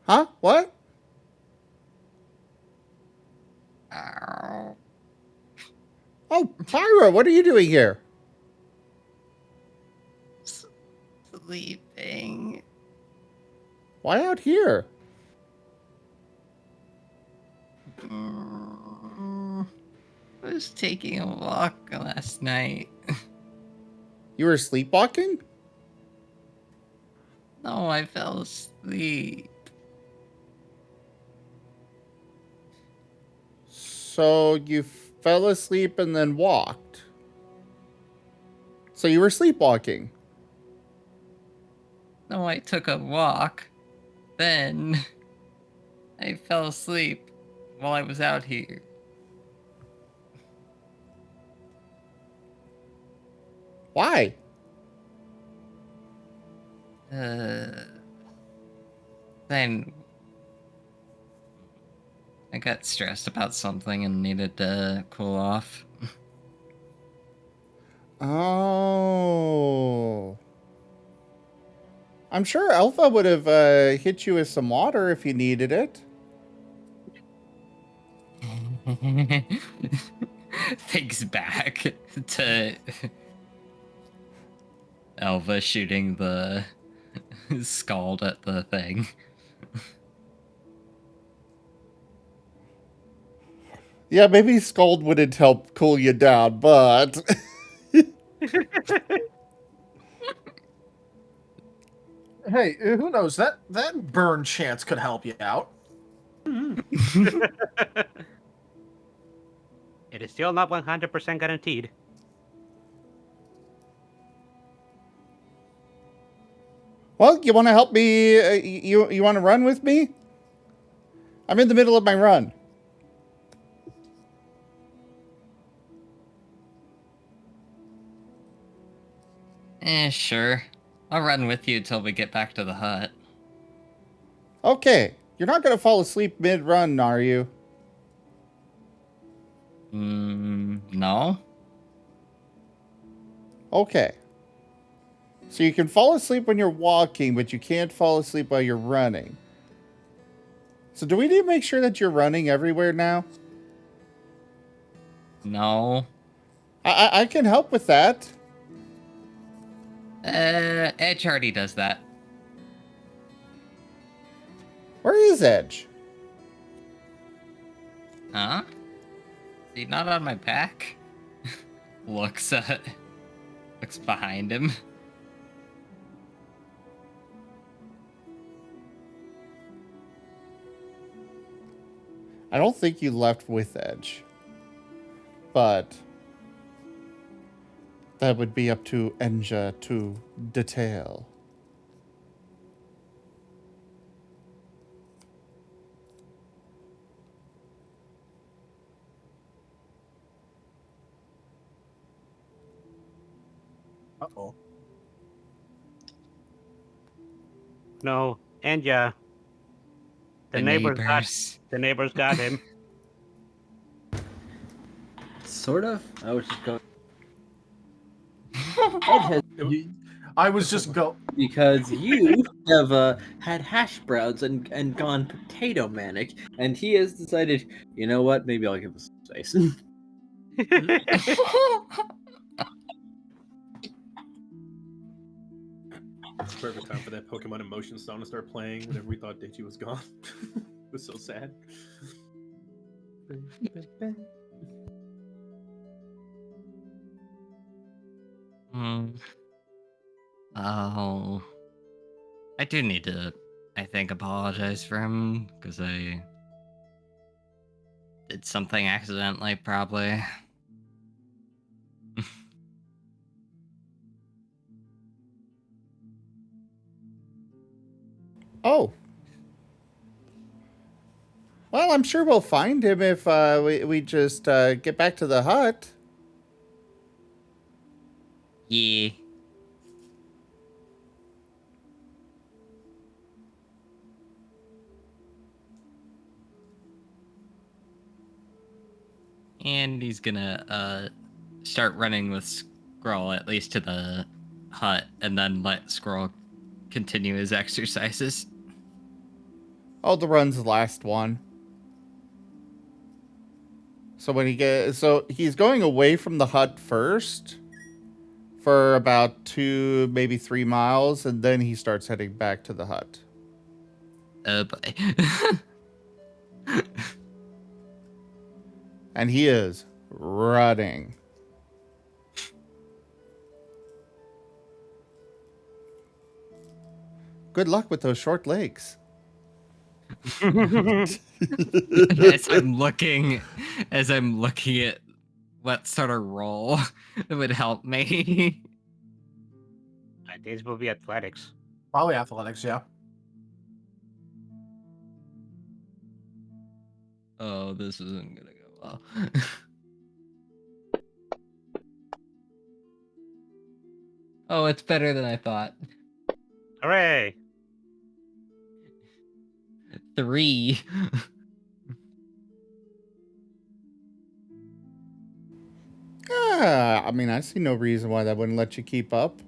Huh? What? Ow. Oh, Pyro, what are you doing here? Sleeping. Why out here? I was taking a walk last night. You were sleepwalking? No, I fell asleep. So you fell asleep and then walked. So you were sleepwalking. No, I took a walk. Then I fell asleep while I was out here. Why? Then I got stressed about something and needed to cool off. Oh. I'm sure Alpha would have hit you with some water if you needed it. Thinks back to Elva shooting the scald at the thing. Yeah, maybe Scald wouldn't help cool you down, but... Hey, who knows? That burn chance could help you out. It is still not 100% guaranteed. Well, you want to help me? You want to run with me? I'm in the middle of my run. Sure. I'll run with you till we get back to the hut. Okay. You're not going to fall asleep mid-run, are you? No. Okay. So you can fall asleep when you're walking, but you can't fall asleep while you're running. So do we need to make sure that you're running everywhere now? No. I can help with that. Edge already does that. Where is Edge? Huh? Is he not on my back? looks behind him. I don't think you left with Edge. But that would be up to Enja to detail. Uh-oh. No, Enja. The neighbors got him. Sort of. I was just going. Ed has, I was just because you have had hash browns and gone potato manic, and he has decided, you know what? Maybe I'll give this space. It's perfect time for that Pokemon emotion song to start playing whenever we thought Digi was gone. It was so sad. Oh. I do need to, I think, apologize for him, because I did something accidentally, probably. Oh. Well, I'm sure we'll find him if we just get back to the hut. Yeah. And he's gonna start running with Scroll at least to the hut, and then let Scroll continue his exercises. Oh, the run's the last one. So when he's going away from the hut first for about 2, maybe 3 miles, and then he starts heading back to the hut. Oh boy. And he is running. Good luck with those short legs. as I'm looking at what sort of role would help me. This will be athletics. Probably athletics, yeah. Oh, this isn't gonna go well. Oh, it's better than I thought. Hooray! 3. I mean, I see no reason why that wouldn't let you keep up.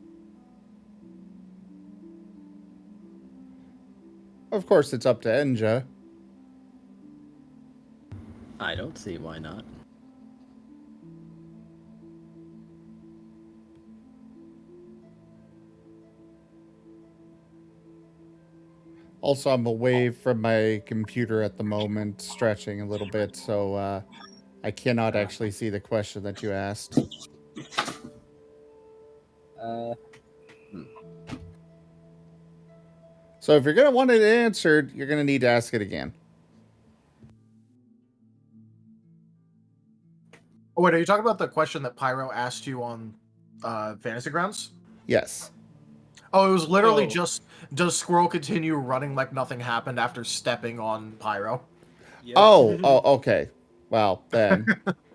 Of course, it's up to Enja. I don't see why not. Also, I'm away from my computer at the moment, stretching a little bit, so I cannot actually see the question that you asked. So if you're going to want it answered, you're going to need to ask it again. Oh, wait, are you talking about the question that Pyro asked you on Fantasy Grounds? Yes. Oh, it was literally just, does Squirrel continue running like nothing happened after stepping on Pyro? Yep. Oh, okay. Well, then,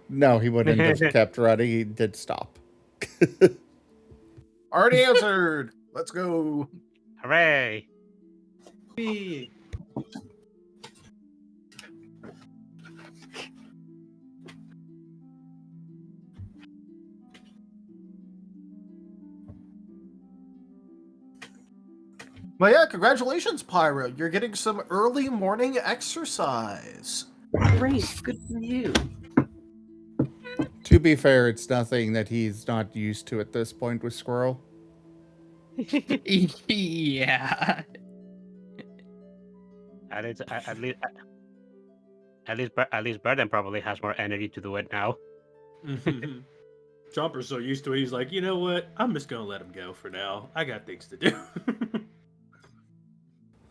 no, he wouldn't have kept running. He did stop. Already answered! Let's go! Hooray! Whee! But yeah, congratulations, Pyro. You're getting some early morning exercise. Great, good for you. To be fair, it's nothing that he's not used to at this point with Squirrel. Yeah. At least Burden probably has more energy to do it now. Chomper's so used to it, he's like, you know what? I'm just gonna let him go for now. I got things to do.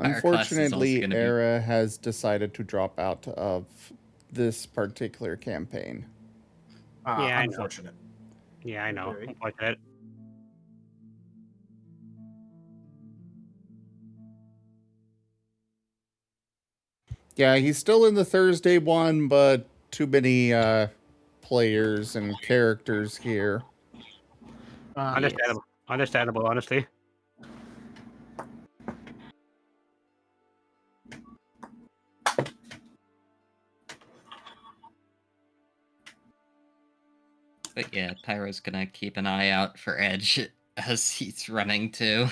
Unfortunately, gonna be- Era has decided to drop out of this particular campaign. Yeah, I know. Unfortunate. Yeah, I know. Very. Unfortunate. Yeah, he's still in the Thursday one, but too many players and characters here. Understandable. Understandable, honestly. But yeah, Pyro's gonna keep an eye out for Edge as he's running too.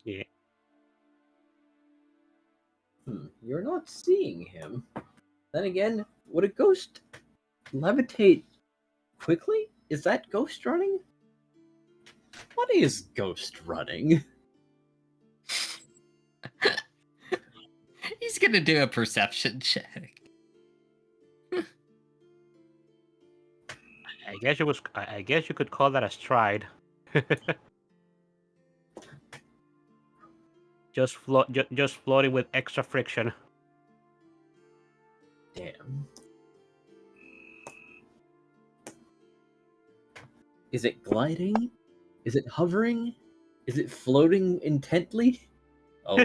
Yeah. You're not seeing him. Then again, would a ghost levitate quickly? Is that ghost running? What is ghost running? He's gonna do a perception check. I guess you could call that a stride. just floating with extra friction. Damn. Is it gliding? Is it hovering? Is it floating intently? Oh,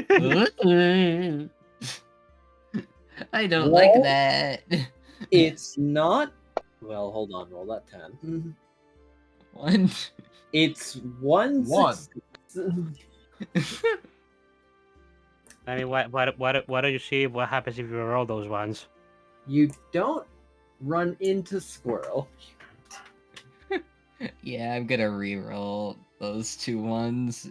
I don't Well, like that. it's not. Well, hold on. Roll that 10. 1. It's one. One. I mean, what do you see? What happens if you roll those ones? You don't run into Squirrel. Yeah, I'm gonna re-roll those 2 ones.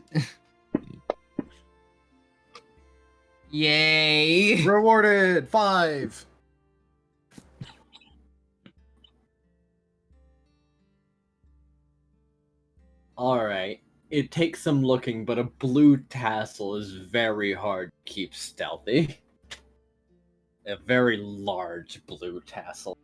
Yay! Rewarded! 5! Alright. It takes some looking, but a blue tassel is very hard to keep stealthy. A very large blue tassel.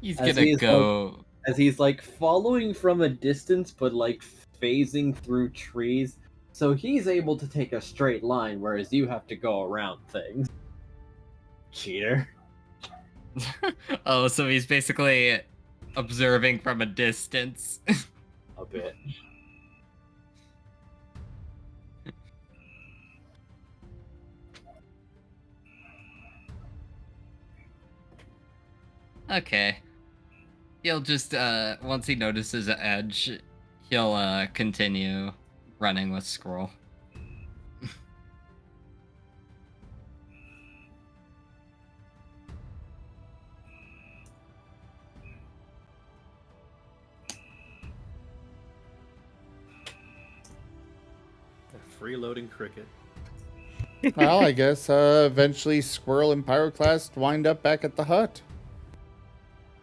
He's As gonna he's go. As he's like following from a distance, but like phasing through trees. So he's able to take a straight line, whereas you have to go around things. Cheater. Oh, so he's basically observing from a distance. A bit. Okay. He'll just once he notices an edge, he'll continue running with Scroll. A freeloading cricket. Well, I guess eventually Squirrel and Pyroclast wind up back at the hut.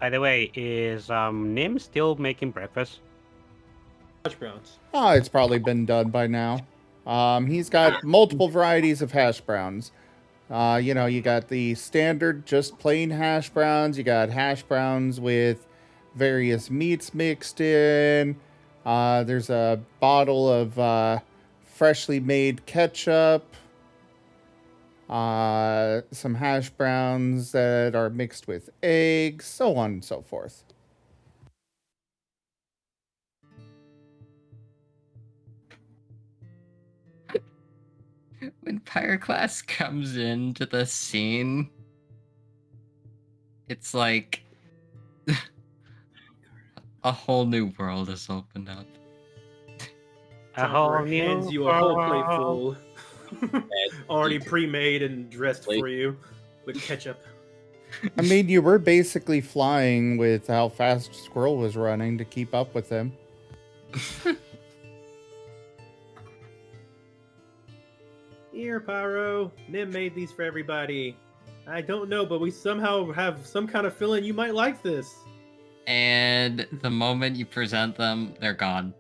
By the way, is Nim still making breakfast? Hash browns. Oh, it's probably been done by now. He's got multiple varieties of hash browns. You know, you got the standard, just plain hash browns. You got hash browns with various meats mixed in. There's a bottle of freshly made ketchup. Some hash browns that are mixed with eggs, so on and so forth. When Pyroclast comes into the scene, it's like a whole new world has opened up. A whole Chomper new hands you a whole plate world. full. Already pre-made and dressed for you with ketchup. I mean, you were basically flying with how fast Squirrel was running to keep up with him. Here, Pyro. Nim made these for everybody. I don't know, but we somehow have some kind of feeling you might like this. And the moment you present them, they're gone.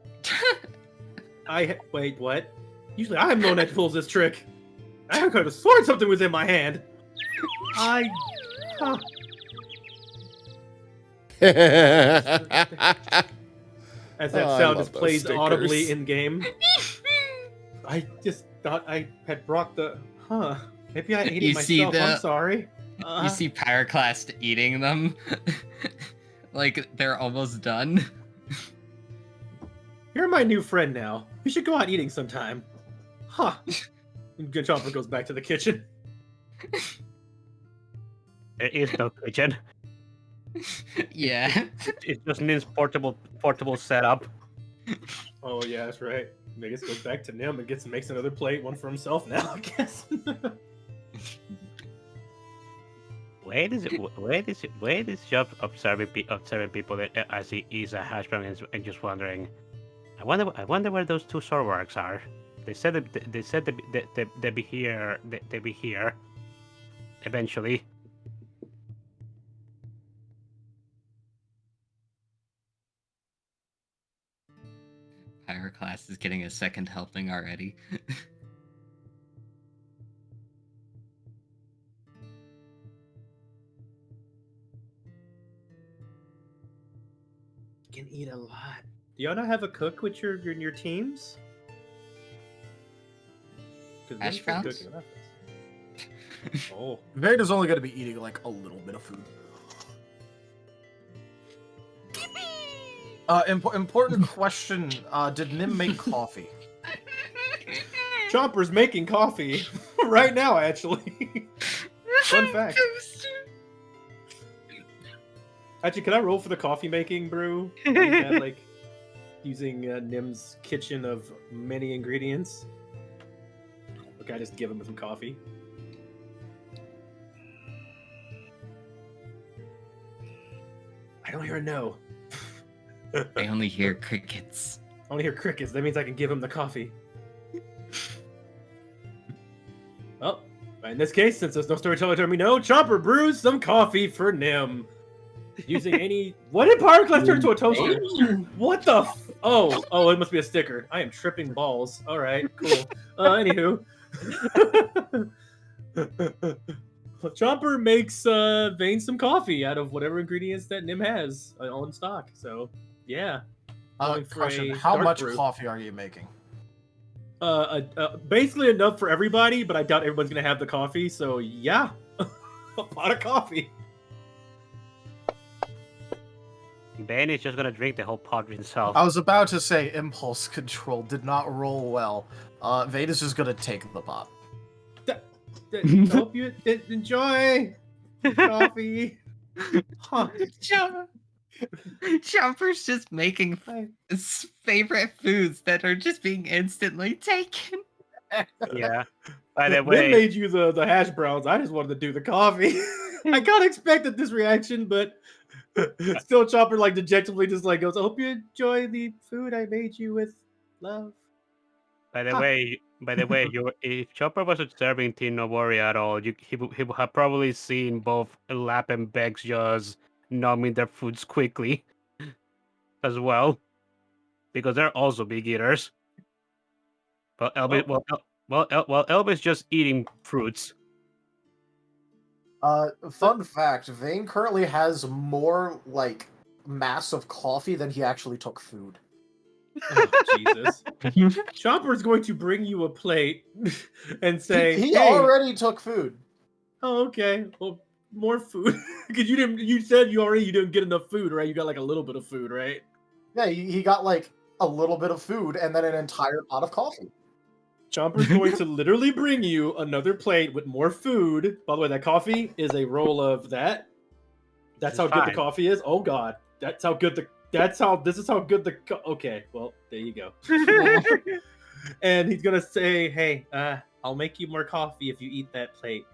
Wait, what? Usually I'm the one that pulls this trick. I could have sworn something was in my hand. Huh. As that Oh, I sound love is those played stickers. audibly in game. I just thought I had brought the. Maybe I ate You it see myself. I'm sorry. You see Pyroclast eating them. Like they're almost done. You're my new friend now. We should go out eating sometime. Huh. And Chomper goes back to the kitchen. There is no kitchen. Yeah. It's just Nim's portable setup. Oh yeah, that's right. I guess goes back to Nim and makes another plate, one for himself now, I guess. Where is job observing people that as he eats a hash brown and just wondering, I wonder where those two Sorwarks are. They said they'd be here. They'd be here eventually. Pyroclast is getting a second helping already. You can eat a lot. Do y'all not have a cook with your teams? 'Cause Hash Nim's been browns? cooking enough. Oh, Vader's only going to be eating like a little bit of food. Important question. Did Nim make coffee? Chomper's making coffee right now, actually. Fun fact. Actually, can I roll for the coffee making brew? Is that, like using Nim's kitchen of many ingredients? Okay, I just give him some coffee. I don't hear a no. I only hear crickets. I only hear crickets. That means I can give him the coffee. Well, in this case, since there's no storyteller to let me know, Chomper brews some coffee for Nim. Using any... What did Pyroclast turn into a toaster? What the Oh, it must be a sticker. I am tripping balls. Alright, cool. Anywho. Chomper makes Vane some coffee out of whatever ingredients that Nim has on stock. So, yeah. Going for Question, a how dark much brew. coffee are you making? Basically enough for everybody, but I doubt everyone's gonna have the coffee. So yeah, a pot of coffee. Ben is just gonna drink the whole pot himself. I was about to say impulse control did not roll well. Vader's just going to take the pot. Hope you enjoy coffee. Huh. Chomper's just making his favorite foods that are just being instantly taken. Yeah. By the Vin way, made you the hash browns. I just wanted to do the coffee. I kind of expected this reaction, but still Chopper like dejectedly just like goes, I hope you enjoy the food I made you with love. by the way, if Chopper was observing Teen No Worry at all, he would have probably seen both Lap and Bex just numbing their foods quickly as well, because they're also big eaters. But Elvis, Elvis just eating fruits. Fun fact: Vane currently has more like mass of coffee than he actually took food. Oh, Jesus. Chopper's going to bring you a plate and say, He hey, already took food. oh, okay, well, more food. Because you said you didn't get enough food, right? You got like a little bit of food, right? Yeah, he got like a little bit of food and then an entire pot of coffee. Chomper's going to literally bring you another plate with more food. By the way, that coffee is a roll of that. That's how good the coffee is. Oh God, this is how good the. Okay, well there you go. And he's gonna say, "Hey, I'll make you more coffee if you eat that plate.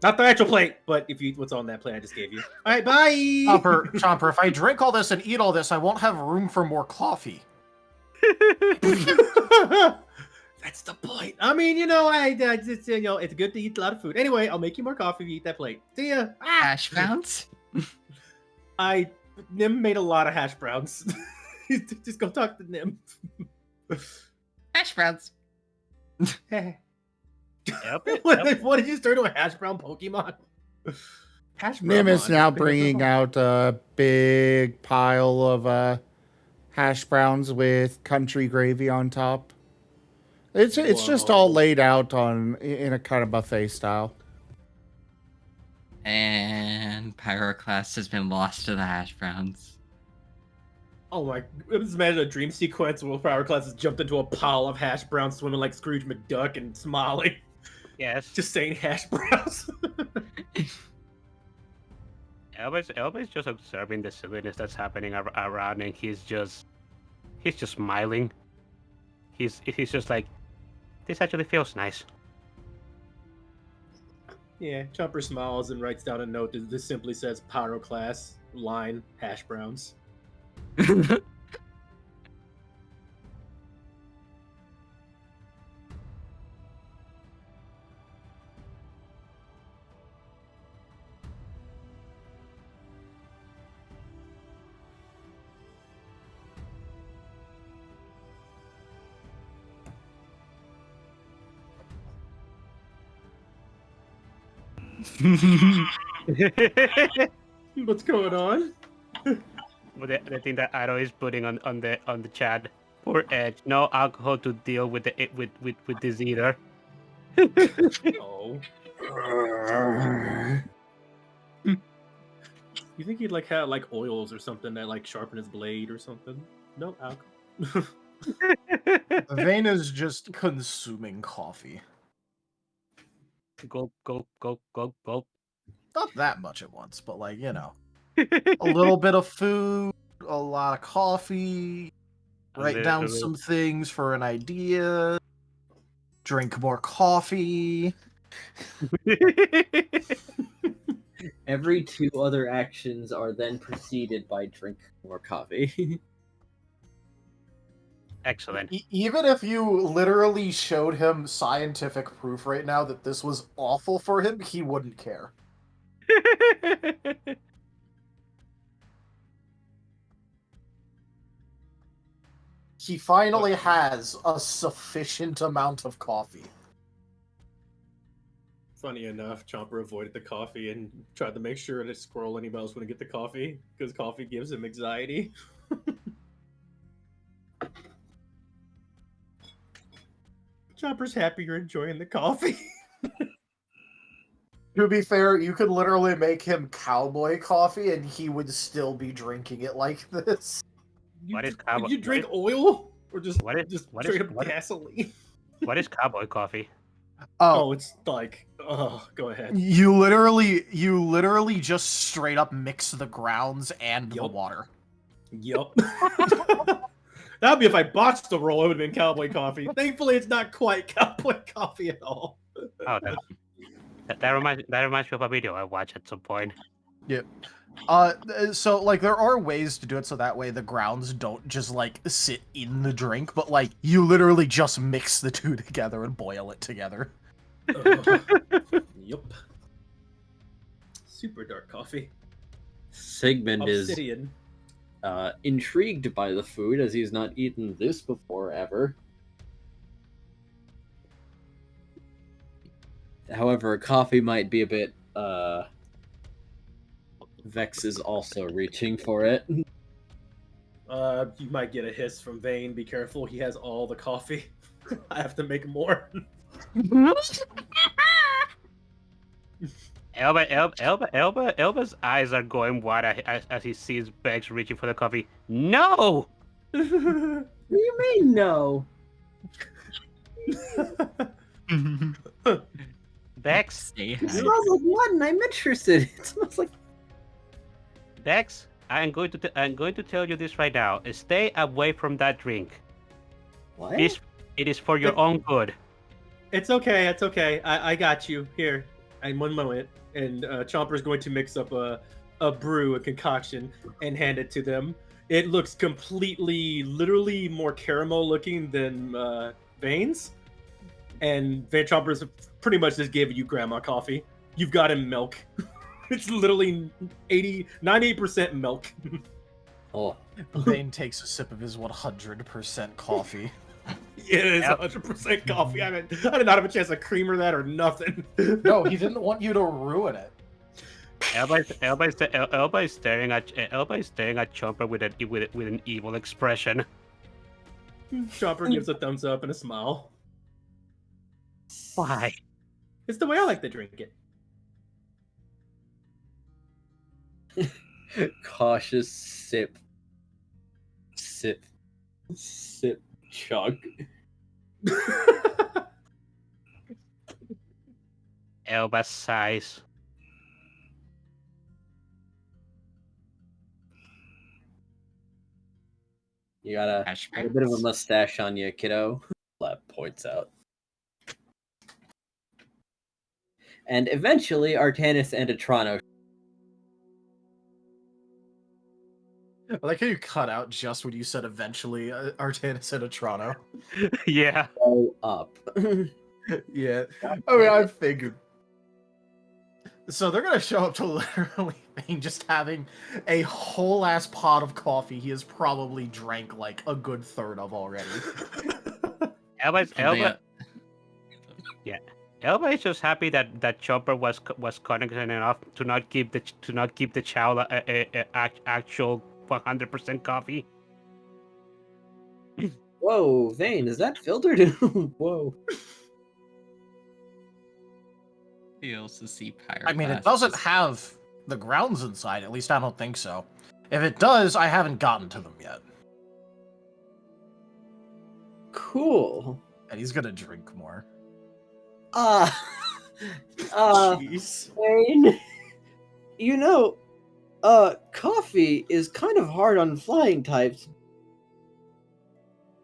Not the actual plate, but if you eat what's on that plate I just gave you. All right, bye." Chomper, if I drink all this and eat all this, I won't have room for more coffee. That's the point. I mean, it's it's good to eat a lot of food. Anyway, I'll make you more coffee if you eat that plate. See ya. Hash browns? Nim made a lot of hash browns. Just go talk to Nim. Hash browns. Yep. What did you turn to a hash brown Pokemon? Nim is now bringing out a big pile of hash browns with country gravy on top. It's just all laid out in a kind of buffet style. And Pyroclast has been lost to the hash browns. Oh my! Just imagine a dream sequence where Pyroclast has jumped into a pile of hash browns, swimming like Scrooge McDuck and smiling. Yes. Just saying hash browns. Elvis just observing the silliness that's happening around, and he's just smiling. He's just like, this actually feels nice. Yeah, Chomper smiles and writes down a note that this simply says Pyroclast, line, hash browns. What's going on? The thing that Aro is putting on the chat. Poor Edge. No alcohol to deal with with this either. Oh. You think he'd have oils or something that sharpen his blade or something? No alcohol. Vane is just consuming coffee. Gulp, gulp, gulp, gulp, gulp. Not that much at once, but a little bit of food, a lot of coffee, write down some things for an idea, drink more coffee. Every two other actions are then preceded by drink more coffee. Excellent. Even if you literally showed him scientific proof right now that this was awful for him, he wouldn't care. He finally has a sufficient amount of coffee. Funny enough, Chomper avoided the coffee and tried to make sure that Squirrel and anybody else wouldn't get the coffee, because coffee gives him anxiety. Chomper's happy you're enjoying the coffee. To be fair, you could literally make him cowboy coffee and he would still be drinking it like this. What is cowboy? Would you drink oil? Or just what is straight up gasoline? What is cowboy coffee? Oh, it's like, oh, go ahead. You literally just straight up mix the grounds and the Yup. water. Yup. That'd be if I botched the roll. It would have been cowboy coffee. Thankfully, it's not quite cowboy coffee at all. Oh, that reminds me of a video I watched at some point. Yep. So like there are ways to do it so that way the grounds don't just like sit in the drink, but like you literally just mix the two together and boil it together. Yup. Super dark coffee. Sigmund is Obsidian. intrigued by the food as he's not eaten this before ever. However, coffee might be a bit, Vex is also reaching for it. You might get a hiss from Vane. Be careful, he has all the coffee. I have to make more. Elba's eyes are going wide as he sees Vex reaching for the coffee. No! What do you mean, no? Vex, Stay It high. smells like mutton. I'm interested. It smells like... Vex, I'm going to tell you this right now. Stay away from that drink. What? It is for your own good. It's okay, it's okay. I got you. Here, in 1 moment. And Chomper's going to mix up a brew, a concoction, and hand it to them. It looks completely, literally more caramel looking than Vane's. And Van Chomper's pretty much just gave you grandma coffee. You've got him milk. It's literally 98% milk. Oh. Vane takes a sip of his 100% coffee. It is 100% coffee. I did not have a chance to creamer that or nothing. No, he didn't want you to ruin it. Elba is staring at Chomper with an evil expression. Chomper gives a thumbs up and a smile. Why? It's the way I like to drink it. Cautious sip. Sip. Sip. Chug. Elba sighs. You got a bit of a mustache on you, kiddo. Lab points out. And eventually, Artanis and Atrano. I like how you cut out just when you said eventually Artanis and Atrano. Yeah. Go up. Yeah. I mean, I figured. So they're going to show up to literally Vane just having a whole ass pot of coffee he has probably drank like a good third of already. Elba is just happy that Chomper was cognizant enough to not give the child actual 100% coffee. Whoa, Vane, is that filtered? Whoa. You also see Pyroclast. I mean, it doesn't have the grounds inside. At least I don't think so. If it does, I haven't gotten to them yet. Cool. And he's gonna drink more. Jeez. Vane, you know, coffee is kind of hard on flying types,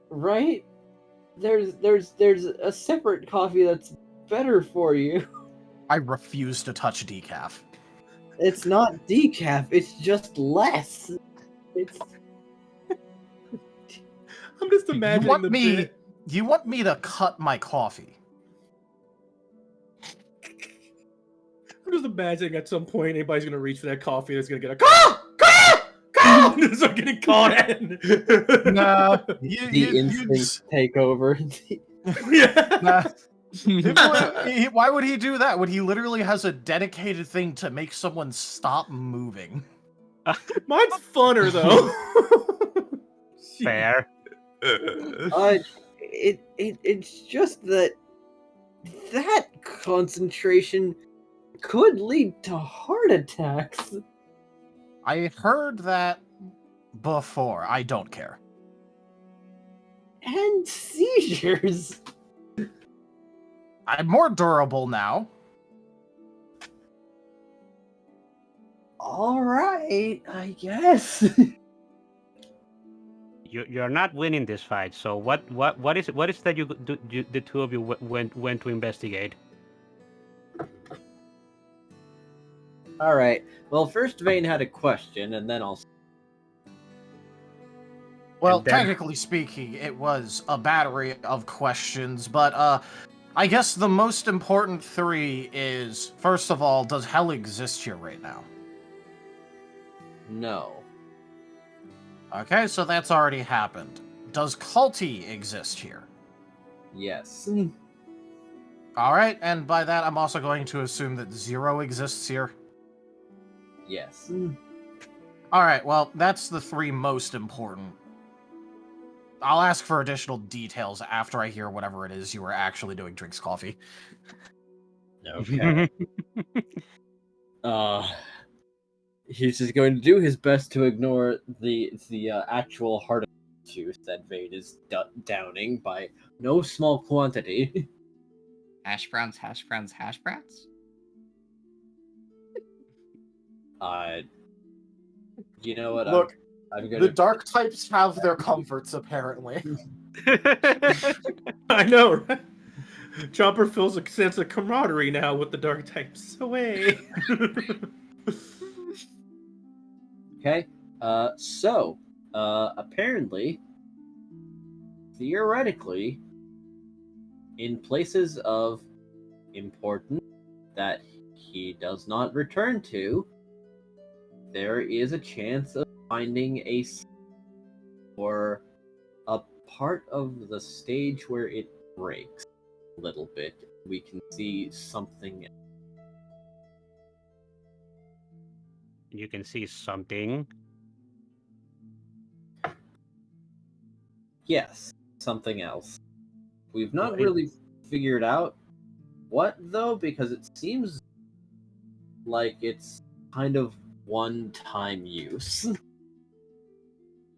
right? There's a separate coffee that's better for you. I refuse to touch decaf. It's not decaf, it's just less. It's... I'm just imagining the bit. You want me to cut my coffee? I'm just imagining at some point anybody's gonna reach for that coffee that's gonna get a call! And start getting caught in. Nah. The instincts take over. Yeah. Nah. Why would he do that when he literally has a dedicated thing to make someone stop moving? Mine's funner though. Fair. It's just that concentration could lead to heart attacks. I heard that before. I don't care. And seizures. I'm more durable now. All right, I guess. You're not winning this fight. So what is that the two of you went to investigate? All right. Well, first Vane had a question, and then I'll. Well, And then- technically speaking, it was a battery of questions, but I guess the most important three is, first of all, does hell exist here right now? No. Okay, so that's already happened. Does culty exist here? Yes. Alright, and by that I'm also going to assume that zero exists here. Yes. Alright, well, that's the three most important. I'll ask for additional details after I hear whatever it is you were actually doing, Drinks Coffee. Okay. He's just going to do his best to ignore the actual heart juice that Vane is downing by no small quantity. Hash browns, hash browns, hash browns? You know what? Look, I'm the gonna. dark types have their comforts, apparently. I know, right? Chomper feels a sense of camaraderie now with the dark types. Away. Okay. Apparently, theoretically, in places of importance that he does not return to, there is a chance of finding or a part of the stage where it breaks a little bit. We can see something. You can see something. Yes, something else. We've not What? really figured out what, though, because it seems like it's kind of one-time use.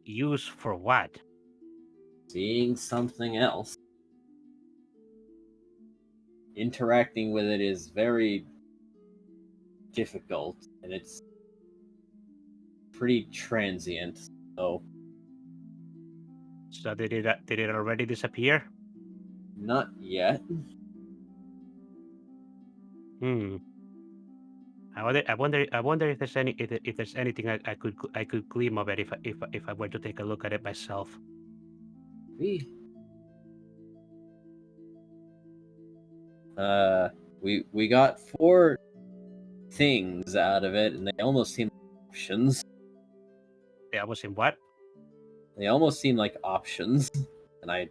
Use for what? Seeing something else. Interacting with it is very difficult, and it's pretty transient, so So did it already disappear? not yet. Hmm. I wonder if there's anything I could glean of it if I were to take a look at it myself. We got 4 things out of it, and they almost seem like options. Yeah, I was in what? They almost seem like options, and I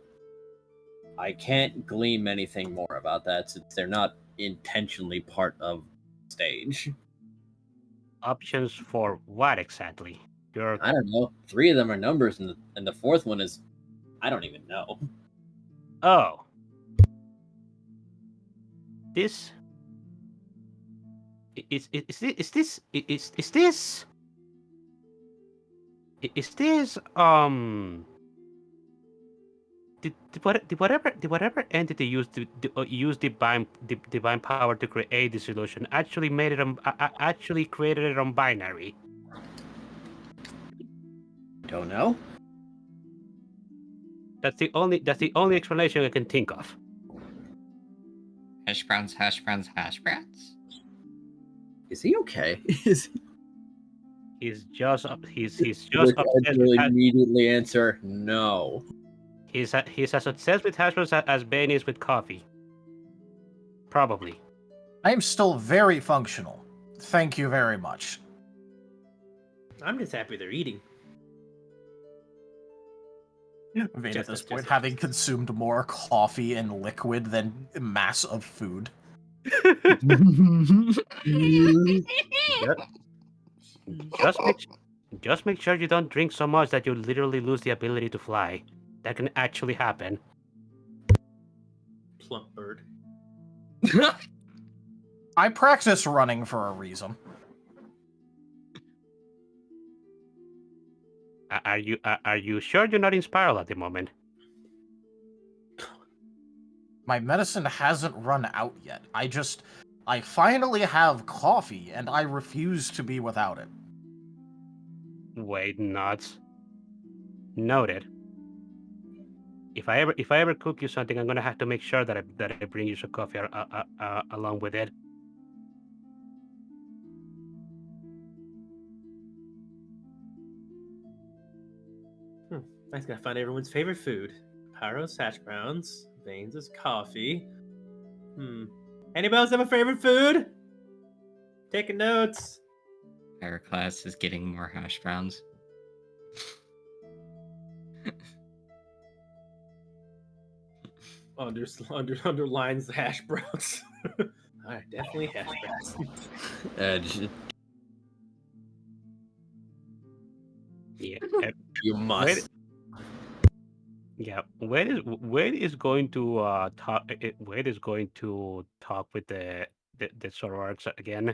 can't glean anything more about that since they're not intentionally part of the stage. Options for what exactly? You're I don't know. 3 of them are numbers, and the 4th one is I don't even know. oh. This is this did whatever entity used to use divine power to create this illusion actually made it actually created it on binary? Don't know. That's the only explanation I can think of. Hash browns, hash browns, hash browns? Is he okay? He's just Which obsessed I with will immediately answer no. he's as obsessed with hash browns as Bane is with coffee. Probably. I am still very functional. Thank you very much. I'm just happy they're eating. Vane at this Justice, point, justice. having consumed more coffee and liquid than mass of food. Just make sure you don't drink so much that you literally lose the ability to fly. That can actually happen. Plump bird. I practice running for a reason. Are you sure you're not in spiral at the moment? My medicine hasn't run out yet. I finally have coffee, and I refuse to be without it. Wait, nuts. Noted. If I ever cook you something, I'm gonna have to make sure that I bring you some coffee along with it. I just gotta find everyone's favorite food. Pyro's hash browns. Veins is coffee. Anybody else have a favorite food? Taking notes. Pyroclast is getting more hash browns. Underlines the hash browns. Alright, definitely hash browns. Yeah. You must. Yeah. Wade is going to talk. Wade is going to talk with the Zoroarks again.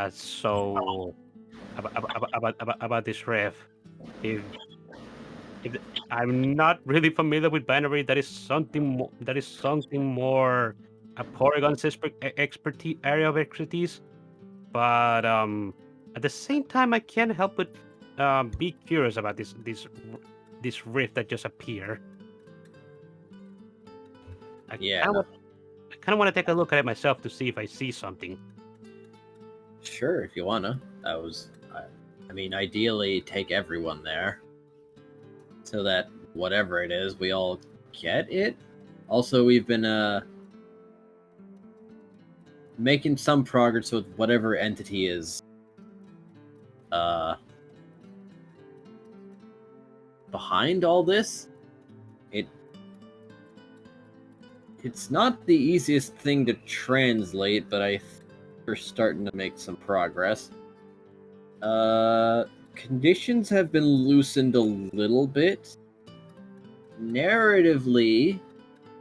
So about this riff. If I'm not really familiar with binary, that is something more a Porygon's expertise area of expertise. But at the same time, I can't help but be curious about this rift that just appeared. I kind of want to take a look at it myself to see if I see something. Sure, if you wanna. I mean, ideally, take everyone there, so that whatever it is, we all get it. Also, we've been making some progress with whatever entity is behind all this. It's not the easiest thing to translate, but I think we're starting to make some progress. Conditions have been loosened a little bit. Narratively,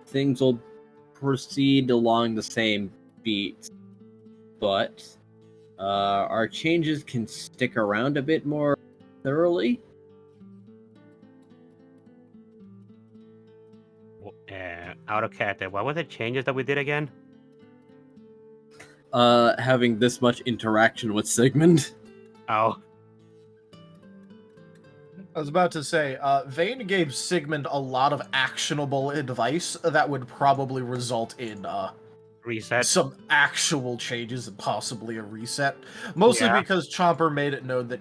things will proceed along the same beat, but our changes can stick around a bit more thoroughly. Out of character, what were the changes that we did again? Having this much interaction with Sigmund. Oh. I was about to say, Vane gave Sigmund a lot of actionable advice that would probably result in Reset. some actual changes and possibly a reset. Mostly because Chomper made it known that,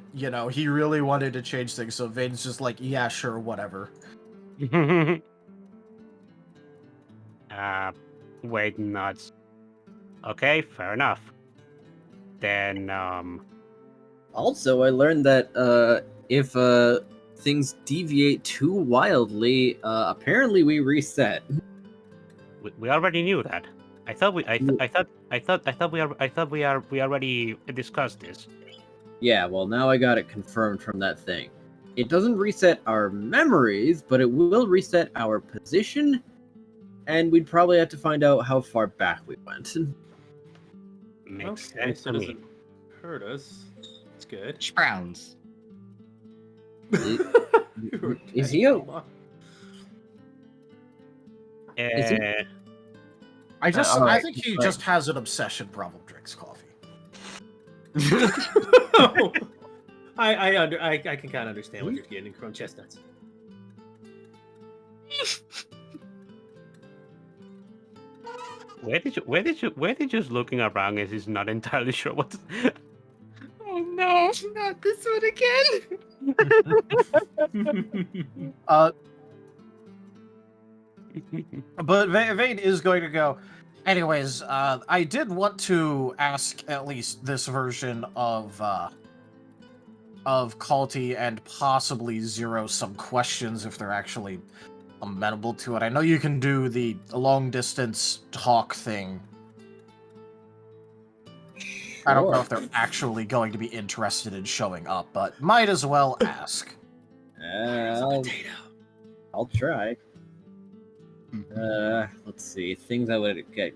he really wanted to change things, so Vane's just like, yeah, sure, whatever. Wait, nuts. Okay, fair enough. Then, Also, I learned that if things deviate too wildly, apparently we reset. we already knew that. I thought we already discussed this. Yeah, well, now I got it confirmed from that thing. It doesn't reset our memories, but it will reset our position, and we'd probably have to find out how far back we went. Makes Okay, sense so to it me. doesn't hurt us. It's good. Hash browns. Is he a... Is he... I think he just has an obsession problem, drinks coffee. I can kind of understand what you're getting from chestnuts. Where did you looking around as he's not entirely sure what to... Oh no, not this one again. But Vane is going to go. Anyways, I did want to ask at least this version of Culty and possibly Zero some questions if they're actually amenable to it. I know you can do the long distance talk thing. I don't know if they're actually going to be interested in showing up, but might as well ask. I'll try. Let's see. Things that would get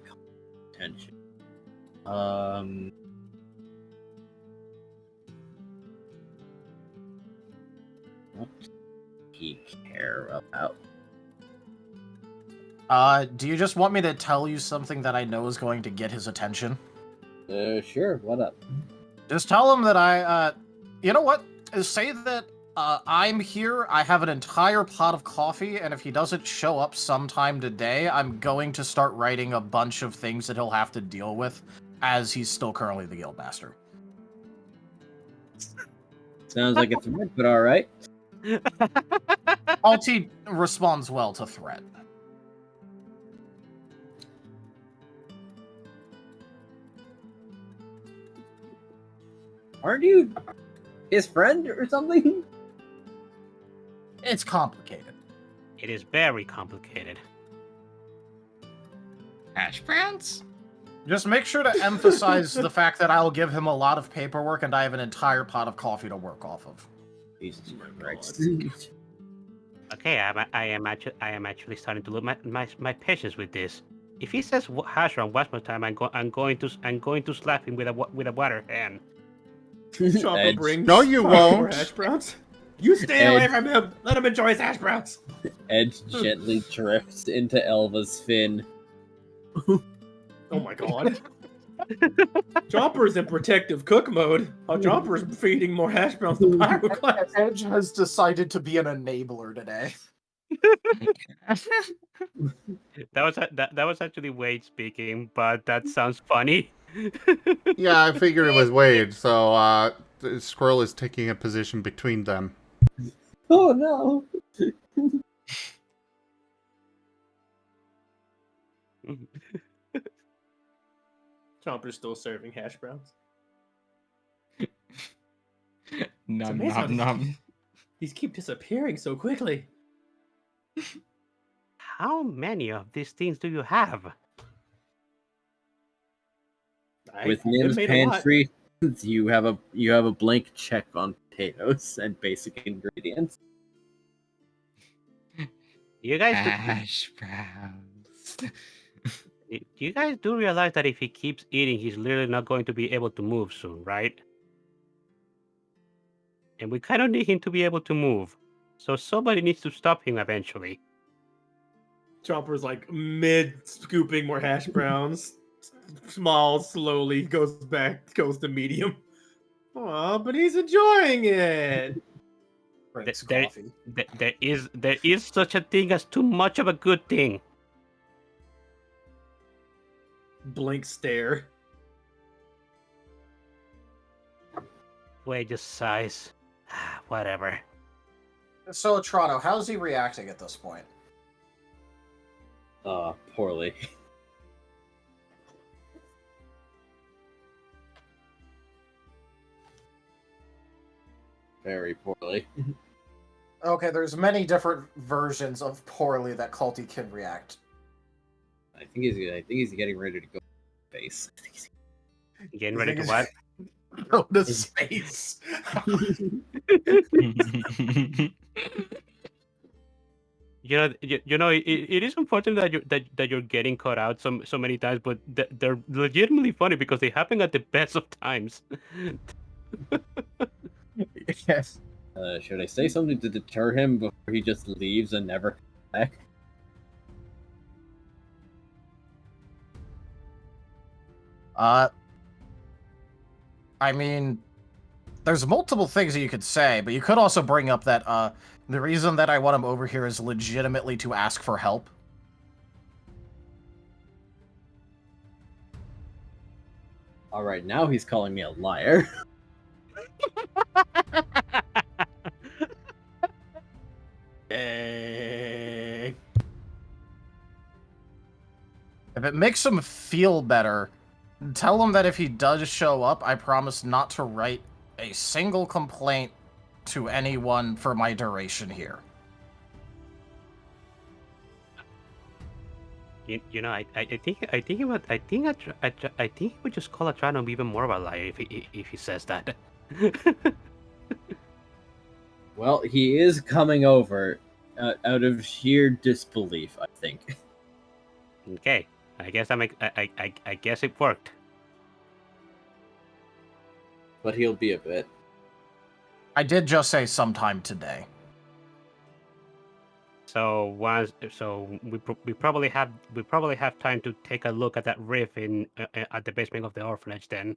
attention. What does he care about? Do you just want me to tell you something that I know is going to get his attention? Sure, what up? Just tell him that you know what? Say that, I'm here, I have an entire pot of coffee, and if he doesn't show up sometime today, I'm going to start writing a bunch of things that he'll have to deal with, as he's still currently the guildmaster. Sounds like a threat, but alright. Alti responds well to threat. Aren't you his friend or something? It's complicated. It is very complicated. Hash browns? Just make sure to emphasize the fact that I'll give him a lot of paperwork and I have an entire pot of coffee to work off of. Jesus Christ. Okay, I am actually starting to lose my patience with this. If he says hash brown one more time, I'm going to slap him with a water hand. Chomper Edge. brings No, you more won't. hash browns. You stay away Edge. from him. Let him enjoy his hash browns. Edge gently drifts into Elva's fin. Oh my god. Chomper's in protective cook mode. Chomper's feeding more hash browns to Pyroclast. Edge has decided to be an enabler today. That was actually Wade speaking, but that sounds funny. Yeah, I figured it was Wade, so the Squirrel is taking a position between them. Oh no. Chomper's still serving hash browns. Nom amazing how nom nom. These keep disappearing so quickly. How many of these things do you have? With I've Nim's made a lot. pantry, you have a blank check on potatoes and basic ingredients. You guys Hash browns. you guys do realize that if he keeps eating, he's literally not going to be able to move soon, right? And we kind of need him to be able to move. So somebody needs to stop him eventually. Chomper's like mid scooping more hash browns. Small, slowly goes to medium. Aw, but he's enjoying it. Drinks There- coffee. There is such a thing as too much of a good thing. Blank stare. Wade just sighs. Whatever. So, Toronto, how's he reacting at this point? Poorly. Very poorly. Okay, there's many different versions of poorly that Culty can react. I think he's getting ready to go face. I think he's Getting ready to what? Go to space. You know, it is unfortunate that you're getting caught out so many times, but they're legitimately funny because they happen at the best of times. Yes. Should I say something to deter him before he just leaves and never comes back? I mean, there's multiple things that you could say, but you could also bring up that, the reason that I want him over here is legitimately to ask for help. Alright, now he's calling me a liar. Eh. If it makes him feel better, tell him that if he does show up, I promise not to write a single complaint to anyone for my duration here. You know, I think he would just call Atrano even more of a liar if he says that. Well, he is coming over out of sheer disbelief, I think. Okay, I guess it worked. But he'll be a bit. I did just say sometime today. So we probably have time to take a look at that riff in at the basement of the orphanage. Then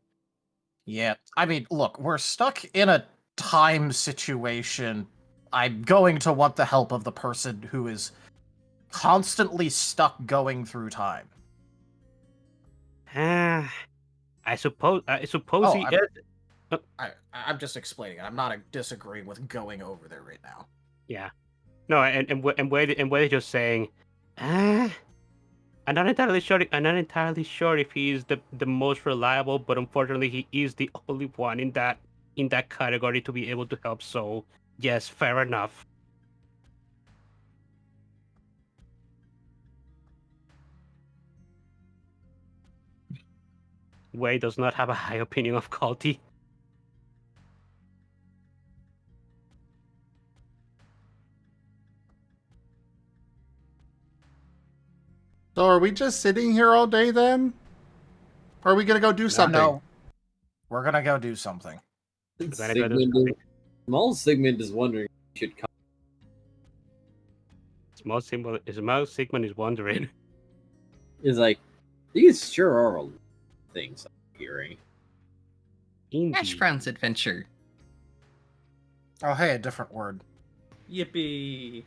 Yeah, I mean, look, we're stuck in a time situation. I'm going to want the help of the person who is constantly stuck going through time. I suppose Oh, he is. I'm just explaining it. I'm not disagreeing with going over there right now. Yeah. No, and Wade is just saying, I'm not entirely sure. I'm not entirely sure if he is the most reliable, but unfortunately, he is the only one in that category to be able to help. So yes, fair enough. Wade does not have a high opinion of Culty. So are we just sitting here all day then? Or are we gonna go do something? No, we're gonna go do something. Small Sigmund is wondering if he should come. Small Sigmund is wondering. Is like, these sure are a lot of things I'm hearing. Hash Brown's adventure. Oh, hey, a different word. Yippee!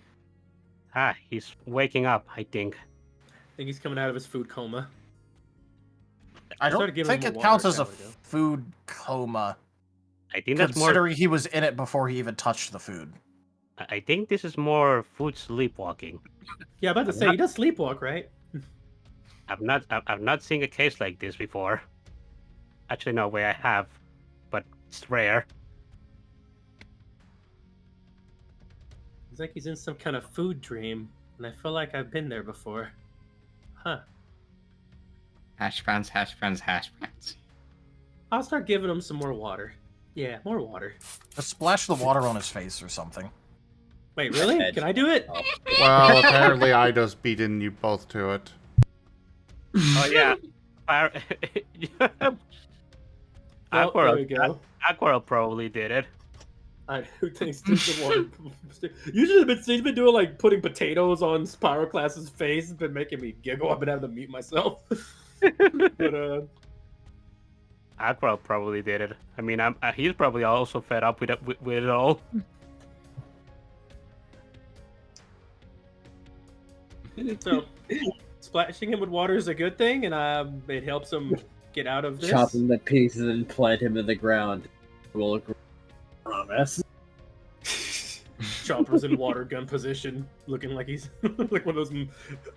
He's waking up, I think. I think he's coming out of his food coma. I don't started giving think him it more counts water as a a while ago. food coma, I think that's more. considering he was in it before he even touched the food. I think this is more food sleepwalking. Yeah, I'm about to say, he does sleepwalk, right? I've not seen a case like this before. Actually, no way I have, but it's rare. It's like he's in some kind of food dream, and I feel like I've been there before. Huh. Hash browns, hash browns, hash browns. I'll start giving him some more water. Yeah, more water. Just splash the water on his face or something. Wait, really? Can I do it? Well, apparently I just beaten you both to it. Oh yeah, Well, there we go. Aquarelle probably did it. Who thinks this is the water? Usually he's been doing like putting potatoes on Pyroclast's face. It's been making me giggle. I've been having to mute myself. But Aquarelle probably did it. I mean, he's probably also fed up with it all. So, splashing him with water is a good thing, and it helps him get out of this. Chop him to pieces and plant him in the ground. We'll promise. Chopper's in water gun position, looking like he's like one of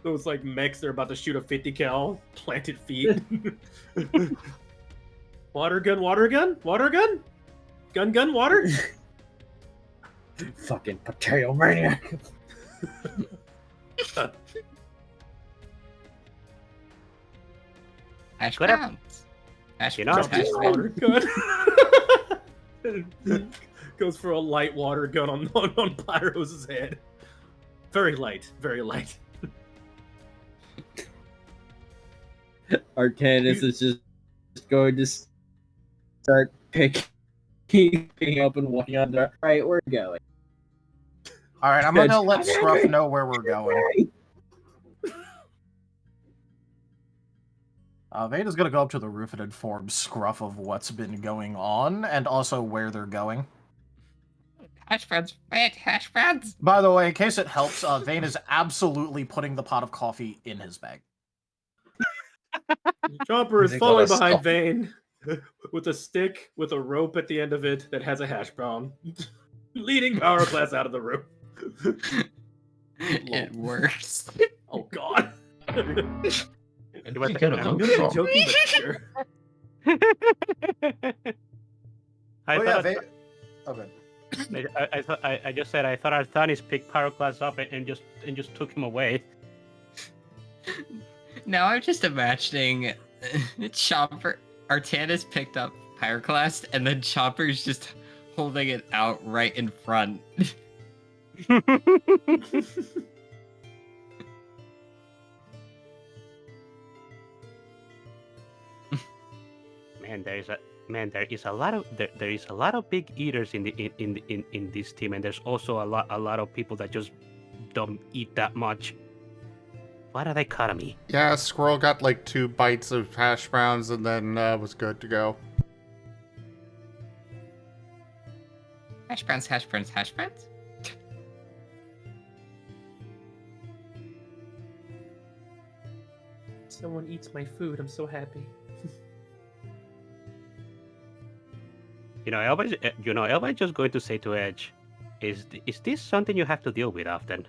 those like mechs they're about to shoot a 50 cal planted feet. Water gun, water gun, water gun, gun, water. Fucking potato maniac. Hash Good up. browns. Hash You know, browns, hash Water browns. gun. Goes for a light water gun on Pyro's head. Very light, very light. Arcanus is just going to start picking up and walking on there. Right, we're going. All right, I'm gonna let Scruff know where we're going. Veda's gonna go up to the roof and inform Scruff of what's been going on and also where they're going. Hash browns, wait, hash browns. By the way, in case it helps, Vane is absolutely putting the pot of coffee in his bag. Chopper is They falling gotta behind stop. Vane with a stick with a rope at the end of it that has a hash brown, leading Pyroclast out of the room. It works. Oh God. And what You gotta the- go. I'm gonna be joking, but sure. I just said I thought Arthanis picked Pyroclast up and just took him away. Now I'm just imagining Chopper. Artanis picked up Pyroclast, and then Chopper's just holding it out right in front. There is a lot of big eaters in this team, and there's also a lot of people that just don't eat that much. What are they cutting me? Yeah, Squirrel got like 2 bites of hash browns and then was good to go. Hash browns, hash browns, hash browns? Someone eats my food. I'm so happy. Elva's just going to say to Edge, is this something you have to deal with often?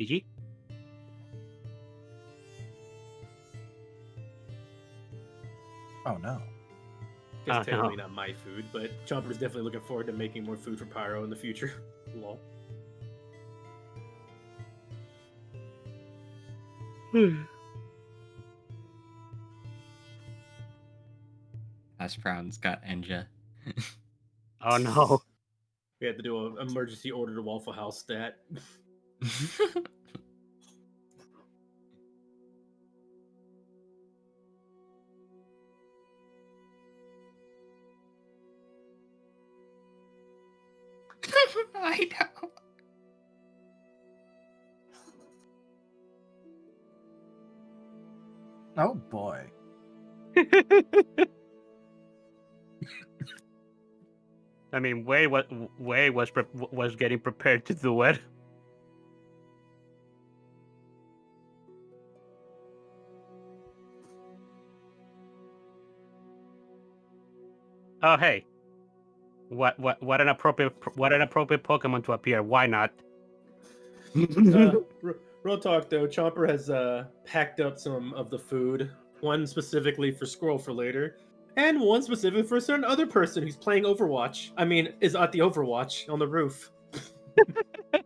GG? Oh no. Guess Oh, technically no. not my food, but Chomper's definitely looking forward to making more food for Pyro in the future. Lol. Hash browns got Enja. Oh no. We had to do an emergency order to Waffle House stat. I know. Oh boy. I mean, Wei was getting prepared to do it. Oh hey, what an appropriate Pokemon to appear. Why not? Real talk though, Chomper has packed up some of the food, one specifically for Squirrel for later, and one specifically for a certain other person who's playing Overwatch. I mean, is at the Overwatch on the roof.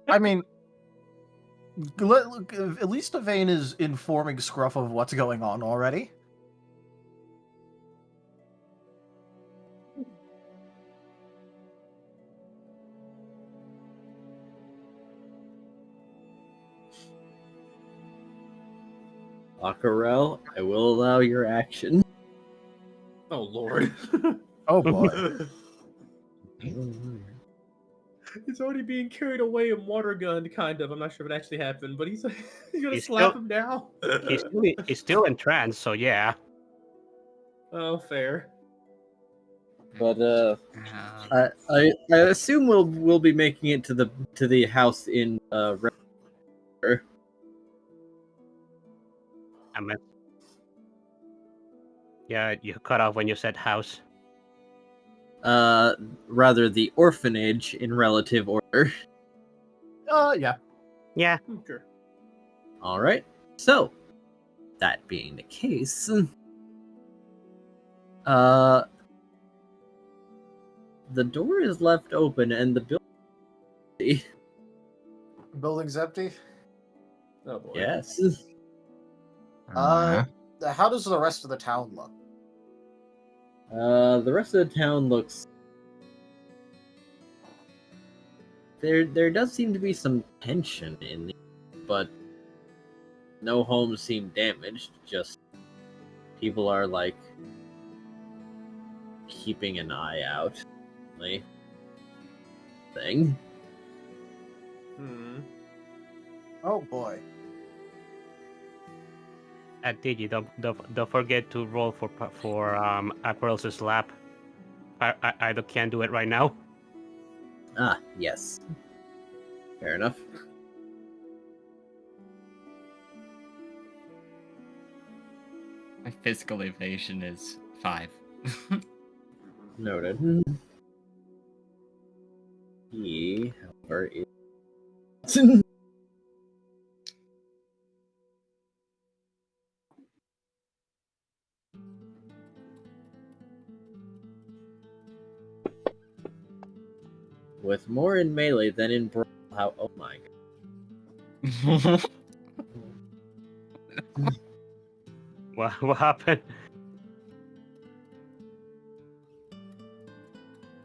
I mean, at least Vane is informing Scruff of what's going on already. Aquarelle, I will allow your action. Oh lord. Oh boy. He's already being carried away and water gunned, kind of. I'm not sure if it actually happened, but he's gonna He's slap still- him down. He's still in trance, so yeah. Oh, fair. But I assume we'll be making it to the house in I mean, yeah, you cut off when you said house. rather the orphanage in relative order. Yeah. Yeah. Sure. All right. So, that being the case, the door is left open and the building. Building's empty. Oh boy. Yes. How does the rest of the town look? The rest of the town looks. There does seem to be some tension in the, but no homes seem damaged. Just people are like keeping an eye out. Like, thing. Oh boy. At Digi, don't forget to roll for Aquarelle's slap. I can't do it right now. Ah, yes. Fair enough. My physical evasion is 5. Noted. He, however, is. With more in melee than in brawl. How? Oh my god. What happened?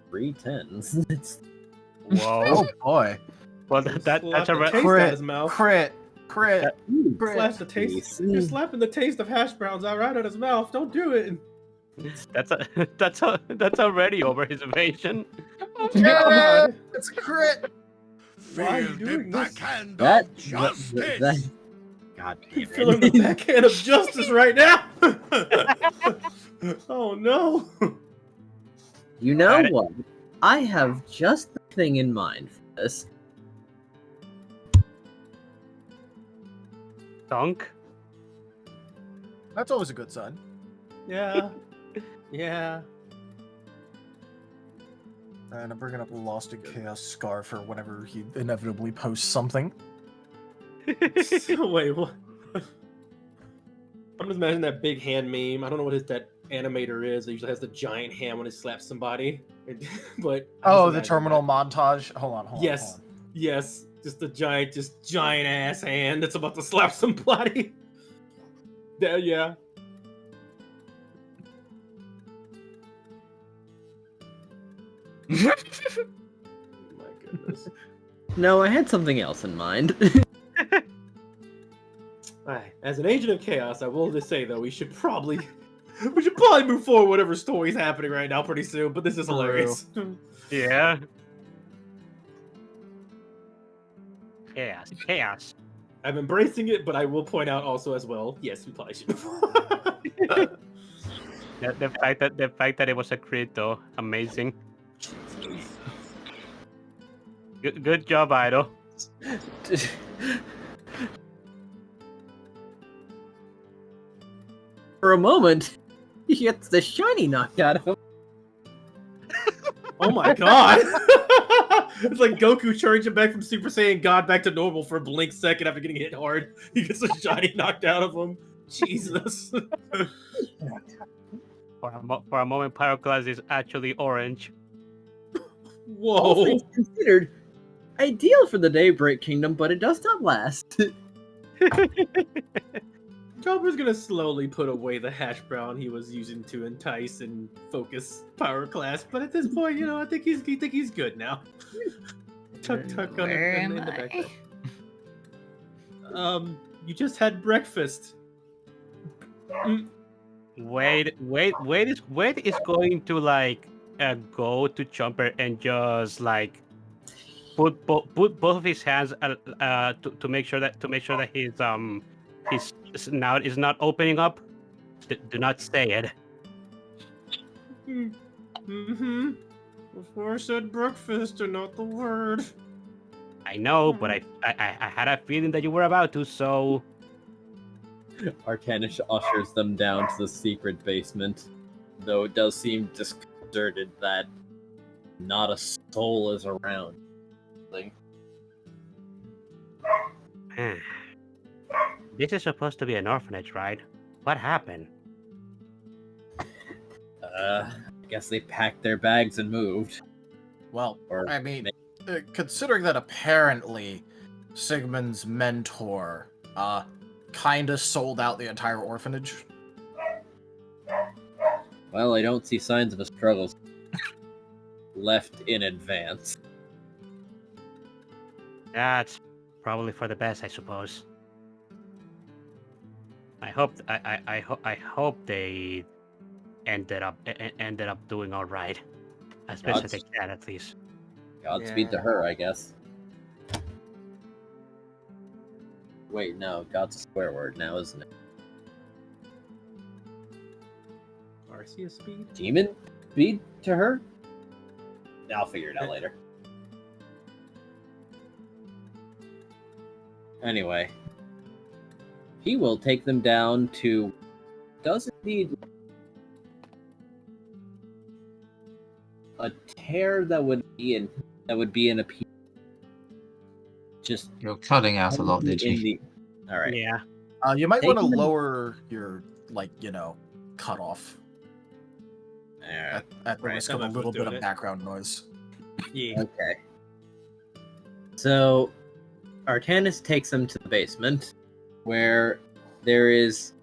3 10s. It's Whoa. Oh boy. Well, that's a Slapped the red. taste out of his mouth. Crit. ooh, slash the taste. You're slapping the taste of hash browns out right out his mouth. Don't do it. That's already over his evasion. Yeah, it's a crit. Why are you Feel the doing this? backhand That, of justice. God I'm damn feeling the it. backhand of justice right now. Oh no. You know Got it. what? I have just the thing in mind for this. Dunk. That's always a good sign. Yeah. Yeah. And I'm bringing up Lost in Chaos Scar for whenever he inevitably posts something. Wait, what? I'm just imagining that big hand meme. I don't know what that animator is. It usually has the giant hand when it slaps somebody. But Oh, the terminal montage. Hold on. Yes. Yes. Just giant ass hand that's about to slap somebody. Yeah. My goodness. No, I had something else in mind. Alright, as an agent of chaos, I will just say though, we should probably move forward whatever story's happening right now pretty soon, but this is hilarious. Yeah. Chaos. I'm embracing it, but I will point out also as well, yes, we probably should. The fact that it was a crit though, amazing. Good job, Ido. For a moment, he gets the shiny knocked out of him. Oh my god! It's like Goku charging back from Super Saiyan God back to normal for a blink second after getting hit hard. He gets a shiny knocked out of him. Jesus. For a moment, Pyroclast is actually orange. All Whoa. things considered, ideal for the Daybreak Kingdom, but it does not last. Chopper's gonna slowly put away the hash brown he was using to entice and focus Pyroclast, but at this point, I think he's good now. Tuck on in the backpack. You just had breakfast. Wait is going to go to Chomper and just put both of his hands to make sure that his snout is not opening up. Do not say it. Mm-hmm. Before I said breakfast and not the word. I know, but I had a feeling that you were about to, so Arcanish ushers them down to the secret basement, though it does seem disconcerted that not a soul is around. This is supposed to be an orphanage, right? What happened? I guess they packed their bags and moved. Well, Or I mean, considering that apparently Sigmund's mentor, kinda sold out the entire orphanage. Well, I don't see signs of a struggle left in advance. That's probably for the best, I suppose. I hope they ended up doing all right, as best as they can, at least. Godspeed to her, I guess. Wait, no, God's a swear word now, isn't it? Arceus speed? Demon speed to her? I'll figure it out later. Anyway, he will take them down to. Does indeed a tear that would be in a piece. Just You're cutting out a lot, did you? All right. Yeah. You might want to Taking them- lower your, cutoff Yeah. at the Right, risk that of a might be little bit doing of it. background noise. Yeah. Okay. So, Artanis takes them to the basement, where there is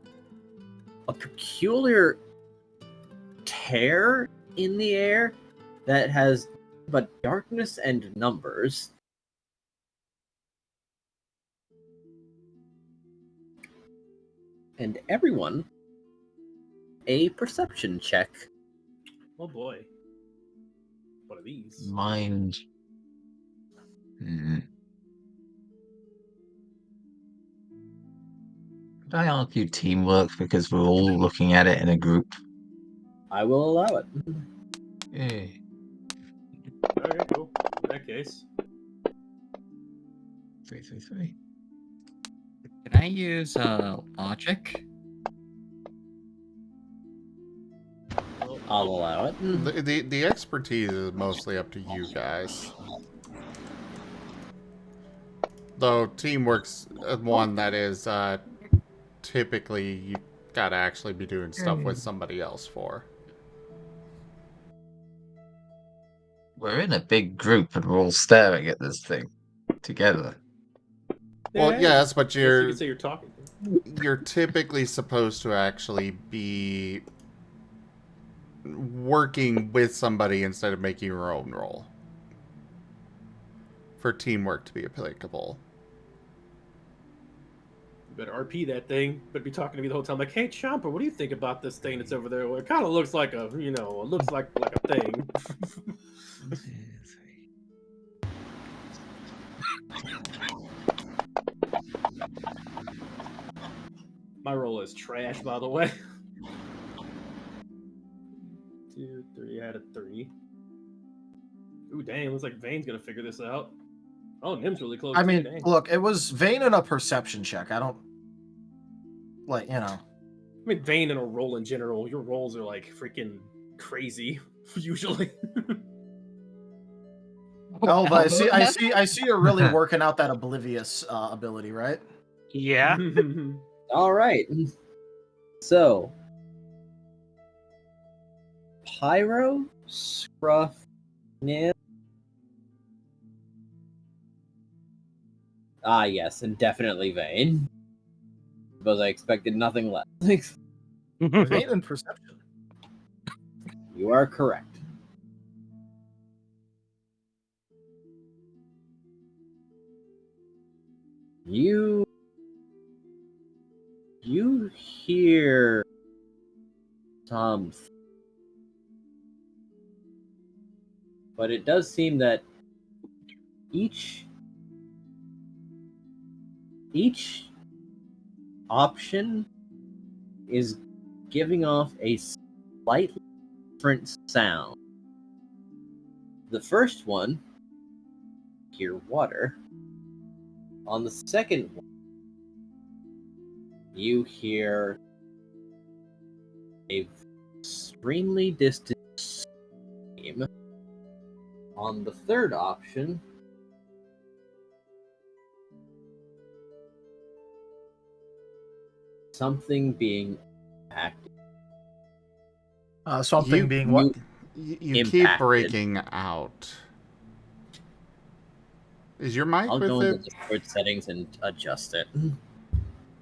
a peculiar tear in the air that has but darkness and numbers. And everyone, a perception check. Oh boy. What are these? Mind. Could I argue teamwork because we're all looking at it in a group? I will allow it. Yeah. Okay, cool. In that case. 333. Can I use logic? I'll allow it. The expertise is mostly up to you guys. Though teamwork's one that is typically you gotta actually be doing stuff with somebody else for. We're in a big group and we're all staring at this thing together. Well, yes, but you you're can say you're talking. you're typically supposed to actually be working with somebody instead of making your own roll for teamwork to be applicable. You better RP that thing. Better be talking to me the whole time. Like, hey, Chomper, what do you think about this thing that's over there? Well, it kind of looks like a, it looks like a thing. My roll is trash, by the way. 2, 3, I had a 3. Ooh, dang, looks like Vane's gonna figure this out. Oh, Nim's really close. I mean, dang. look, it was Vane in a perception check. I don't like, I mean, Vane in a roll in general, your rolls are like freaking crazy, usually. Oh, but I see you're really working out that oblivious ability, right? Yeah. All right. So, Pyro, Scruff, Nim. Ah, yes, and definitely Vane. Suppose I expected nothing less. Vane and perception. You are correct. You hear something, but it does seem that each option is giving off a slightly different sound. The first one, hear water. On the second one, you hear a extremely distant scream. On the third option, something being impacted. Something being what? You keep Impacted. breaking out. Is your mic I'll with go into it? Discord settings and adjust it.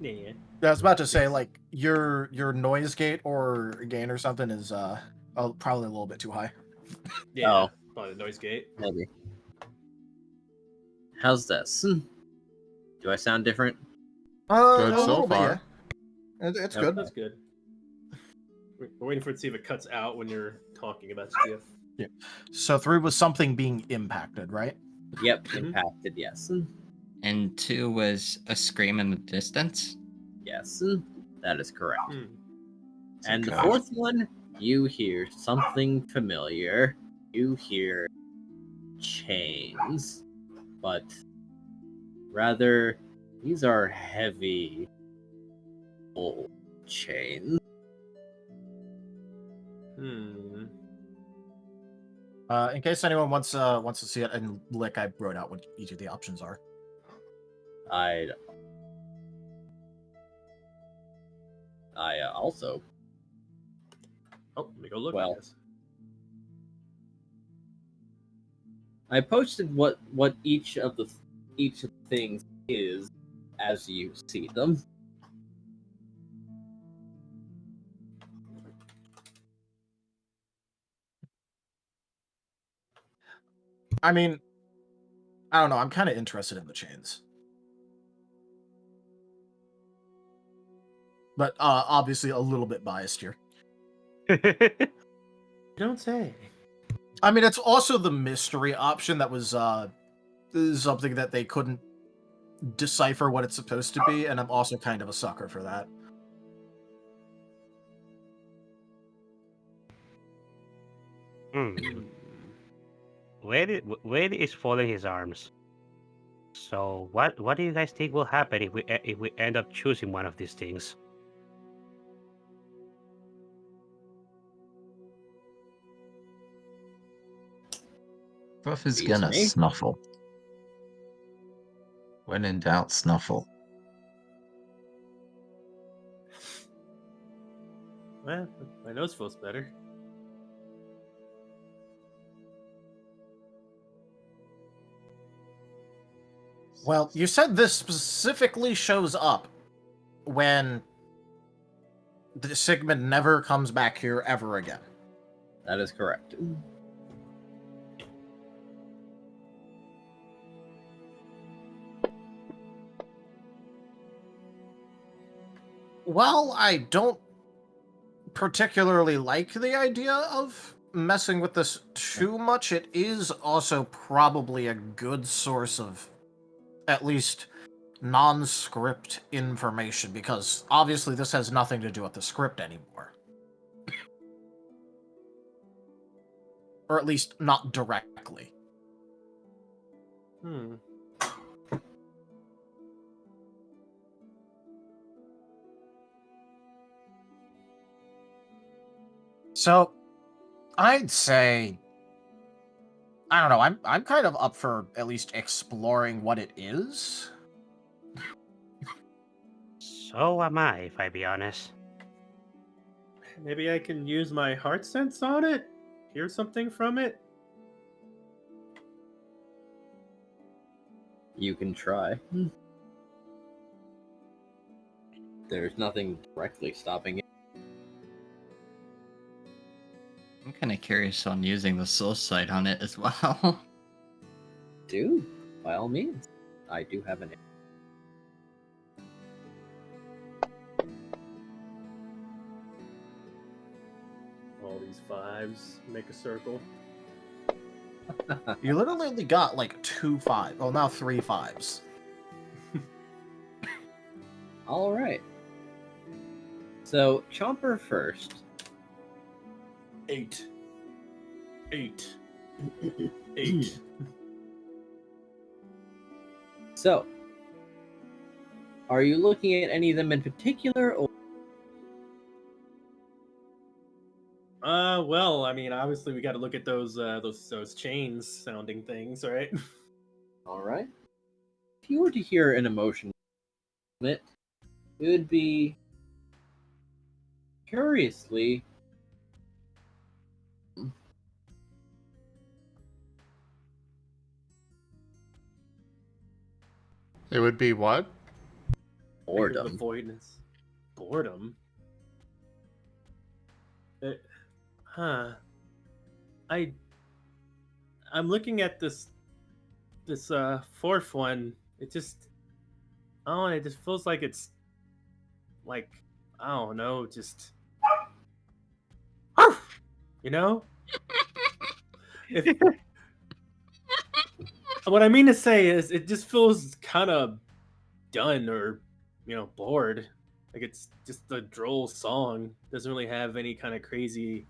Yeah. I was about to say, like, your noise gate or gain or something is probably a little bit too high. Yeah. Oh. Probably the noise gate. Maybe. How's this? Do I sound different? Good A so little bit, far. yeah. It's Okay. good. That's good. We're waiting for it to see if it cuts out when you're talking about stuff. Yeah. So 3 was something being impacted, right? Yep, Mhm. impacted, yes. And 2 was a scream in the distance. Yes, that is correct. Hmm. And the Okay. fourth one, you hear something familiar. You hear chains, but rather, these are heavy old chains. Hmm. In case anyone wants to see it, and Lick, I wrote out what each of the options are. I also. Oh, let me go look. Well. I guess. I posted what each of the things is as you see them. I mean, I don't know. I'm kind of interested in the chains. but obviously a little bit biased here. Don't say. I mean, it's also the mystery option that was something that they couldn't decipher what it's supposed to be, and I'm also kind of a sucker for that. Wade is folding his arms. So what do you guys think will happen if we end up choosing one of these things? Scruff is Beats gonna me. snuffle. When in doubt, snuffle. Well, my nose feels better. Well, you said this specifically shows up when the Sigmund never comes back here ever again. That is correct. While I don't particularly like the idea of messing with this too much, it is also probably a good source of at least non-script information, because obviously this has nothing to do with the script anymore. Or at least not directly. So, I'd say, I don't know, I'm kind of up for at least exploring what it is. So am I, if I be honest. Maybe I can use my heart sense on it? Hear something from it? You can try. There's nothing directly stopping it. I'm kind of curious on using the soul sight on it as well. Do, by all means. I do have an. All these fives make a circle. You literally only got like 2 5. Oh, now 3 5s. All right. So Chomper first. 8. 8. 8. So, are you looking at any of them in particular, or Well, I mean, obviously we got to look at those chains sounding things, right? all right? If you were to hear an emotion from it, it would be curiously. It would be what? The Boredom. voidness. Boredom? I'm looking at this fourth one. It just it just feels like it's like, I don't know, just you know? If, what I mean to say is it just feels kind of done, or bored. Like it's just a droll song. Doesn't really have any kind of crazy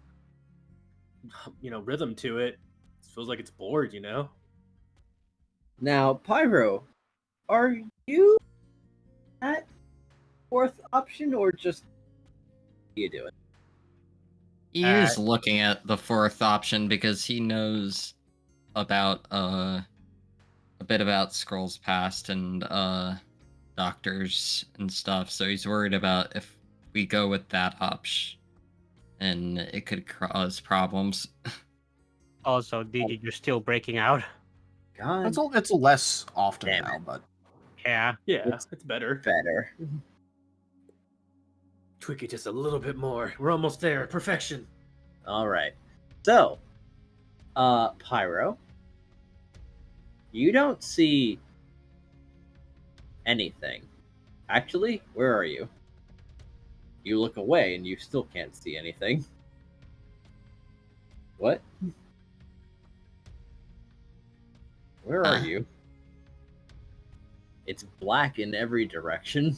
rhythm to it. It feels like it's bored, Now, Pyro, are you at fourth option, or just what are you doing? He is looking at the fourth option because he knows about a bit about Scroll's past and doctors and stuff, so he's worried about if we go with that option and it could cause problems. Also, DD, you're still breaking out. God, It's less often Damn now, it. but Yeah. Yeah, it's better. better. Tweak it just a little bit more. We're almost there. Perfection. All right. So, Pyro, you don't see anything. Actually, where are you? You look away and you still can't see anything. What? Where are you? It's black in every direction.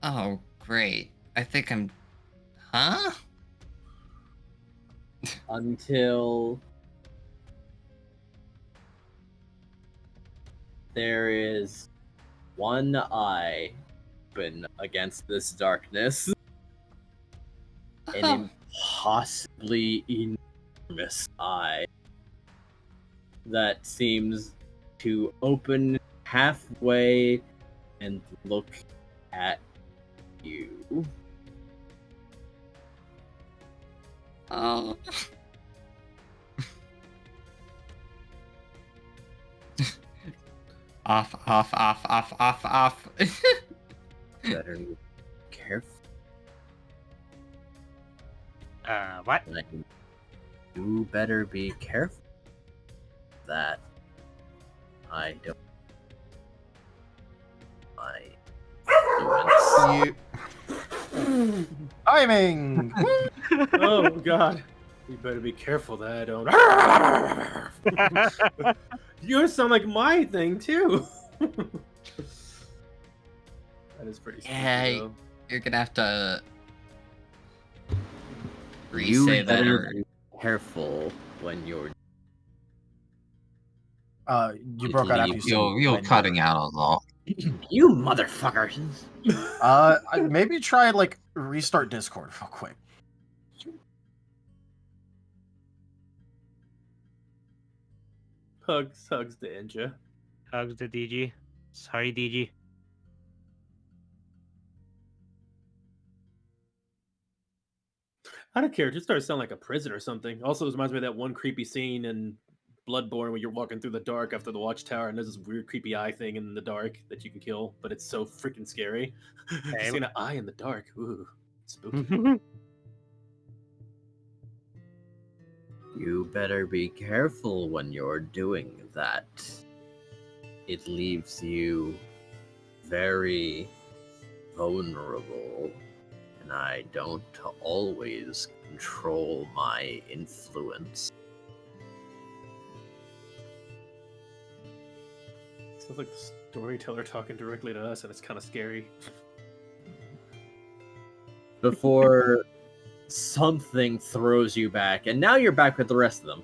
Oh, great. I think I'm... Huh? Until there is one eye open against this darkness. An impossibly enormous eye that seems to open halfway and look at you. Oh. Off. Better be careful. What? You better be careful that I don't. You... Timing! Oh god. You better be careful that I don't. You sound like my thing too. That is pretty spooky, Yeah, though. you're gonna have to You re-say that better or... be careful when you're. You broke out after you said You're when cutting out a lot. You motherfucker! Maybe try like restart Discord real quick. Hugs to Enja. Hugs the DG. Sorry, DG. I don't care. It just started sounding like a prison or something. Also, it reminds me of that one creepy scene in Bloodborne where you're walking through the dark after the watchtower and there's this weird creepy eye thing in the dark that you can kill, but it's so freaking scary. Hey. Seeing an eye in the dark. Ooh, spooky. You better be careful when you're doing that. It leaves you very vulnerable, and I don't always control my influence. Sounds like the storyteller talking directly to us, and it's kind of scary. Before something throws you back, and now you're back with the rest of them.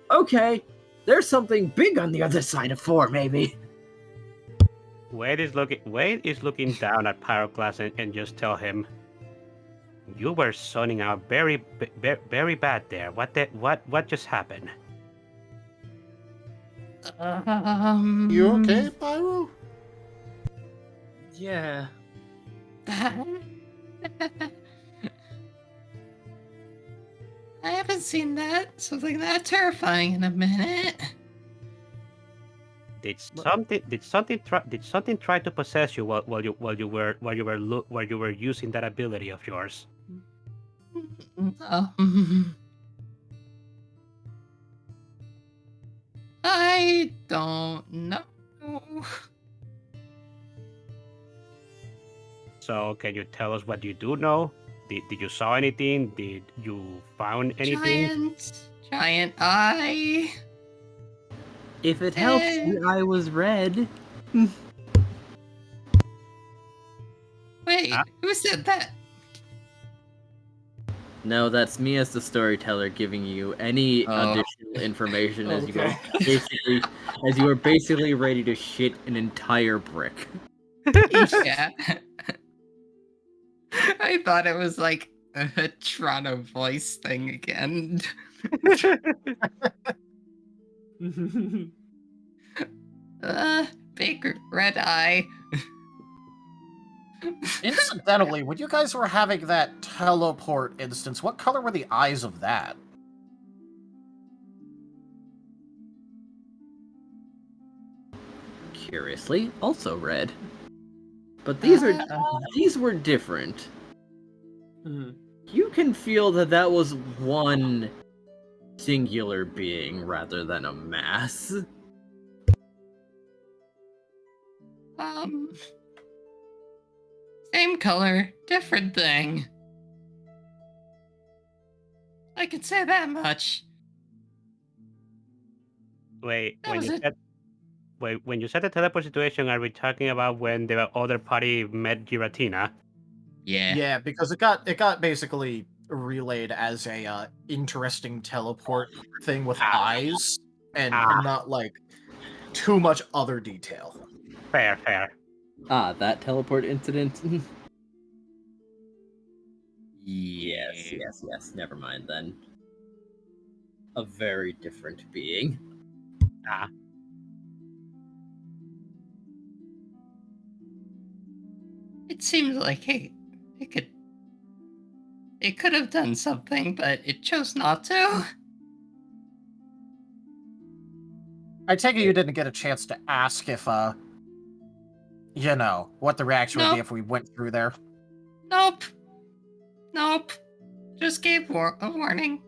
Okay, there's something big on the other side of 4, maybe. Wade is looking down at Pyroclast and just tell him, "You were zoning out very bad there. What just happened?" You okay, Pyro? Yeah. I haven't seen something that terrifying in a minute. Did something try to possess you while you were using that ability of yours? I don't know. So can you tell us what you do know? Did you saw anything? Did you found anything? Giant eye. If it helps, the eye was red. Wait, who said that? No, that's me as the storyteller giving you any additional information as you are basically ready to shit an entire brick. Yeah. I thought it was like a Toronto voice thing again. Big red eye. Incidentally, when you guys were having that teleport instance, what color were the eyes of that? Curiously, also red. But these were different. You can feel that was one singular being rather than a mass. Same color, different thing. I can say that much. Wait, That was it. when you said the teleport situation, are we talking about when the other party met Giratina? Yeah. Yeah, because it got basically relayed as a interesting teleport thing with eyes and not like too much other detail. Fair. That teleport incident. Yeah. Yes. Never mind then. A very different being. It seems like it could have done something, but it chose not to. I take it you didn't get a chance to ask if what the reaction would be if we went through there. Nope. Just gave a warning.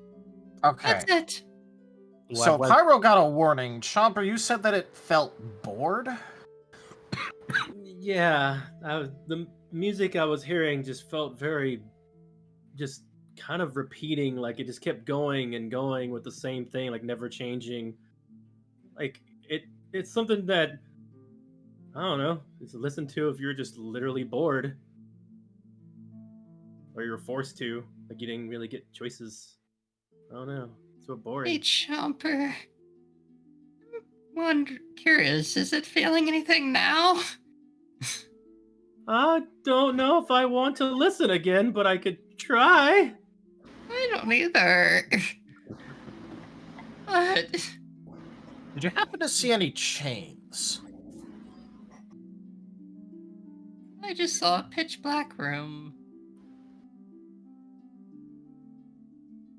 Okay. That's it. So Pyro got a warning. Chomper, you said that it felt bored? Yeah, the music I was hearing just felt very, just kind of repeating, like it just kept going and going with the same thing, like never changing. Like it's something that, I don't know, it's listen to if you're just literally bored. Or you're forced to, like you didn't really get choices. I don't know, it's so boring. Hey, Chomper. Curious, is it feeling anything now? I don't know if I want to listen again, but I could try. I don't either. But Did you happen to see any chains? I just saw a pitch black room.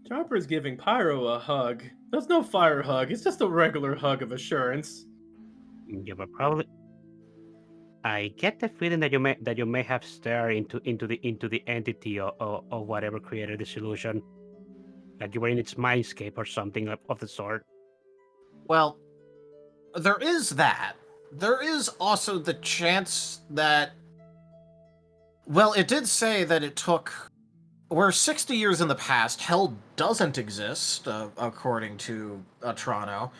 Chopper's giving Pyro a hug. That's no fire hug, it's just a regular hug of assurance. Yeah, but probably. I get the feeling that you may have stared into the entity or whatever created this illusion. That you were in its mindscape or something of the sort. Well, there is that. There is also the chance that... Well, it did say that it took... We're 60 years in the past. Hell doesn't exist, according to Toronto.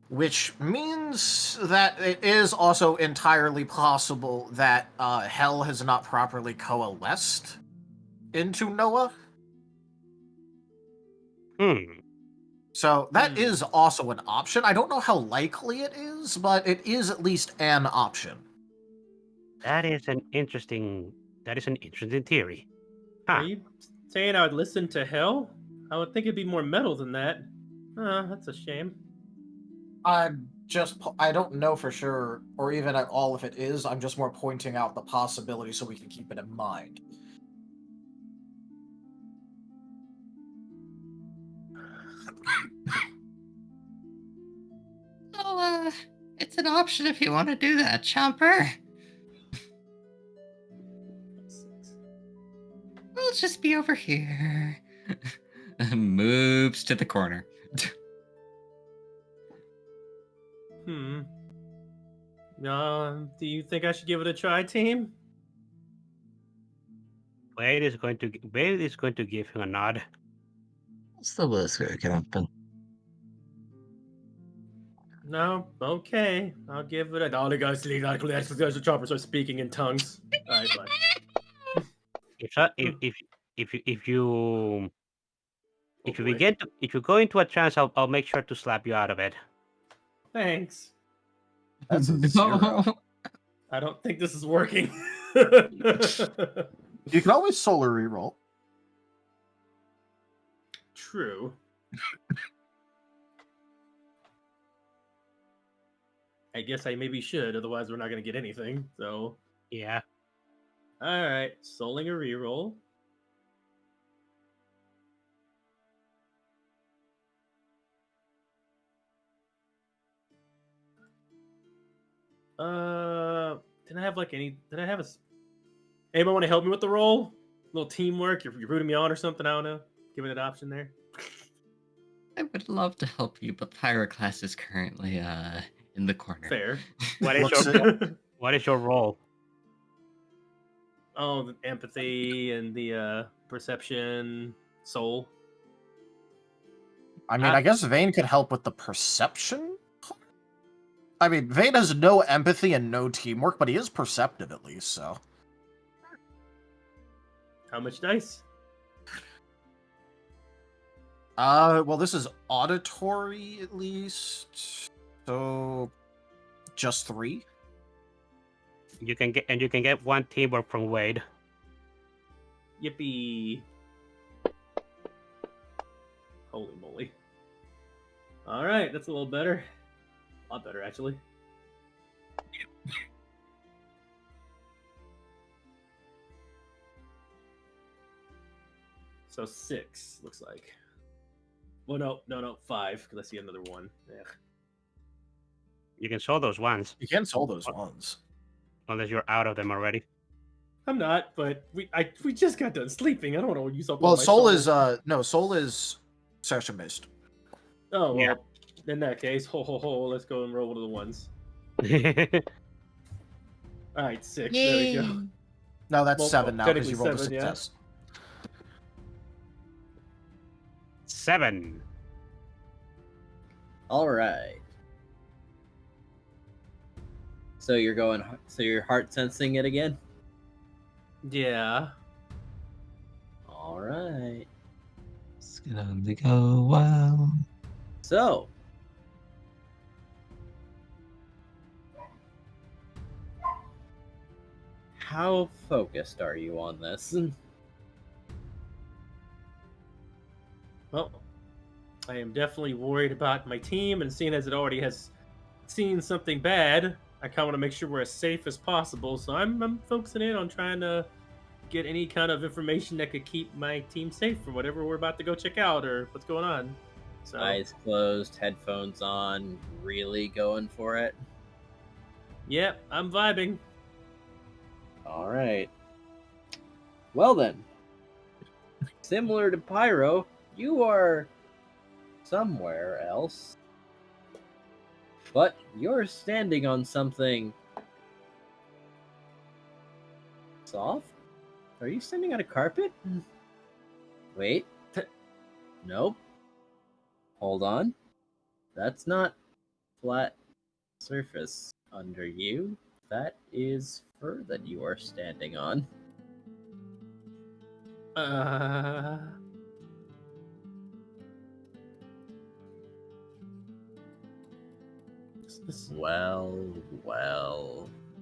Which means that it is also entirely possible that Hell has not properly coalesced into Noah. So that is also an option. I don't know how likely it is, but it is at least an option. That is an interesting theory. Are you saying I would listen to Hell? I would think it'd be more metal than that. That's a shame. I don't know for sure, or even at all if it is. I'm just more pointing out the possibility so we can keep it in mind. So, it's an option if you want to do that, Chomper. We'll just be over here. Moves to the corner. Do you think I should give it a try, team? Wade is going to give him a nod. What's the worst that can happen? No? Okay. I'll give it a... Chopper starts speaking in tongues. Alright, fine. If you go into a trance, I'll make sure to slap you out of it. Thanks. That's a 0. I don't think this is working. You can always solar reroll. True. I guess I maybe should, otherwise we're not going to get anything, so... Yeah. Alright, souling a reroll. Did I have like any... Did I have a... Anybody want to help me with the roll? A little teamwork? You're rooting me on or something? I don't know. Giving it an option there. I would love to help you, but Pyroclast is currently in the corner. Fair. What is your roll? Oh, the empathy and the perception, soul. I mean, I guess Vane could help with the perception. I mean, Vane has no empathy and no teamwork, but he is perceptive at least, so. How much dice? Well, this is auditory at least, so just 3. You can get 1 teamwork from Wade. Yippee! Holy moly! All right, that's a little better. A lot better, actually. So 6 looks like. Well, no, 5 because I see another 1. Ugh. You can sold those ones. You can sold those ones. Unless you're out of them already. I'm not, but we just got done sleeping. I don't want to use up. Well, all my soul is soul is session based. Oh well, Yeah. in that case, let's go and roll one of the ones. All right, 6. There we go. No, that's Well, 7 now because technically you rolled a 7, yeah. success. 7. All right. So you're heart sensing it again? Yeah. All right. It's gonna only go well. So, how focused are you on this? Well, I am definitely worried about my team, and seeing as it already has seen something bad, I kind of want to make sure we're as safe as possible. So I'm focusing in on trying to get any kind of information that could keep my team safe from whatever we're about to go check out or what's going on. So Eyes closed, headphones on, really going for it. yep, I'm vibing. All right. Well then, similar to Pyro, you are somewhere else, but you're standing on something soft. Are you standing on a carpet? Wait. Nope. Hold on. That's not flat surface under you. That is fur that you are standing on.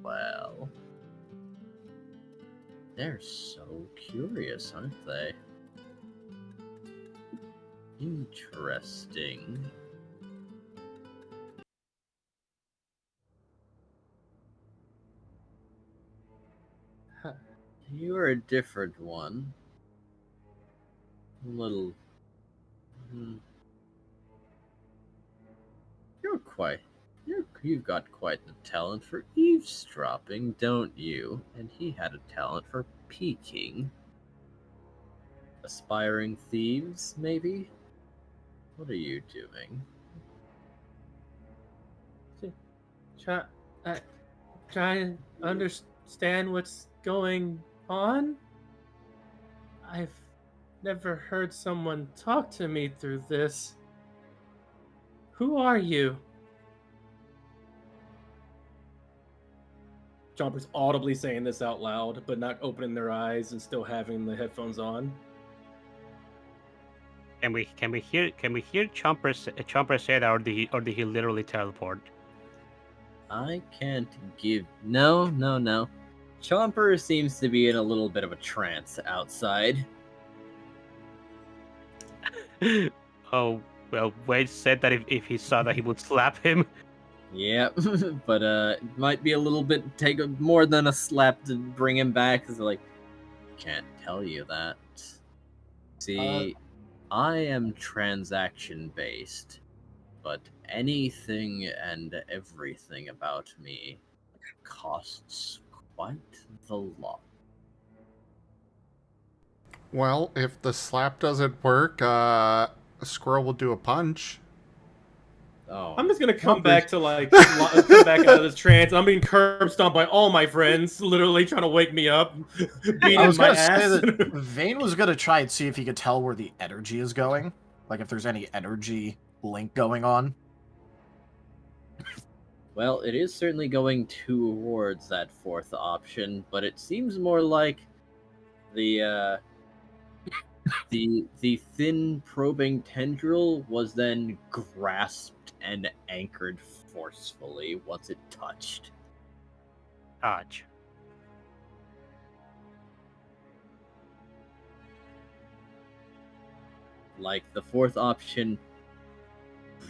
Well. They're so curious, aren't they? Interesting. Huh. You're a different one. A little. You've got quite the talent for eavesdropping, don't you? And he had a talent for peeking. Aspiring thieves, maybe? What are you doing? Try and understand what's going on? I've never heard someone talk to me through this. Who are you? Chomper's audibly saying this out loud, but not opening their eyes and still having the headphones on. Can we hear Chomper say that, or did he literally teleport? I can't give. No. Chomper seems to be in a little bit of a trance outside. Oh, well, Wade said that if he saw that, he would slap him. Yep, but it might be a little bit take more than a slap to bring him back. Cause like, can't tell you that. See, I am transaction based, but anything and everything about me costs quite the lot. Well, if the slap doesn't work, Squirrel will do a punch. Oh, I'm just gonna come back to like come back out of this trance. I'm being curb stomped by all my friends, literally trying to wake me up, beating I was my gonna say ass. that Vane was gonna try and see if he could tell where the energy is going, like if there's any energy link going on. Well, it is certainly going towards that fourth option, but it seems more like the the thin probing tendril was then grasped and anchored forcefully once it touched. Touch. Like the fourth option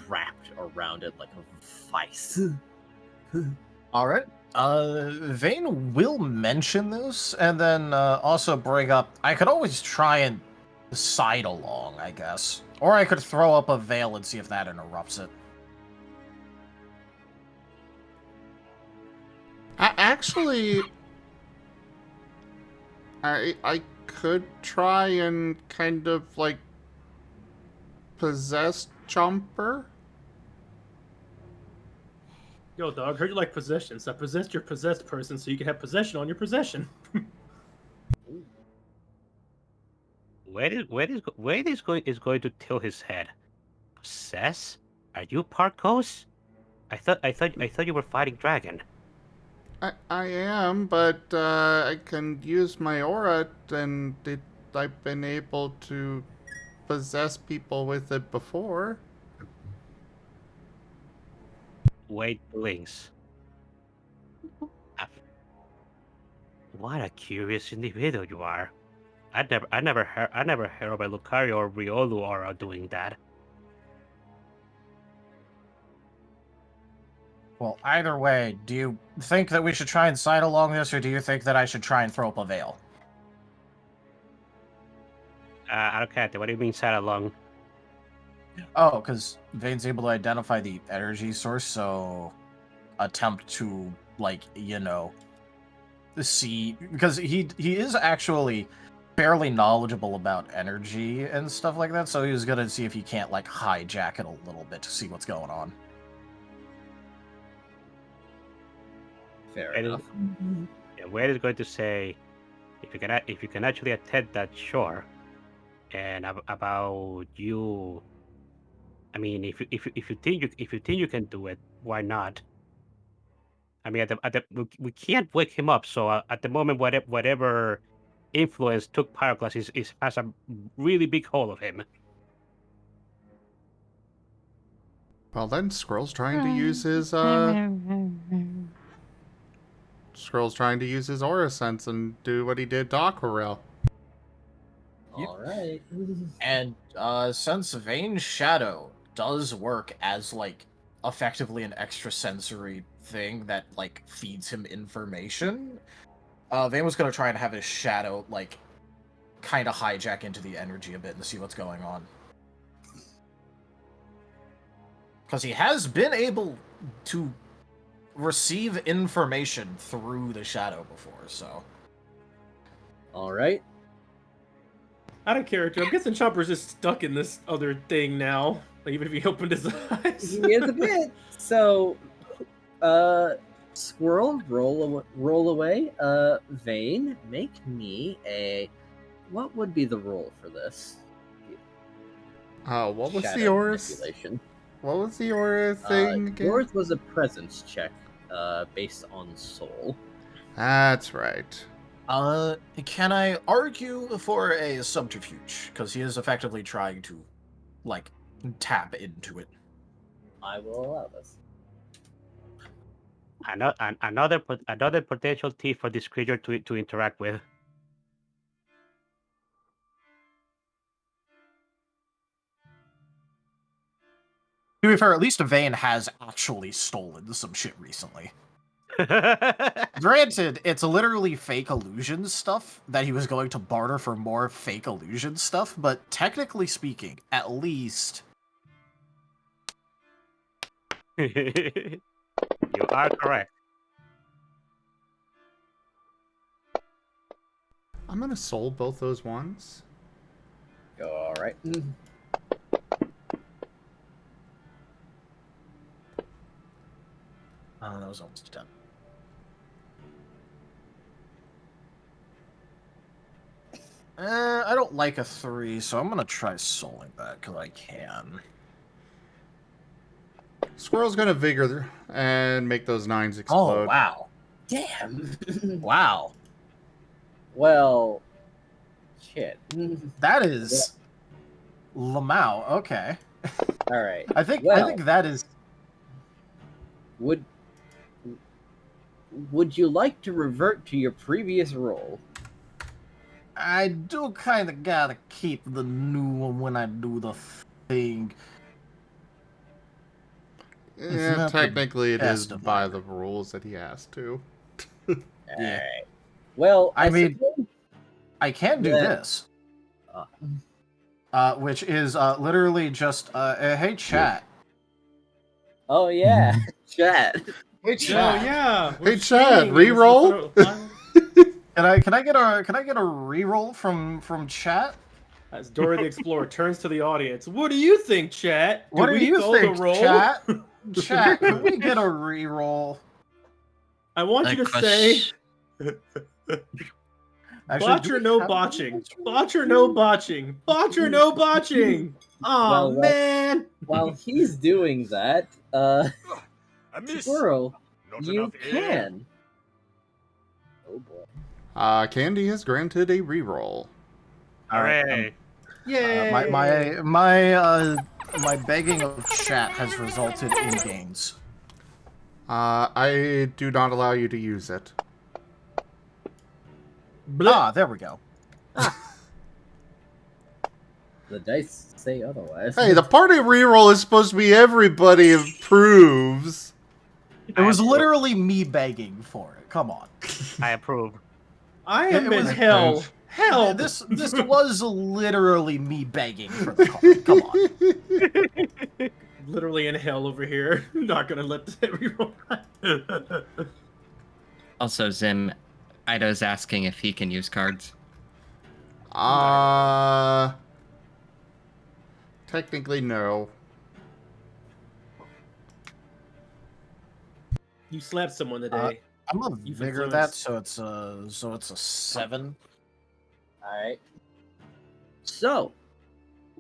wrapped around it like a vice. All right. Vane will mention this, and then also bring up. I could always try and side along, I guess, or I could throw up a veil and see if that interrupts it. Actually, I could try and kind of like possess Chomper. Yo, dog, heard you like possessions. I possessed your possessed person so you can have possession on your possession. Where is going to tilt his head? Possess? Are you part ghost? I thought you were fighting dragon. I am, but I can use my aura, and I've been able to possess people with it before. Wait, Blinks. What a curious individual you are. I never heard of a Lucario or Riolu aura doing that. Well, either way, do you think that we should try and side along this, or do you think that I should try and throw up a veil? I don't get it. What do you mean side along? Oh, because Vane's able to identify the energy source, so attempt to, like, you know, see, because he is actually fairly knowledgeable about energy and stuff like that, so he was gonna see if he can't, like, hijack it a little bit to see what's going on. Fair enough. Yeah, Wade is going to say, if you can actually attend that, sure. And about you, I mean, if you think you can do it, why not? I mean, we can't wake him up, so at the moment, whatever influence took Pyroclast has a really big hold of him. Well, then Squirrel's trying to use his Squirrel's trying to use his aura sense and do what he did to Aquarelle. All right. And since Vane's shadow does work as, like, effectively an extrasensory thing that, like, feeds him information, Vane was gonna try and have his shadow, like, kind of hijack into the energy a bit and see what's going on. Because he has been able to receive information through the shadow before, so... All right. Out of character, I'm guessing Chomper's just stuck in this other thing now. Like, even if he opened his eyes. He is a bit. So, Squirrel, roll away. Vane, make me a. What would be the roll for this? What was Shadow the aura? manipulation. What was the aura thing again? Yours was a presence check, based on soul. That's right. Can I argue for a subterfuge? Because he is effectively trying to, like, tap into it. I will allow this. Another potential thief for this creature to interact with. To be fair, at least Vane has actually stolen some shit recently. Granted, it's literally fake illusion stuff that he was going to barter for more fake illusion stuff, but technically speaking, at least... You are correct. I'm gonna soul both those ones. All right. That was almost a 10. I don't like a 3, so I'm gonna try souling that because I can. Squirrel's gonna vigor and make those 9s explode. Oh wow! Damn. Wow, Well, shit. that is Lamau. Okay, All right. I think Well, that is. Would you like to revert to your previous role? I do kind of gotta keep the new one when I do the thing. Yeah, not the technically it is best of by my- the rules that he has to. Yeah. Alright. Well, I mean- suppose- I can do Yeah. this, which is literally just hey chat. Oh yeah, chat. Hey Oh chat. yeah. Hey, we're Chad, streaming. re-roll? Can I get a reroll from chat? As Dora the Explorer turns to the audience, what do you think, chat? What do we you fail think, the roll? chat? Chat, can we get a reroll? I want you That to say, Actually, botch do or we no have botching? this reroll? Botch or no botching? Botch or no botching? Oh Well, man! While he's doing that, I miss. Squirrel, Not you enough air. can. Oh boy. Candy has granted a reroll. All right, Hooray. Yay! my begging of chat has resulted in gains. I do not allow you to use it. Ah, there we go. The dice say otherwise. Hey, the party reroll is supposed to be everybody approves. It was literally me begging for it. Come on. I approve. I am It in was- hell. Hell! This was literally me begging for the card. Come on. Literally in hell over here. I'm not gonna let this reroll. Also, Zim, Ido's asking if he can use cards. Technically, no. You slapped someone today. I'm gonna You've vigor that so it's a 7. Alright. So,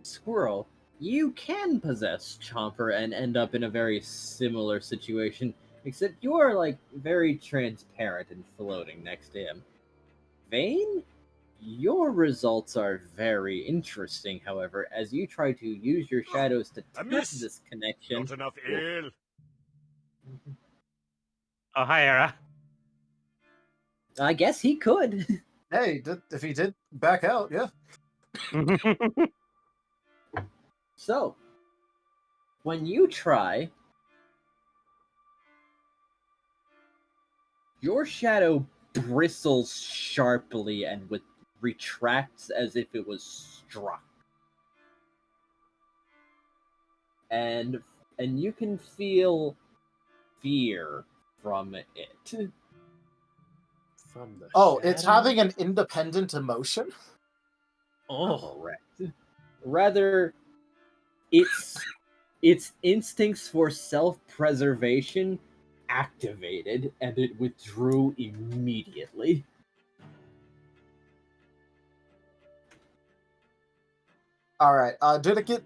Squirrel, you can possess Chomper and end up in a very similar situation, except you are, like, very transparent and floating next to him. Vane, your results are very interesting, however, as you try to use your shadows to I test miss. this connection. Not enough air. Oh, hi, Era. I guess he could. Hey, if he did back out, yeah. So, when you try, your shadow bristles sharply and retracts as if it was struck. And you can feel fear from it. From the Oh, it's shadow? having an independent emotion? Oh, Correct. Rather, its instincts for self-preservation activated, and it withdrew immediately. Alright, did it get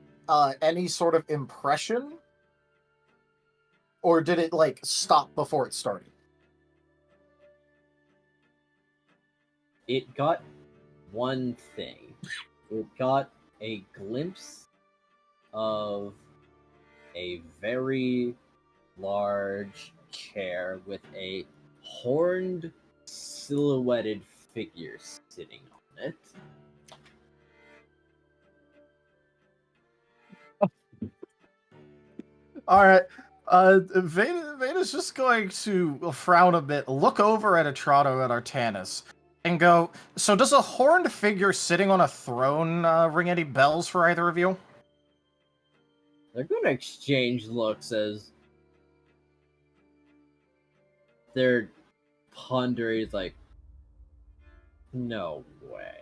any sort of impression? Or did it, like, stop before it started? It got one thing. It got a glimpse of a very large chair with a horned, silhouetted figure sitting on it. Alright, Veda's just going to frown a bit, look over at Atrato and Artanis, and go, so does a horned figure sitting on a throne ring any bells for either of you? They're gonna exchange looks as they're pondering, like, no way.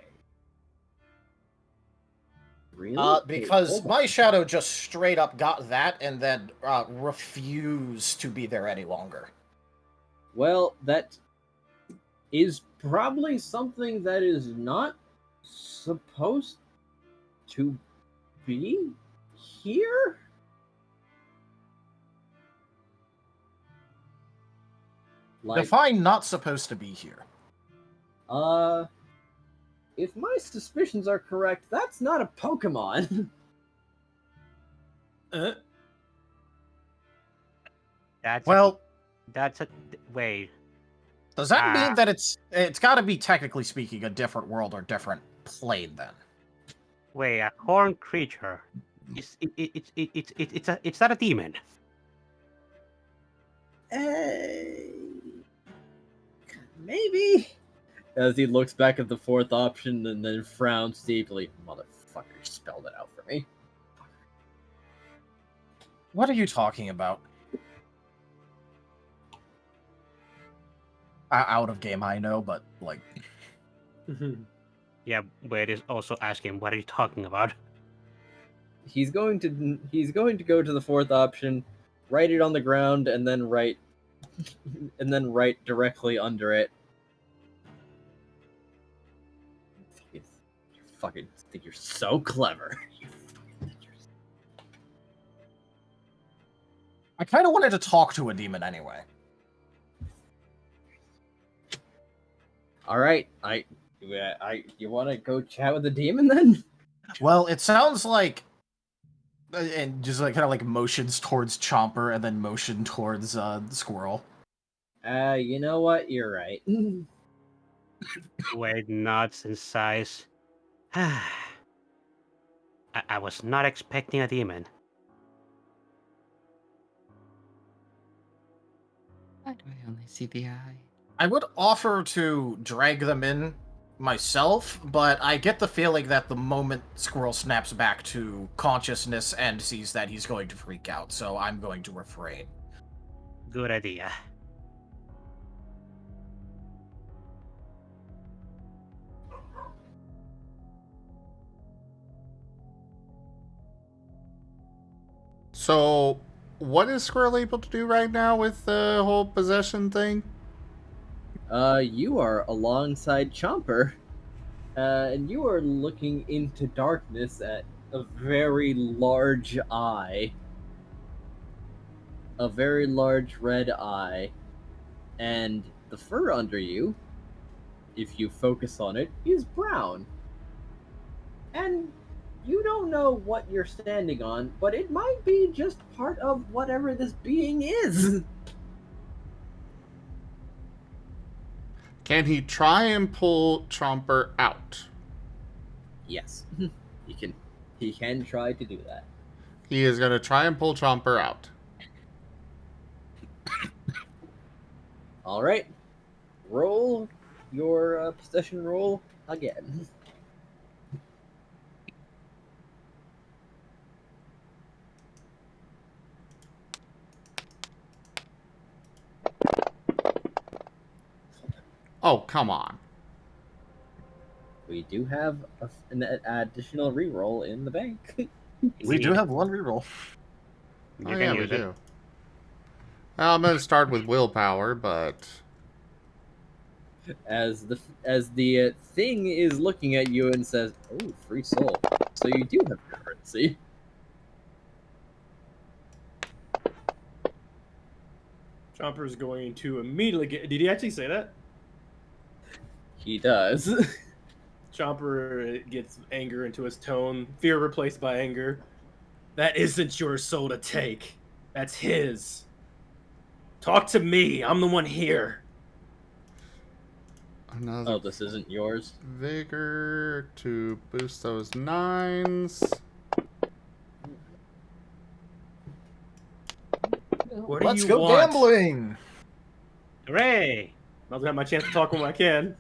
Really? Because Hold on. my shadow just straight up got that and then refused to be there any longer. Well, that is probably something that is not supposed to be here? Define not supposed to be here. If my suspicions are correct, that's not a Pokemon. That's Well, that's a wait. does that mean that it's got to be, technically speaking, a different world or different plane then? Wait, a horned creature. It's not a demon. Maybe. As he looks back at the fourth option and then frowns deeply. Motherfucker spelled it out for me. What are you talking about? Out of game, I know, but like. Yeah, Wade is also asking, "What are you talking about?" He's going to go to the fourth option, write it on the ground, and then write directly under it. You fucking think you're so clever. I kind of wanted to talk to a demon anyway. All right, you want to go chat with the demon then? Well, it sounds like, and just like kind of like motions towards Chomper and then motion towards the Squirrel. You know what? You're right. Wade nods and sighs. I was not expecting a demon. Why do I only see the eye? I would offer to drag them in myself, but I get the feeling that the moment Squirrel snaps back to consciousness and sees that, he's going to freak out, so I'm going to refrain. Good idea. So, what is Squirrel able to do right now with the whole possession thing? You are alongside Chomper, and you are looking into darkness at a very large eye. A very large red eye. And the fur under you, if you focus on it, is brown. And you don't know what you're standing on, but it might be just part of whatever this being is. Can he try and pull Chomper out? Yes. He can try to do that. He is going to try and pull Chomper out. All right. Roll your possession roll again. Oh, come on. We do have an additional reroll in the bank. We do have one reroll. You Oh, can yeah, we use it. do. Well, I'm going to start with willpower, but... As the thing is looking at you and says, "Oh, free soul." So you do have currency. Chomper's going to immediately get... Did he actually say that? He does. Chomper gets anger into his tone. Fear replaced by anger. That isn't your soul to take. That's his. Talk to me. I'm the one here. Another Oh, this isn't yours? vigor to boost those 9s. What do Let's you go want? gambling! Hooray! I'll have my chance to talk when I can.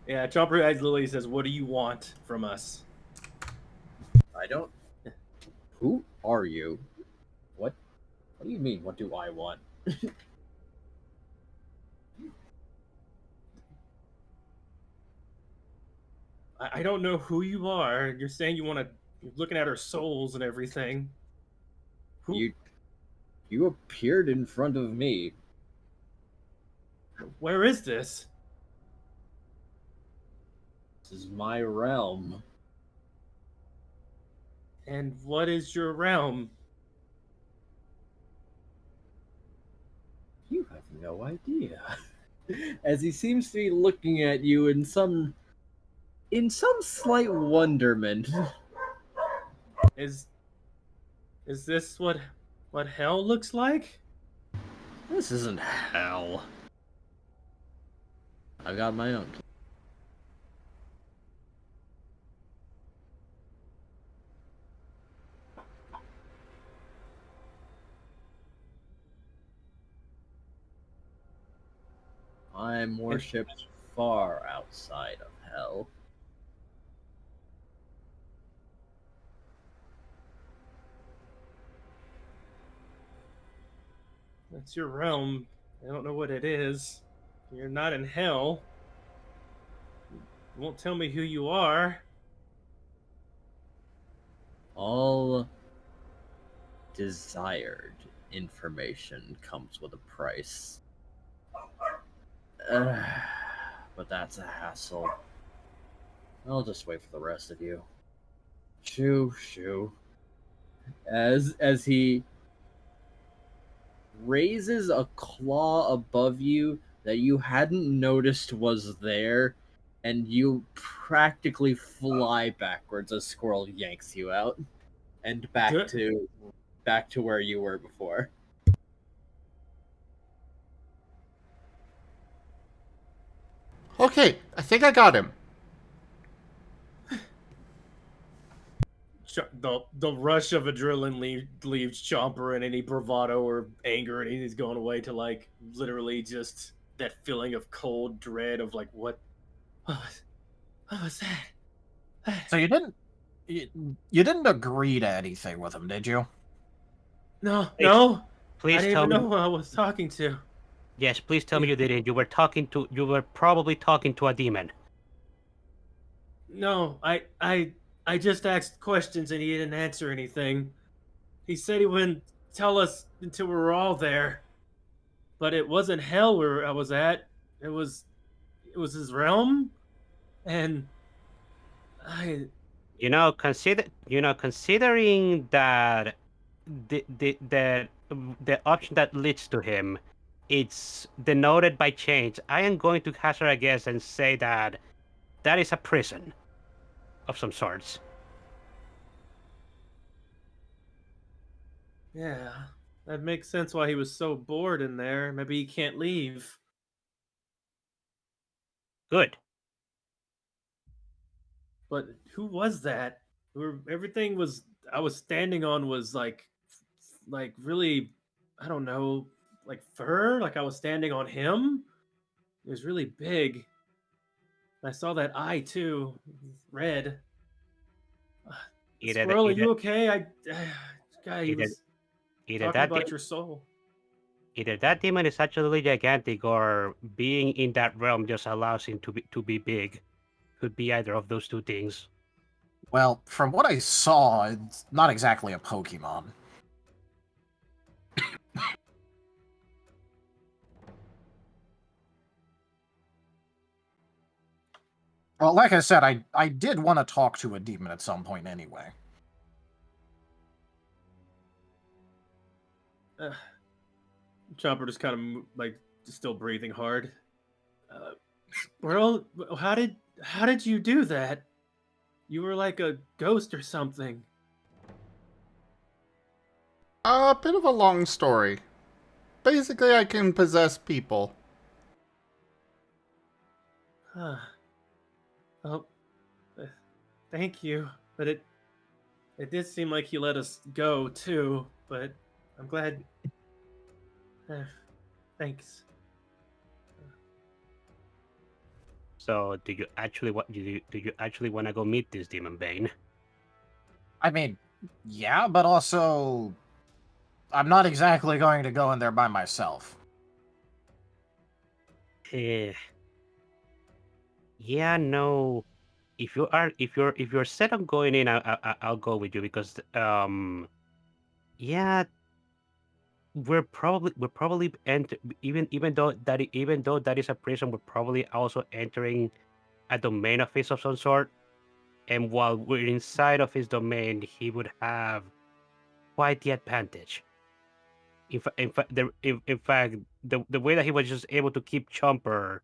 Yeah, Chomper as Lily says, "What do you want from us?" I don't. Who are you? What do you mean? What do I want? I don't know who you are. You're saying you want to. You're looking at our souls and everything. Who? You appeared in front of me. Where is this? This is my realm. And what is your realm? You have no idea. As he seems to be looking at you in some slight wonderment. Is this what hell looks like? This isn't hell. I got my own. I'm worshipped far outside of hell. That's your realm. I don't know what it is. You're not in hell. You won't tell me who you are. All desired information comes with a price. But that's a hassle. I'll just wait for the rest of you. Shoo, shoo. As he raises a claw above you that you hadn't noticed was there, and you practically fly backwards as Squirrel yanks you out and back to where you were before. Okay, I think I got him. The rush of adrenaline leaves Chomper, and any bravado or anger, and he's going away to like literally just that feeling of cold dread of like what was that? So you didn't agree to anything with him, did you? No. I Please didn't tell even me. know who I was talking to. Yes, please tell me you didn't. You were probably talking to a demon. No, I just asked questions and he didn't answer anything. He said he wouldn't tell us until we were all there. But it wasn't hell where I was at. It was his realm, and I Considering that the option that leads to him, it's denoted by change. I am going to hazard a guess and say that is a prison of some sorts. yeah, that makes sense why he was so bored in there. Maybe he can't leave. Good. But who was that? Everything was I was standing on was like really, I don't know, like fur. Like I was standing on him. It was really big. I saw that eye too, red. Either Squirrel, are either you okay? Guy, he either was either talking that about de- your soul. either that demon is actually gigantic, or being in that realm just allows him to be big. Could be either of those two things. Well, from what I saw, it's not exactly a Pokemon. Well, like I said, I did want to talk to a demon at some point anyway. Chopper just kind of like still breathing hard. Squirrel, how did you do that? You were like a ghost or something. A bit of a long story. Basically, I can possess people. Huh. Well, thank you, but it did seem like he let us go too. But I'm glad. Thanks. So, do you actually want to go meet this demon, Bane? I mean, yeah, but also, I'm not exactly going to go in there by myself. Yeah, no. If you're set on going in, I'll go with you because yeah, we're probably even though that is a prison, we're probably also entering a domain of his of some sort. And while we're inside of his domain, he would have quite the advantage. In fact, the way that he was just able to keep Chomper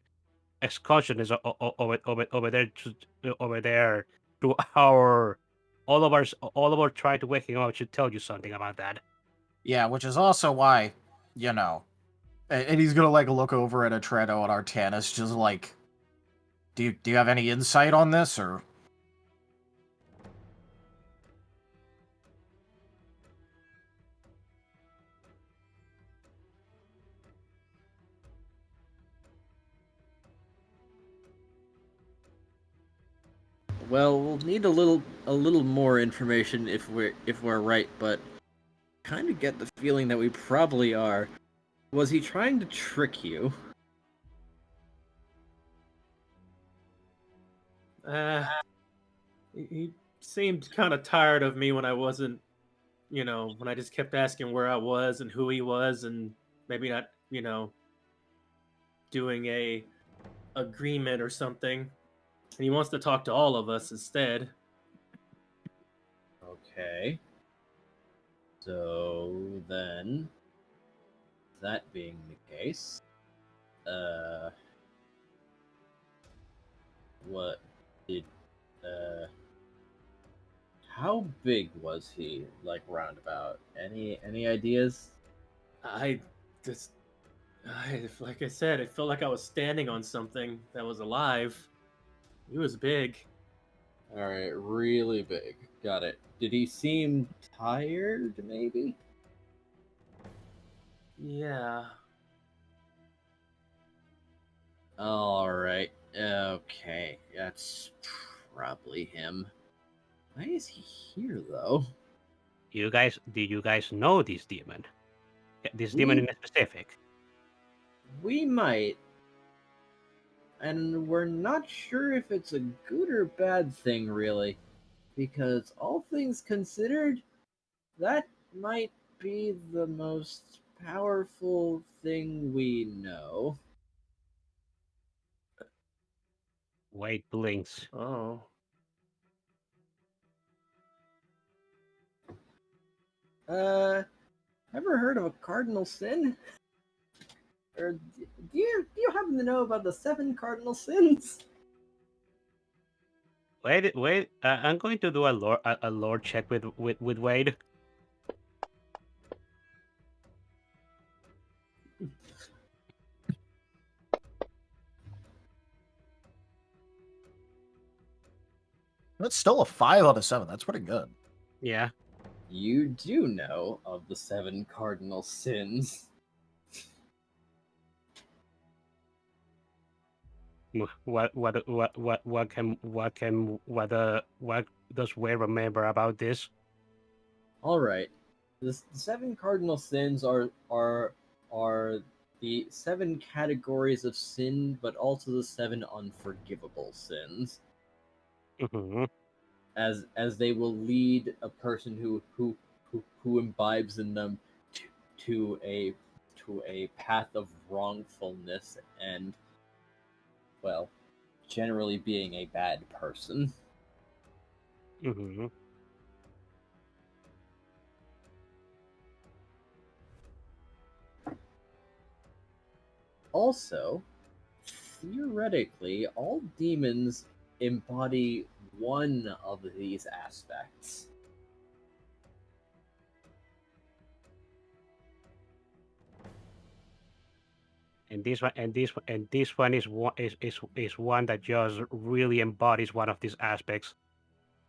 as consciousness over there through all of our trying to wake him up should tell you something about that. Yeah, which is also why, you know, and he's gonna like look over at Atredo and Artanis, just like, do you have any insight on this, or? Well, we'll need a little more information if we're right, but kind of get the feeling that we probably are. Was he trying to trick you? He seemed kind of tired of me when I wasn't, when I just kept asking where I was and who he was, and maybe not, doing a agreement or something. And he wants to talk to all of us instead. Okay. So then, that being the case, what did, how big was he, like, roundabout? Any ideas? I just, like I said, it felt like I was standing on something that was alive. He was big. Alright, really big. Got it. Did he seem tired, maybe? Yeah. Alright. Okay. That's probably him. Why is he here, though? Do you guys know this demon? This demon in specific? We might. And we're not sure if it's a good or bad thing, really. Because all things considered, that might be the most powerful thing we know. Wade blinks. Oh. Ever heard of a cardinal sin? Or do you happen to know about the 7 cardinal sins? Wait. I'm going to do a lore check with Wade. That's still a 5 out of 7. That's pretty good. Yeah. You do know of the 7 cardinal sins. What does Wade remember about this? All right, the 7 cardinal sins are the 7 categories of sin, but also the 7 unforgivable sins. Mm-hmm. As they will lead a person who imbibes in them to a path of wrongfulness and, well, generally being a bad person. Mm-hmm. Also, theoretically, all demons embody one of these aspects. And this one is one that just really embodies one of these aspects.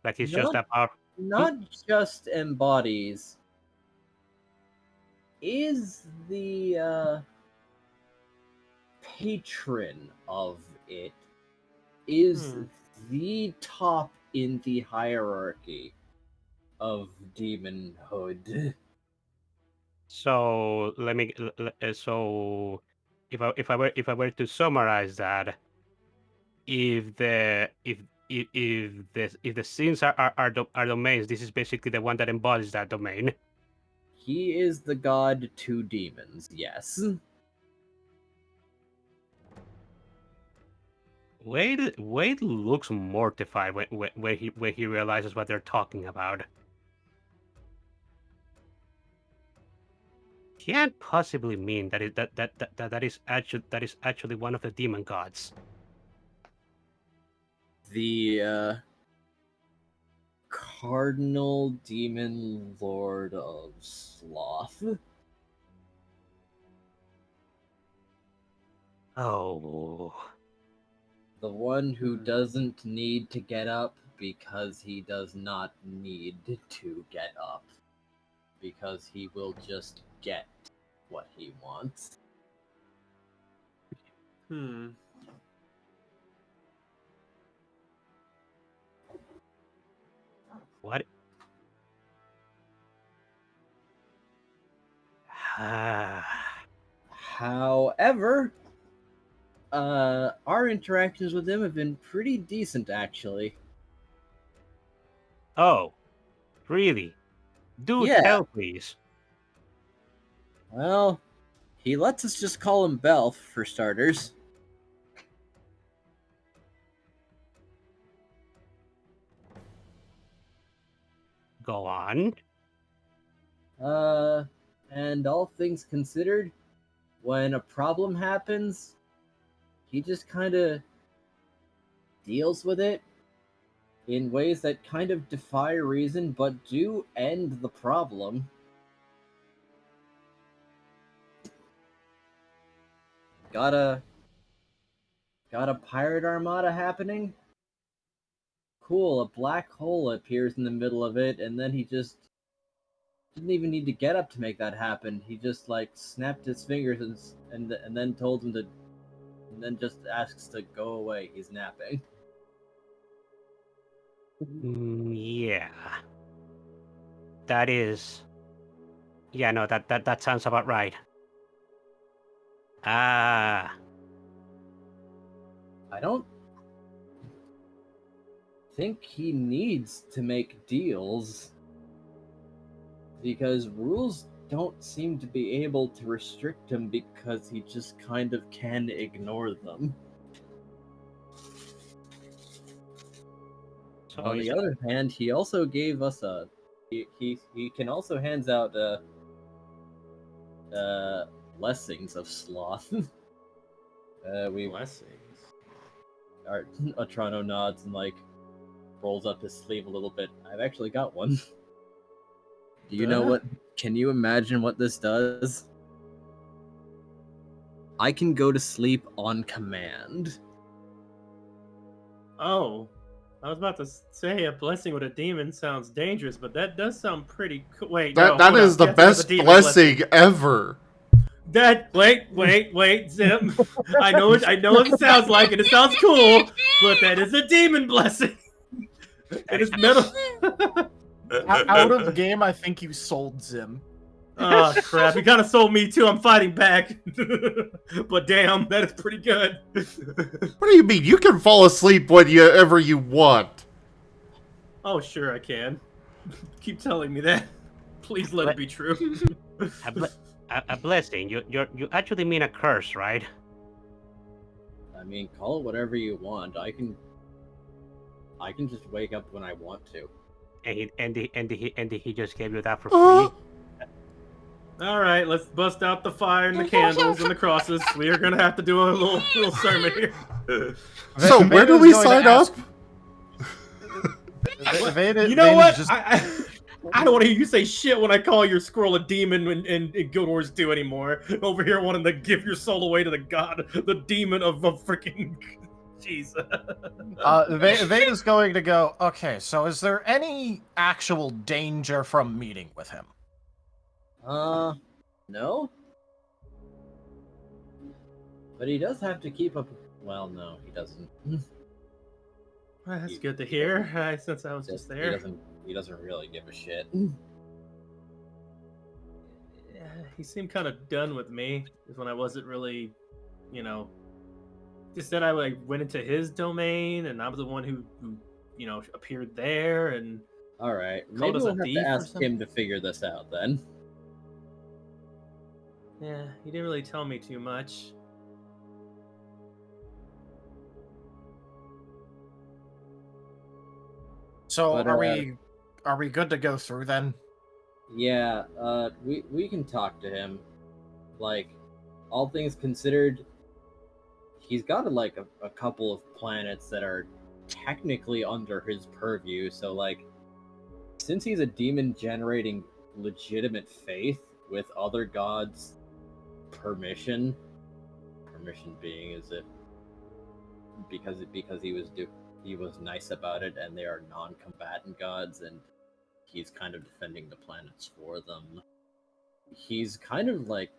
Like it's just Not, about not just embodies, is the patron of it, is the top in the hierarchy of demonhood. So let me. So if I were to summarize that, if the sins are domains, this is basically the one that embodies that domain. He is the god to demons, yes. Wade looks mortified when he realizes what they're talking about. Can't possibly mean that that is actually one of the demon gods. The Cardinal Demon Lord of Sloth. Oh. The one who doesn't need to get up because he does not need to get up. Because he will just get what he wants. What? However, our interactions with him have been pretty decent, actually. Oh, really? Do Yeah. tell, please. Well, he lets us just call him Belf, for starters. Go on. And all things considered, when a problem happens, he just kind of deals with it in ways that kind of defy reason, but do end the problem. Got a pirate armada happening? Cool, a black hole appears in the middle of it, and then he just didn't even need to get up to make that happen. He just like snapped his fingers and then told him to, and then just asks to go away. He's napping. Yeah. That is. Yeah, no, that sounds about right. Ah. I don't think he needs to make deals because rules don't seem to be able to restrict him because he just kind of can ignore them. So On the other hand, he also gave us a he can also hands out blessings of sloth. Blessings. Atrano nods and like rolls up his sleeve a little bit. I've actually got one. Do you know what? Can you imagine what this does? I can go to sleep on command. Oh, I was about to say a blessing with a demon sounds dangerous, but that does sound pretty cool. Wait, That no, hold is on. the That's not best demon blessing ever. Wait, Zim. I know what it sounds like, and it sounds cool, but that is a demon blessing. It is metal. Out of game, I think you sold Zim. Oh crap! You kind of sold me too. I'm fighting back, but damn, that is pretty good. What do you mean? You can fall asleep whenever you want. Oh sure, I can. Keep telling me that. Please let it be true. a blessing. You actually mean a curse, right? I mean, call it whatever you want. I can just wake up when I want to. And he just gave you that for free. All right, let's bust out the fire and the candles and the crosses. We are gonna have to do a little sermon here. So where do we sign up? You know what? I don't want to hear you say shit when I call your squirrel a demon in Guild Wars 2 anymore. Over here wanting to give your soul away to the god, the demon of freaking... Jeez. Veda's going to go, okay, so is there any actual danger from meeting with him? No. But he does have to keep up... Well, no, he doesn't. Well, that's good to hear, since I was just there. He doesn't really give a shit. Yeah, he seemed kind of done with me when I wasn't really, just that I went into his domain and I was the one who appeared there and all right, maybe we'll have to ask him to figure this out then. Yeah, he didn't really tell me too much. So But, are we good to go through then? Yeah, we can talk to him. Like, all things considered, he's got like a couple of planets that are technically under his purview. So like, since he's a demon generating legitimate faith with other gods' permission being is it because he was nice about it, and they are non-combatant gods, and he's kind of defending the planets for them. He's kind of like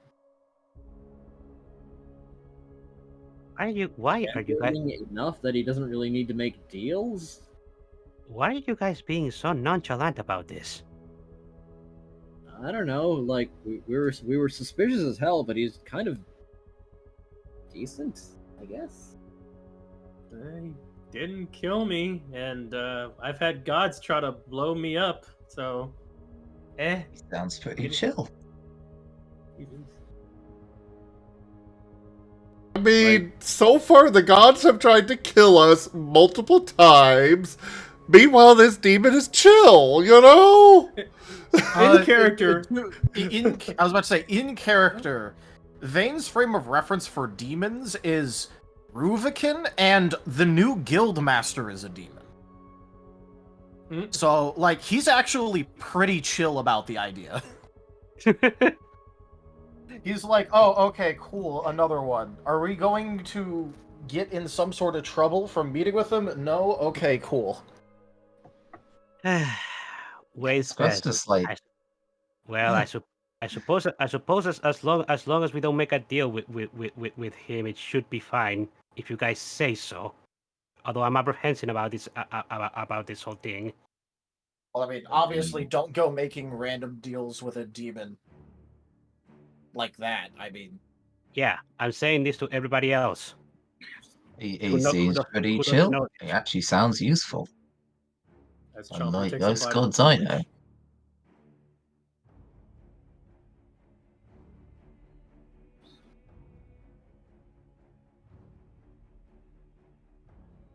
Why are you guys gambling enough that he doesn't really need to make deals. why are you guys being so nonchalant about this? I don't know. Like we were suspicious as hell, but he's kind of decent, I guess. He didn't kill me, and I've had gods try to blow me up, so... He sounds pretty chill. I mean, so far the gods have tried to kill us multiple times. Meanwhile, this demon is chill, you know? In character. I was about to say, in character, Vane's frame of reference for demons is Ruvicon, and the new guild master is a demon. So, like, he's actually pretty chill about the idea. He's like, oh, okay, cool, another one. Are we going to get in some sort of trouble from meeting with him? No? Okay, cool. Ways That's best. just like, I suppose as long as we don't make a deal with him, it should be fine if you guys say so. Although I'm apprehensive about this whole thing. Well, I mean, obviously, don't go making random deals with a demon. Like that, I mean. Yeah, I'm saying this to everybody else. he seems pretty chill. He actually sounds useful. As Chomper Unlike takes a most bite of gods the I fish. know.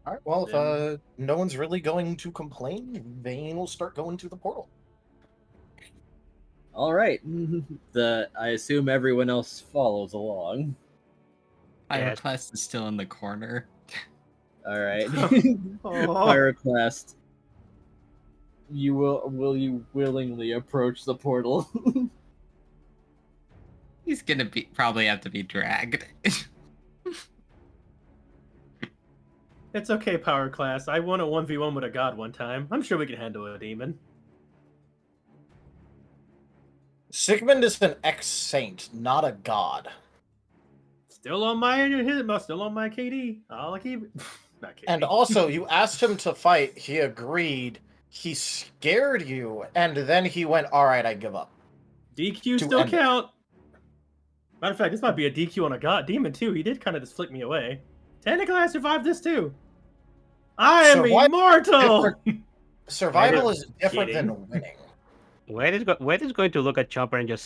Alright, well, if no one's really going to complain, Vane will start going to the portal. All right. I assume everyone else follows along. Yes. Pyroclast is still in the corner. All right. Pyroclast, will you willingly approach the portal? He's gonna probably have to be dragged. It's okay, Pyroclast. I won a 1v1 with a god one time. I'm sure we can handle a demon. Sigmund is an ex-saint, not a god. Still on my KD. I'll keep it. Not KD. And also, you asked him to fight, he agreed, he scared you, and then he went, alright, I give up. DQ to still end it. count. Matter of fact, this might be a DQ on a god demon too. He did kind of just flick me away. Technically, I survived this too. I am immortal. Survival is different than winning. Wade is going to look at Chomper and just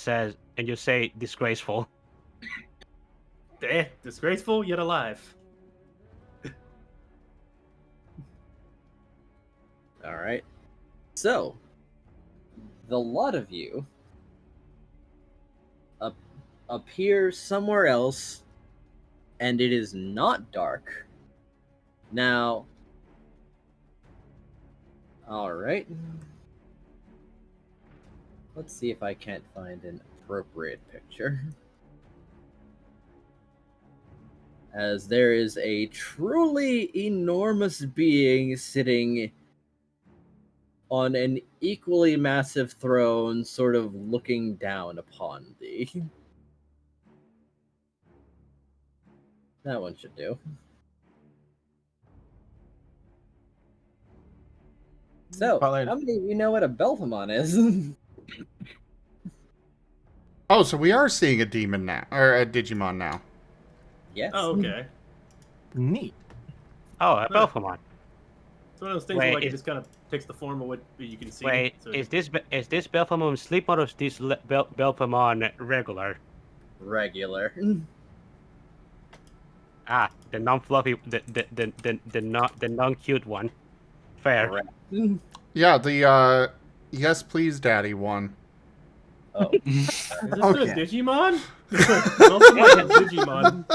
say disgraceful. Disgraceful yet alive. All right. So, the lot of you appear somewhere else, and it is not dark. Now, all right. Let's see if I can't find an appropriate picture. As there is a truly enormous being sitting on an equally massive throne, sort of looking down upon thee. That one should do. So, how many of you know what a Belphamon is? Oh, so we are seeing a demon now, or a Digimon now. Yes. Oh, okay. Neat. Oh, a Belphamon. It's one of those things where like, it just kind of takes the form of what you can see. Wait, so is this Belphamon sleep mode or is this Belphamon regular? regular. Ah, the non-fluffy, the non-cute one. Fair. Correct. Yeah, the yes please daddy one. Oh. Is this Okay. a Digimon? Belphegor is Digimon.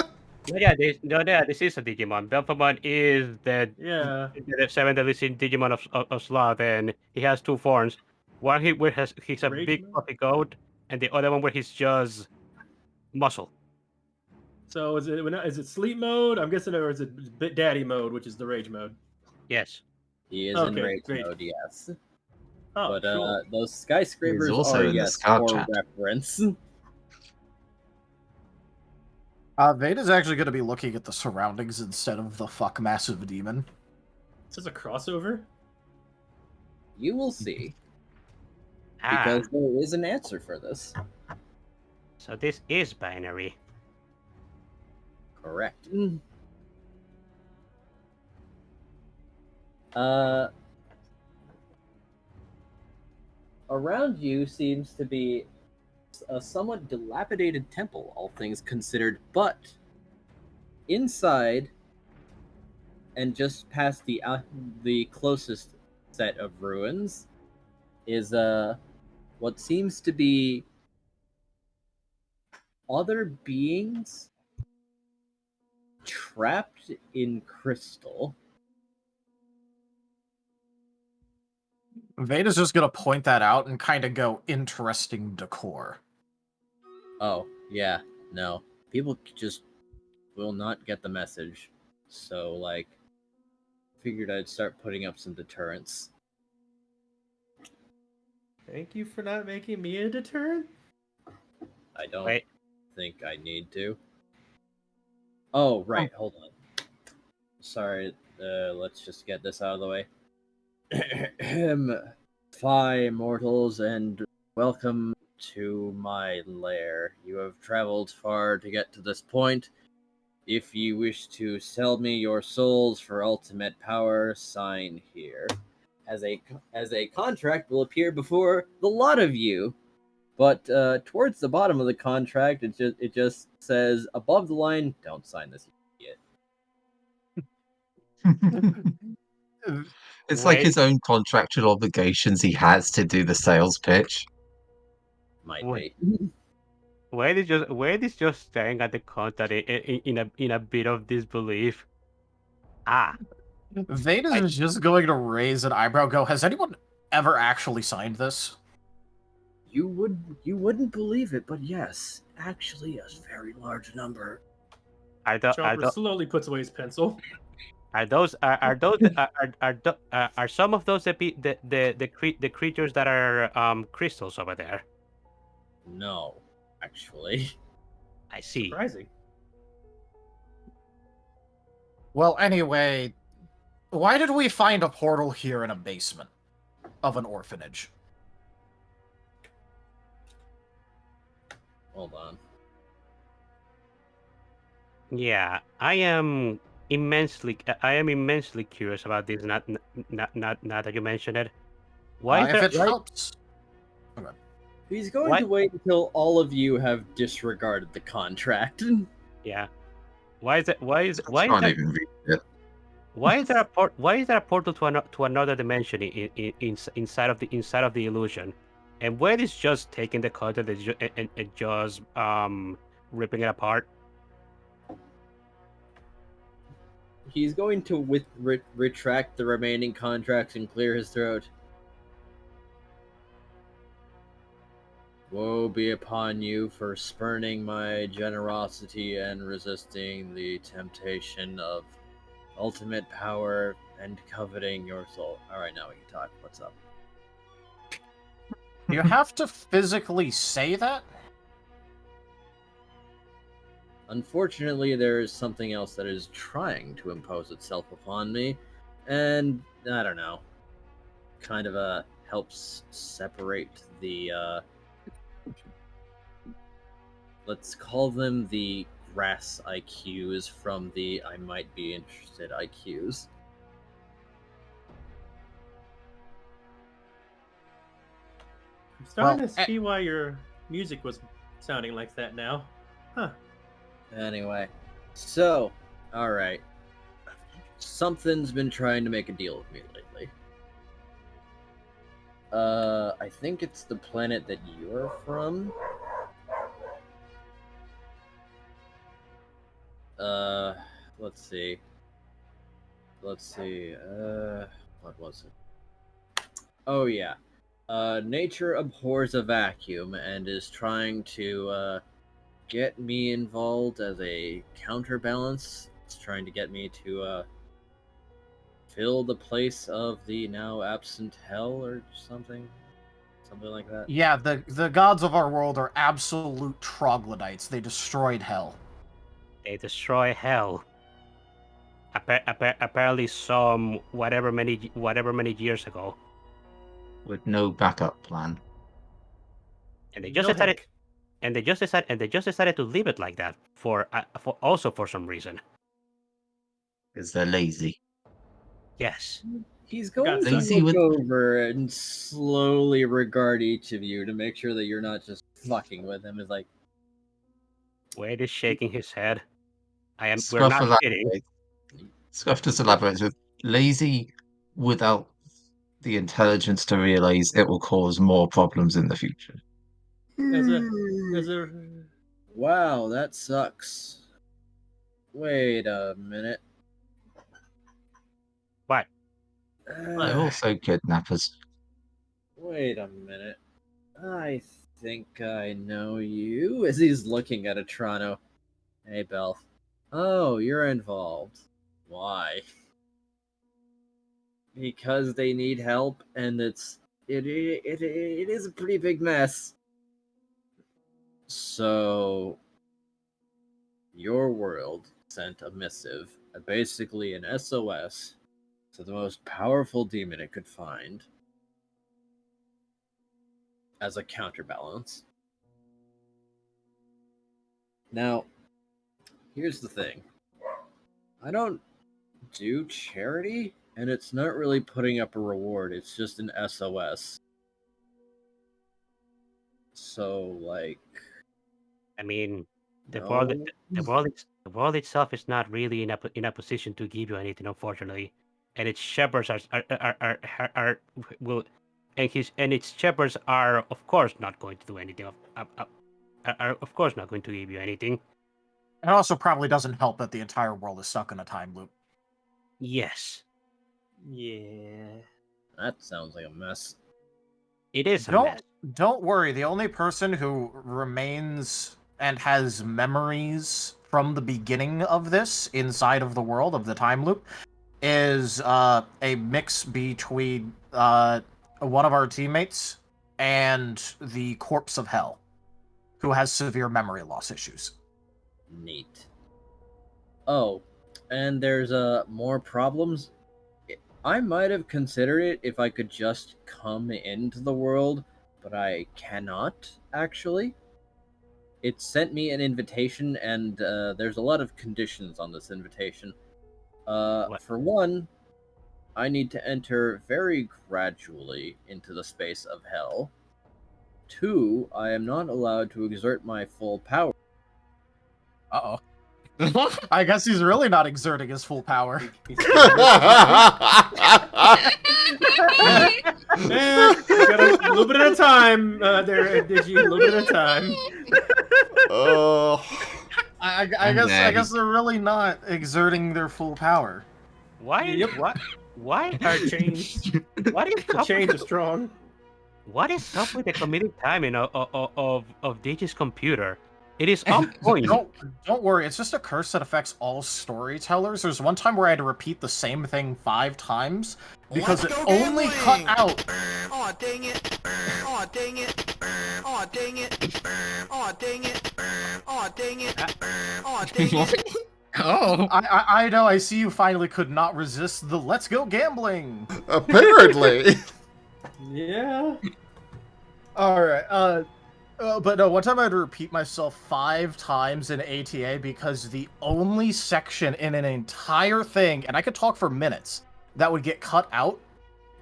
This is a Digimon. Belphegor is Yeah. the 7 deadly Digimon of Sloth, and he has 2 forms. One where he's a Rage big mode? fluffy goat, and the other one where he's just muscle. So is it sleep mode? I'm guessing, or is it bit daddy mode, which is the rage mode? Yes. He is in Okay, rage great. mode, yes. Oh, But cool. those skyscrapers He's also are, in the yes, Scout for chat. reference. Veda's actually going to be looking at the surroundings instead of the fuck massive demon. Is this a crossover? You will see. Ah, Because there is an answer for this. so this is binary. Correct. Around you seems to be a somewhat dilapidated temple, all things considered, but inside and just past the closest set of ruins is what seems to be other beings trapped in crystal. Veda's just going to point that out and kind of go, interesting decor. Oh, yeah, no. People just will not get the message. So, like, figured I'd start putting up some deterrents. Thank you for not making me a deterrent. I don't Wait. think I need to. Oh, right, hold on. Sorry, let's just get this out of the way. Hi, mortals, and welcome to my lair. You have traveled far to get to this point. If you wish to sell me your souls for ultimate power, sign here. As a contract will appear before the lot of you. But towards the bottom of the contract, it just says above the line, "Don't sign this, you idiot." It's like Wait. his own contractual obligations he has to do the sales pitch. Might Wait. be. Wade is just staring at the contract in a bit of disbelief. Ah, Veda is just going to raise an eyebrow, go, has anyone ever actually signed this? You wouldn't believe it, but yes, actually, a very large number. Chomper slowly puts away his pencil. are some of those the creatures that are crystals over there? No, actually. I see. Surprising. Well, anyway, why did we find a portal here in a basement of an orphanage? Hold on. Yeah, I am immensely curious about this. Not that you mentioned it. Why If it helps. He's going What? to wait until all of you have disregarded the contract. Yeah. Why is that? Why is I can't even read it. Why is there a portal to another dimension inside of the illusion? And Wade is just taking the content and just ripping it apart. He's going to retract the remaining contracts and clear his throat. Woe be upon you for spurning my generosity and resisting the temptation of ultimate power and coveting your soul. Alright, now we can talk. What's up? You have to physically say that? Unfortunately, there is something else that is trying to impose itself upon me, and I don't know, kind of helps separate the let's call them the grass IQs from the I might be interested IQs. I'm starting to see why your music was sounding like that now. Huh. Anyway, so, alright. Something's been trying to make a deal with me lately. I think it's the planet that you're from. Let's see. What was it? Oh, yeah. Nature abhors a vacuum and is trying to, get me involved as a counterbalance. It's trying to get me to, fill the place of the now absent hell or something. Something like that. Yeah, the gods of our world are absolute troglodytes. They destroyed hell. They destroy hell. Apparently, some whatever many years ago, With no backup plan. and they just No decided, heck. and they just decided to leave it like that for some reason. Because they're lazy. Yes. He's going Got to lazy look with- over and slowly regard each of you to make sure that you're not just fucking with him. Is like, Wade is shaking his head. We're Scruff not kidding. elaborates. Scruff just elaborates with lazy without the intelligence to realize it will cause more problems in the future. As a wow, that sucks. Wait a minute. What? They're also kidnappers. Wait a minute. I think I know you. As he's looking at Atrano. Hey, Belf. Oh, you're involved. Why? Because they need help, and it is a pretty big mess. So, your world sent a missive, basically an SOS, to the most powerful demon it could find as a counterbalance. Now, here's the thing. I don't do charity, and it's not really putting up a reward, it's just an SOS. So, like... I mean, the no. world itself is not really in a position to give you anything, unfortunately, and its shepherds are will, and its shepherds are of course not going to do anything. Are of course not going to give you anything. It also probably doesn't help that the entire world is stuck in a time loop. Yes, yeah. That sounds like a mess. it is a mess. Don't worry, the only person who remains and has memories from the beginning of this inside of the world of the time loop is a mix between one of our teammates and the corpse of hell, who has severe memory loss issues. Neat. Oh, and there's more problems. I might have considered it if I could just come into the world, but I cannot, actually. It sent me an invitation, and there's a lot of conditions on this invitation. For one, I need to enter very gradually into the space of hell. 2, I am not allowed to exert my full power. Uh-oh. I guess he's really not exerting his full power. Got a little bit at a time there, Digi. A little bit at a time. Oh. I guess they're really not exerting their full power. Why? Yep. Why Our change. What is The up change with is strong. What is up with the committed timing of Digi's computer? It is on point. Don't worry, it's just a curse that affects all storytellers. There's one time where I had to repeat the same thing 5 times because it only cut out. Oh dang it! Oh dang it! Oh dang it! Oh dang it! Oh dang it! Oh dang it! Oh, I know. I see you finally could not resist the "let's go gambling." Apparently. Yeah. All right. But no, one time I had to repeat myself 5 times in ATA because the only section in an entire thing, and I could talk for minutes, that would get cut out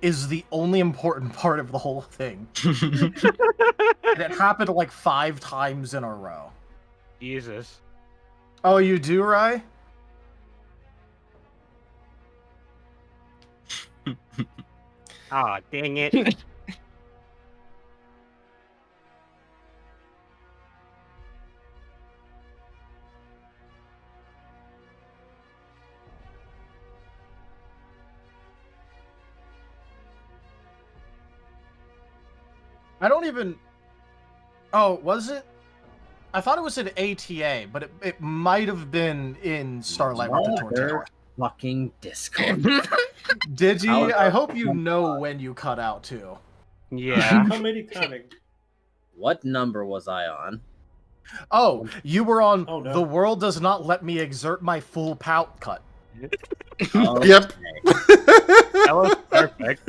is the only important part of the whole thing. And it happened like 5 times in a row. Jesus. Oh, you do, Rye? Ah, dang it. I don't even... Oh, was it? I thought it was in ATA, but it might have been in Starlight with the Tortilla. Fucking Discord. Did you? How- I hope you know when you cut out, too. Yeah. Comedy timing. What number was I on? Oh, you were on Oh, no. The World Does Not Let Me Exert My Full Pout cut. Okay. Yep. That was perfect.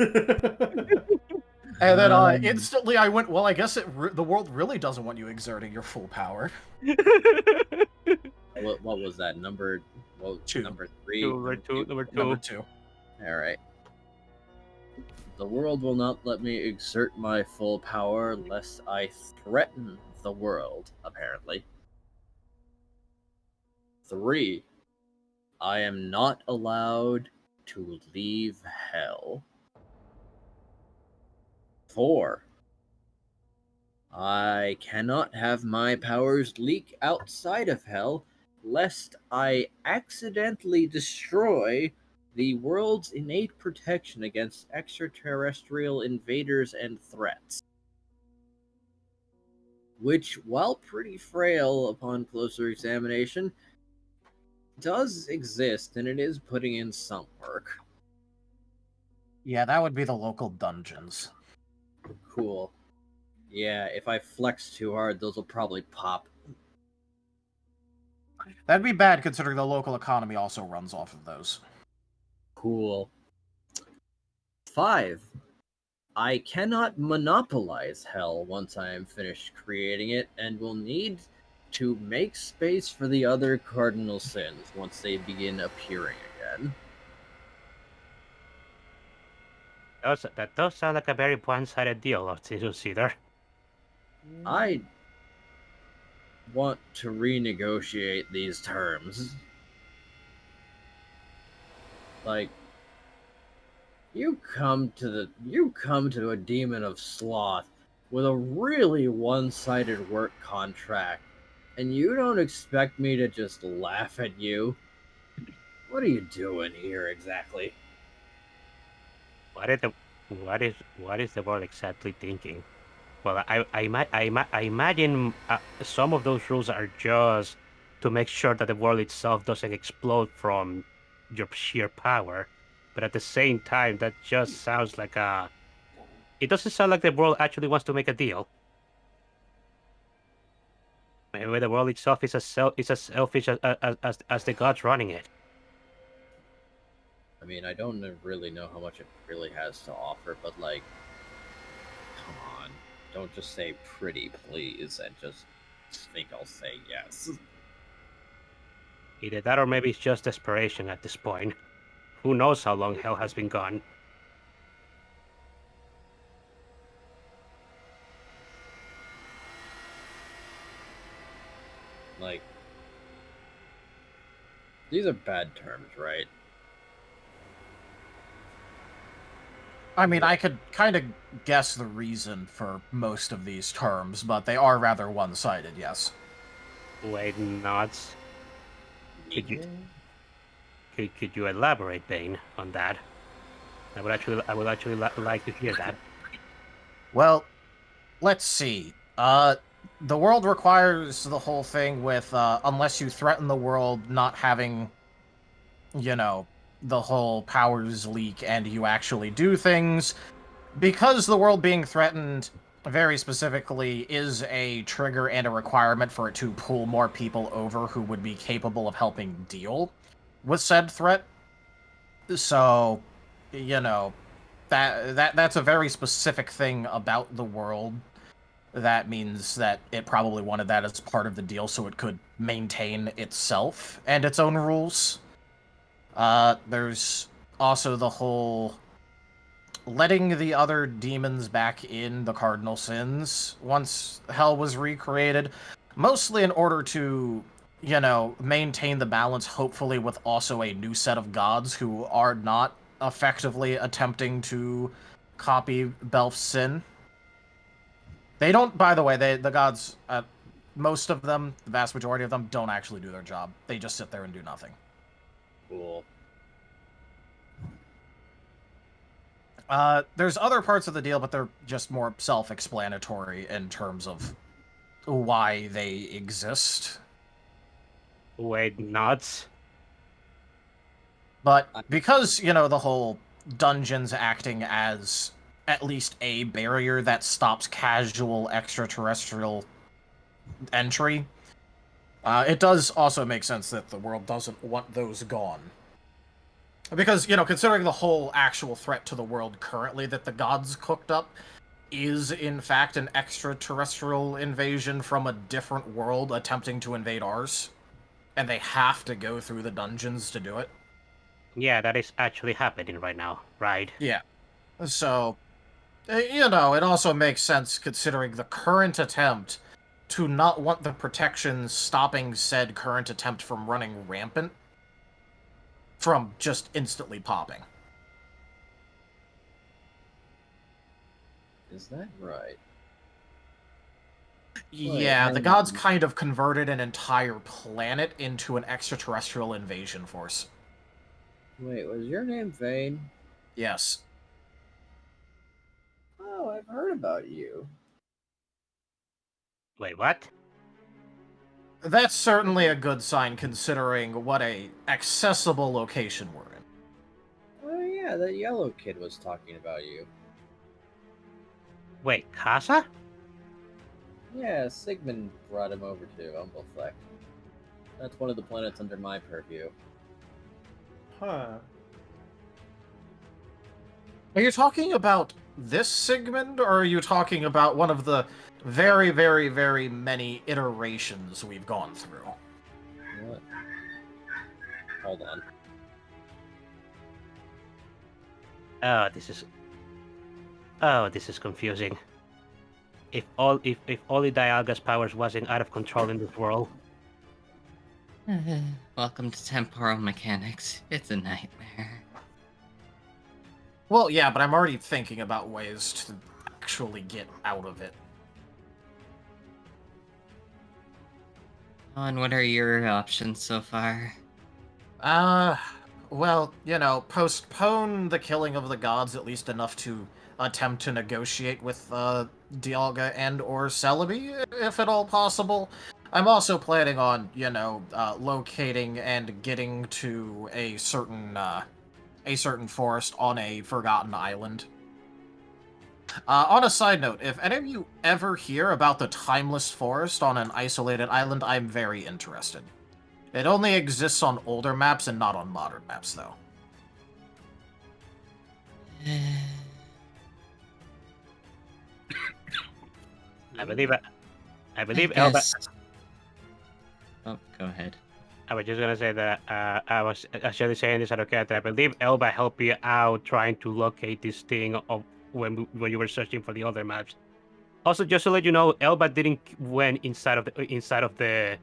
And then instantly I went, well, I guess the world really doesn't want you exerting your full power. What was that? Number 2. Number 3? Number two. Number 2. Alright. The world will not let me exert my full power lest I threaten the world, apparently. 3. I am not allowed to leave hell. 4. I cannot have my powers leak outside of hell lest I accidentally destroy the world's innate protection against extraterrestrial invaders and threats. Which, while pretty frail upon closer examination, does exist and it is putting in some work. Yeah, that would be the local dungeons. Cool. Yeah, if I flex too hard, those will probably pop. That'd be bad considering the local economy also runs off of those. Cool. 5. I cannot monopolize hell once I am finished creating it, and will need to make space for the other cardinal sins once they begin appearing again. That does sound like a very one-sided deal, Cedar. I want to renegotiate these terms. Like, you come to a demon of sloth with a really one-sided work contract, and you don't expect me to just laugh at you? What are you doing here exactly? What is the world exactly thinking? Well, I imagine some of those rules are just to make sure that the world itself doesn't explode from your sheer power, but at the same time, that just sounds like a. It doesn't sound like the world actually wants to make a deal. Maybe the world itself is as selfish as the gods running it. I mean, I don't really know how much it really has to offer, but like, come on. Don't just say pretty please and just think I'll say yes. Either that or maybe it's just desperation at this point. Who knows how long hell has been gone? Like, these are bad terms, right? I mean, I could kind of guess the reason for most of these terms, but they are rather one-sided, yes. Wait, nuts. Could you elaborate, Bane, on that? I would actually like to hear that. Well, let's see. The world requires the whole thing with, unless you threaten the world not having, you know, the whole powers leak and you actually do things. Because the world being threatened, very specifically, is a trigger and a requirement for it to pull more people over who would be capable of helping deal with said threat. So, you know, that's a very specific thing about the world. That means that it probably wanted that as part of the deal so it could maintain itself and its own rules. There's also the whole letting the other demons back in the cardinal sins once hell was recreated. Mostly in order to, maintain the balance, hopefully with also a new set of gods who are not effectively attempting to copy Belf's sin. They don't, by the way, the gods, most of them, the vast majority of them, don't actually do their job. They just sit there and do nothing. Cool. There's other parts of the deal, but they're just more self-explanatory in terms of why they exist. Wait, nuts. But because, the whole dungeons acting as at least a barrier that stops casual extraterrestrial entry, it does also make sense that the world doesn't want those gone. Because, considering the whole actual threat to the world currently that the gods cooked up is, in fact, an extraterrestrial invasion from a different world attempting to invade ours, and they have to go through the dungeons to do it. Yeah, that is actually happening right now, right? Yeah. So, it also makes sense considering the current attempt to not want the protections stopping said current attempt from running rampant from just instantly popping. Is that right? Yeah, the gods kind of converted an entire planet into an extraterrestrial invasion force. Wait, was your name Vane? Yes. Oh, I've heard about you. Wait, what? That's certainly a good sign considering what a accessible location we're in. Oh yeah, that yellow kid was talking about you. Wait, Casa? Yeah, Sigmund brought him over to Umblefleck. That's one of the planets under my purview. Huh. Are you talking about this Sigmund, or are you talking about one of the very, very, very many iterations we've gone through? What? Hold on. Oh, this is confusing. If only Dialga's powers wasn't out of control in this world. Welcome to temporal mechanics. It's a nightmare. Well, yeah, but I'm already thinking about ways to actually get out of it. And what are your options so far? Well, postpone the killing of the gods at least enough to attempt to negotiate with, Dialga and or Celebi, if at all possible. I'm also planning on, locating and getting to a certain forest on a forgotten island. On a side note, if any of you ever hear about the Timeless Forest on an isolated island, I'm very interested. It only exists on older maps and not on modern maps, though. I believe Elba. Oh, go ahead. I was just gonna say that I was actually saying this out of character. I believe Elba helped you out trying to locate this thing of when you were searching for the other maps. Also, just to let you know, Elba didn't went inside of the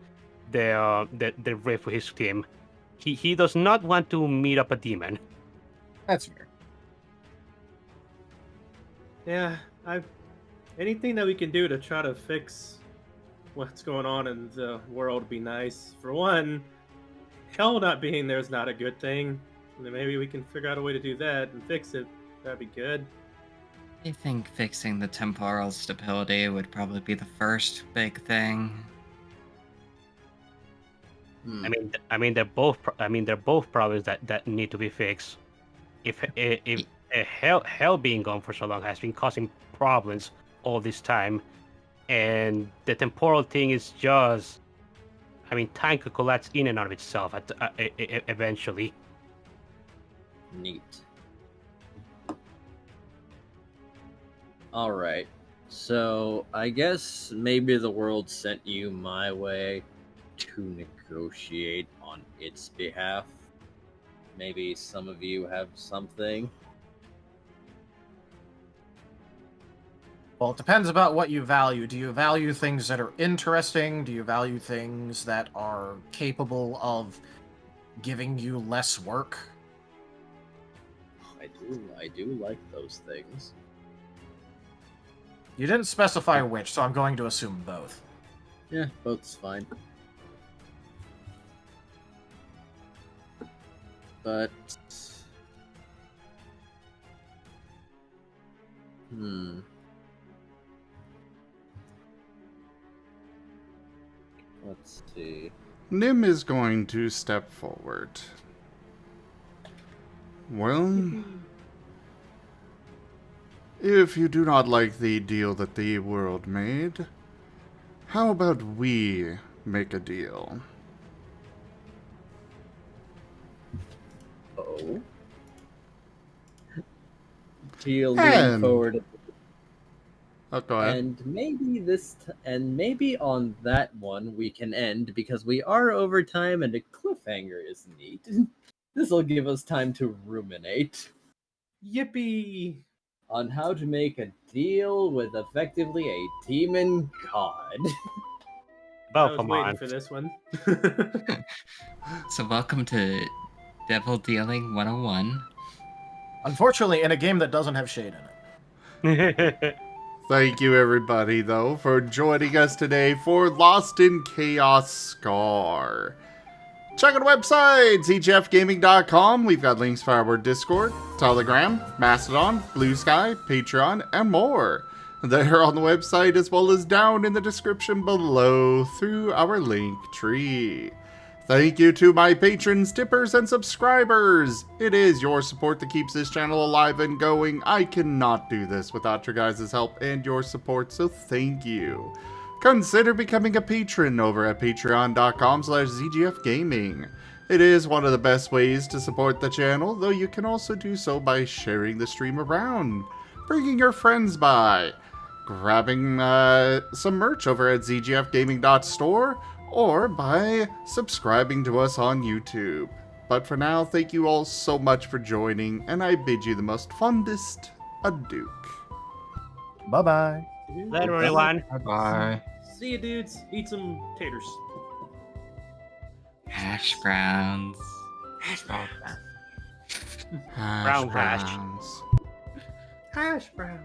rift with his team. He does not want to meet up a demon. That's fair. Yeah, anything that we can do to try to fix what's going on in the world would be nice. For one, hell not being there is not a good thing. And then maybe we can figure out a way to do that and fix it. That'd be good. I think fixing the temporal stability would probably be the first big thing. I mean, they're both problems that need to be fixed. If hell being gone for so long has been causing problems all this time, and the temporal thing is just, time could collapse in and out of itself eventually. Neat. Alright, so I guess maybe the world sent you my way to negotiate on its behalf. Maybe some of you have something. Well, it depends about what you value. Do you value things that are interesting? Do you value things that are capable of giving you less work? I do like those things. You didn't specify which, so I'm going to assume both. Yeah, both's fine. But... Let's see. Nim is going to step forward. Well, if you do not like the deal that the world made, how about we make a deal? Oh. He'll lean forward. Oh, go ahead. And maybe and maybe on that one we can end because we are over time and a cliffhanger is neat. This will give us time to ruminate. Yippee! On how to make a deal with effectively a demon god. I was waiting for this one. So welcome to Devil Dealing 101. Unfortunately, in a game that doesn't have shade in it. Thank you, everybody, though, for joining us today for Lost in Chaos Scar. Check out the website, zgfgaming.com. We've got links for our Discord, Telegram, Mastodon, Blue Sky, Patreon, and more. They're on the website as well as down in the description below through our link tree. Thank you to my patrons, tippers, and subscribers. It is your support that keeps this channel alive and going. I cannot do this without your guys' help and your support, so thank you. Consider becoming a patron over at patreon.com/zgfgaming. It is one of the best ways to support the channel, though you can also do so by sharing the stream around, bringing your friends by, grabbing some merch over at zgfgaming.store, or by subscribing to us on YouTube. But for now, thank you all so much for joining, and I bid you the most fondest adieu. Bye-bye. Later, everyone. Bye-bye. See you, dudes. Eat some taters. Hash browns. Hash Brown hash. browns. Hash brown.